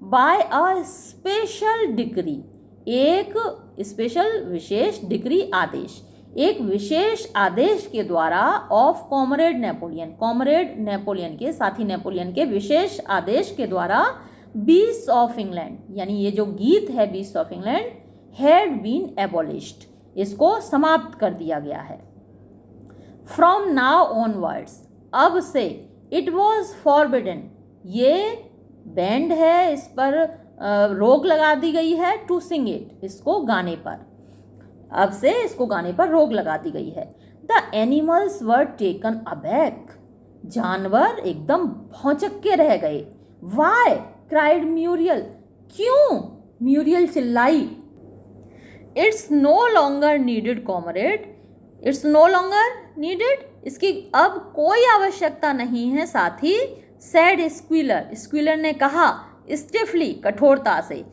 बाय अ स्पेशल डिक्री, एक स्पेशल विशेष डिक्री आदेश, एक विशेष आदेश के द्वारा, of comrade Napoleon, comrade Napoleon के, साथी नेपोलियन के विशेष आदेश के द्वारा, बीस्ट ऑफ इंग्लैंड यानी ये जो गीत है beast of England, had been abolished, इसको समाप्त कर दिया गया है। फ्रॉम नाउ ऑनवर्ड्स, अब से, इट वॉज फॉरबिडन, ये बैंड है, इस पर रोक लगा दी गई है, टू सिंग इट, इसको गाने पर, अब से इसको गाने पर रोक लगा दी गई है। The animals were taken aback, जानवर एकदम भौंचक के रह गए। वाई क्राइड म्यूरियल, क्यों, म्यूरियल चिल्लाई। It's no longer needed comrade, it's no longer needed, इसकी अब कोई आवश्यकता नहीं है साथी, सैड स्क्विलर, स्क्विलर ने कहा, स्टिफली कठोरता से,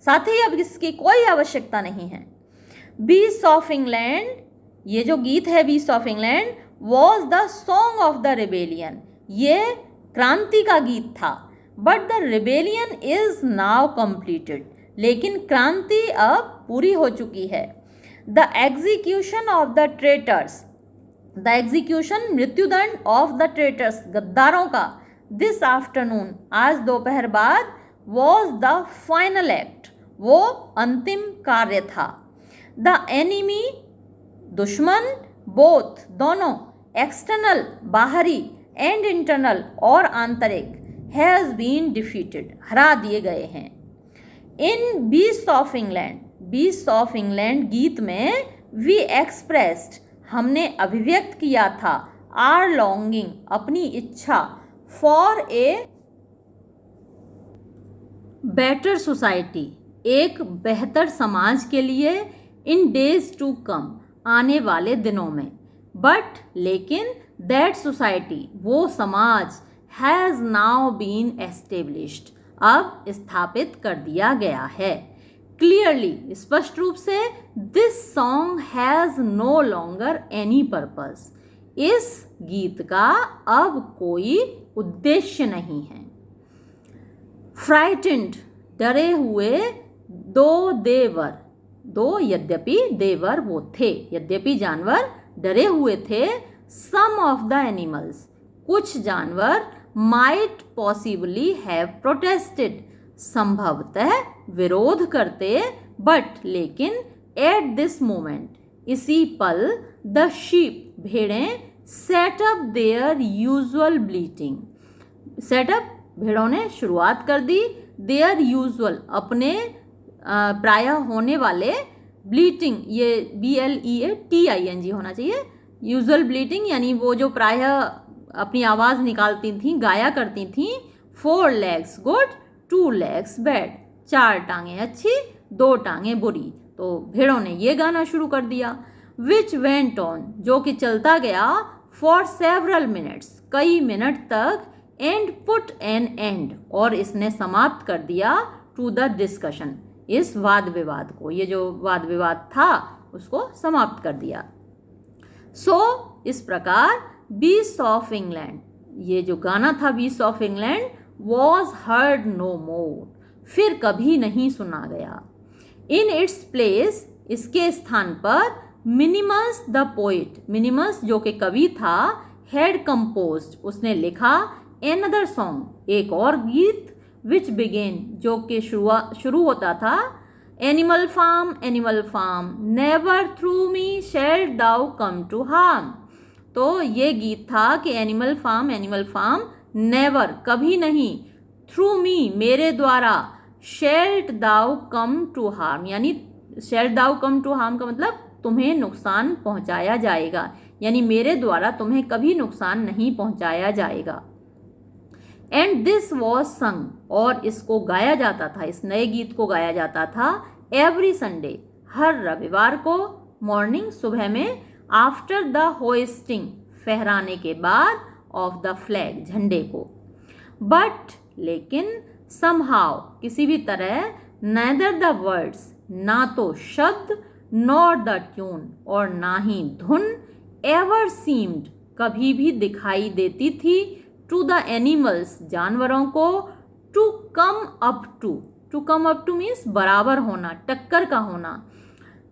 साथी अब इसकी कोई आवश्यकता नहीं है। बीस्ट ऑफ इंग्लैंड, ये जो गीत है beast of England, was the song of the rebellion, ये क्रांति का गीत था। But the rebellion is now completed, लेकिन क्रांति अब पूरी हो चुकी है। The execution of the traitors, the execution मृत्युदंड ऑफ द ट्रेटर्स, गद्दारों का, दिस आफ्टरनून, आज दोपहर बाद, वॉज द फाइनल एक्ट, वो अंतिम कार्य था। द एनिमी, दुश्मन, बोथ दोनों, एक्सटर्नल बाहरी, एंड इंटरनल और आंतरिक, हैज़ बीन डिफीटेड हरा दिए गए हैं। In beast of England, beast of England गीत में, वी एक्सप्रेस्ड, हमने अभिव्यक्त किया था, आर लॉन्गिंग, अपनी इच्छा, फॉर ए बेटर सोसाइटी, एक बेहतर समाज के लिए, इन डेज टू कम, आने वाले दिनों में। बट लेकिन, दैट सोसाइटी, वो समाज, हैज़ नाउ बीन एस्टेब्लिश्ड, अब स्थापित कर दिया गया है। क्लियरली, स्पष्ट रूप से, this song has no longer any purpose, इस गीत का अब कोई उद्देश्य नहीं है। फ्राइटेंड, डरे हुए, दो देवर, दो यद्यपि, देवर वो थे, यद्यपि जानवर डरे हुए थे, सम ऑफ द एनिमल्स, कुछ जानवर, माइट पॉसिबली हैव प्रोटेस्टेड, संभवतः विरोध करते, बट लेकिन, एट दिस मोमेंट, इसी पल, द शीप, भेड़ें, set up their usual bleating, setup, भेड़ों ने शुरुआत कर दी, देयर यूजुअल, अपने प्रायः होने वाले, ब्लीटिंग, ये BLEATING होना चाहिए, यूजुअल ब्लीटिंग यानी वो जो प्रायः अपनी आवाज़ निकालती थीं, गाया करती थीं, 4 legs गुड, 2 legs बैड, 4 टांगें अच्छी, 2 टांगें बुरी, तो भेड़ों ने ये गाना शुरू कर दिया। विच वेंट ऑन, जो कि चलता गया, फॉर सेवरल मिनट्स, कई मिनट तक, एंड पुट एन एंड, और इसने समाप्त कर दिया, टू द डिस्कशन, इस वाद विवाद को, ये जो वाद विवाद था उसको समाप्त कर दिया। सो इस प्रकार बीस्ट ऑफ इंग्लैंड, ये जो गाना था beast of England, was heard no more, फिर कभी नहीं सुना गया। इन इट्स प्लेस, इसके स्थान पर, मिनिमस द पोइट, मिनिमस जो कि कवि था, हैड कंपोज्ड, उसने लिखा, एनदर सॉन्ग, एक और गीत, विच बिगेन, जो कि शुरू होता था, animal farm, never through me shall thou come to harm, तो ये गीत था कि एनिमल फार्म, नेवर, कभी नहीं, थ्रू मी, मेरे द्वारा, shalt thou come to harm, यानी shalt thou come to harm का मतलब तुम्हें नुकसान पहुंचाया जाएगा, यानी मेरे द्वारा तुम्हें कभी नुकसान नहीं पहुंचाया जाएगा। एंड दिस वॉज संग, और इसको गाया जाता था, इस नए गीत को गाया जाता था एवरी संडे, हर रविवार को, मॉर्निंग, सुबह में, आफ्टर द होइस्टिंग, फहराने के बाद, ऑफ द फ्लैग, झंडे को। बट, लेकिन, समहाउ, किसी भी तरह, नेदर द वर्ड्स, ना तो शब्द, नॉर द ट्यून, और ना ही धुन, एवर सीम्ड, कभी भी दिखाई देती थी, टू द एनिमल्स, जानवरों को, to come up to means बराबर होना, टक्कर का होना,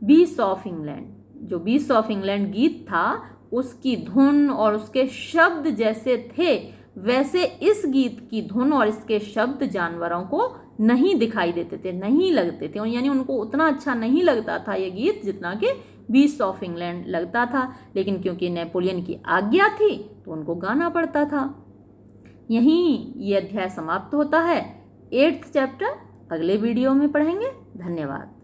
बीस्ट ऑफ इंग्लैंड, जो बीस्ट ऑफ इंग्लैंड गीत था उसकी धुन और उसके शब्द जैसे थे, वैसे इस गीत की धुन और इसके शब्द जानवरों को नहीं दिखाई देते थे, नहीं लगते थे, यानी उनको उतना अच्छा नहीं लगता था ये गीत जितना कि बीस्ट ऑफ इंग्लैंड लगता था। लेकिन क्योंकि नेपोलियन की आज्ञा थी तो उनको गाना पड़ता था। यहीं ये अध्याय समाप्त होता है। 8th चैप्टर अगले वीडियो में पढ़ेंगे। धन्यवाद।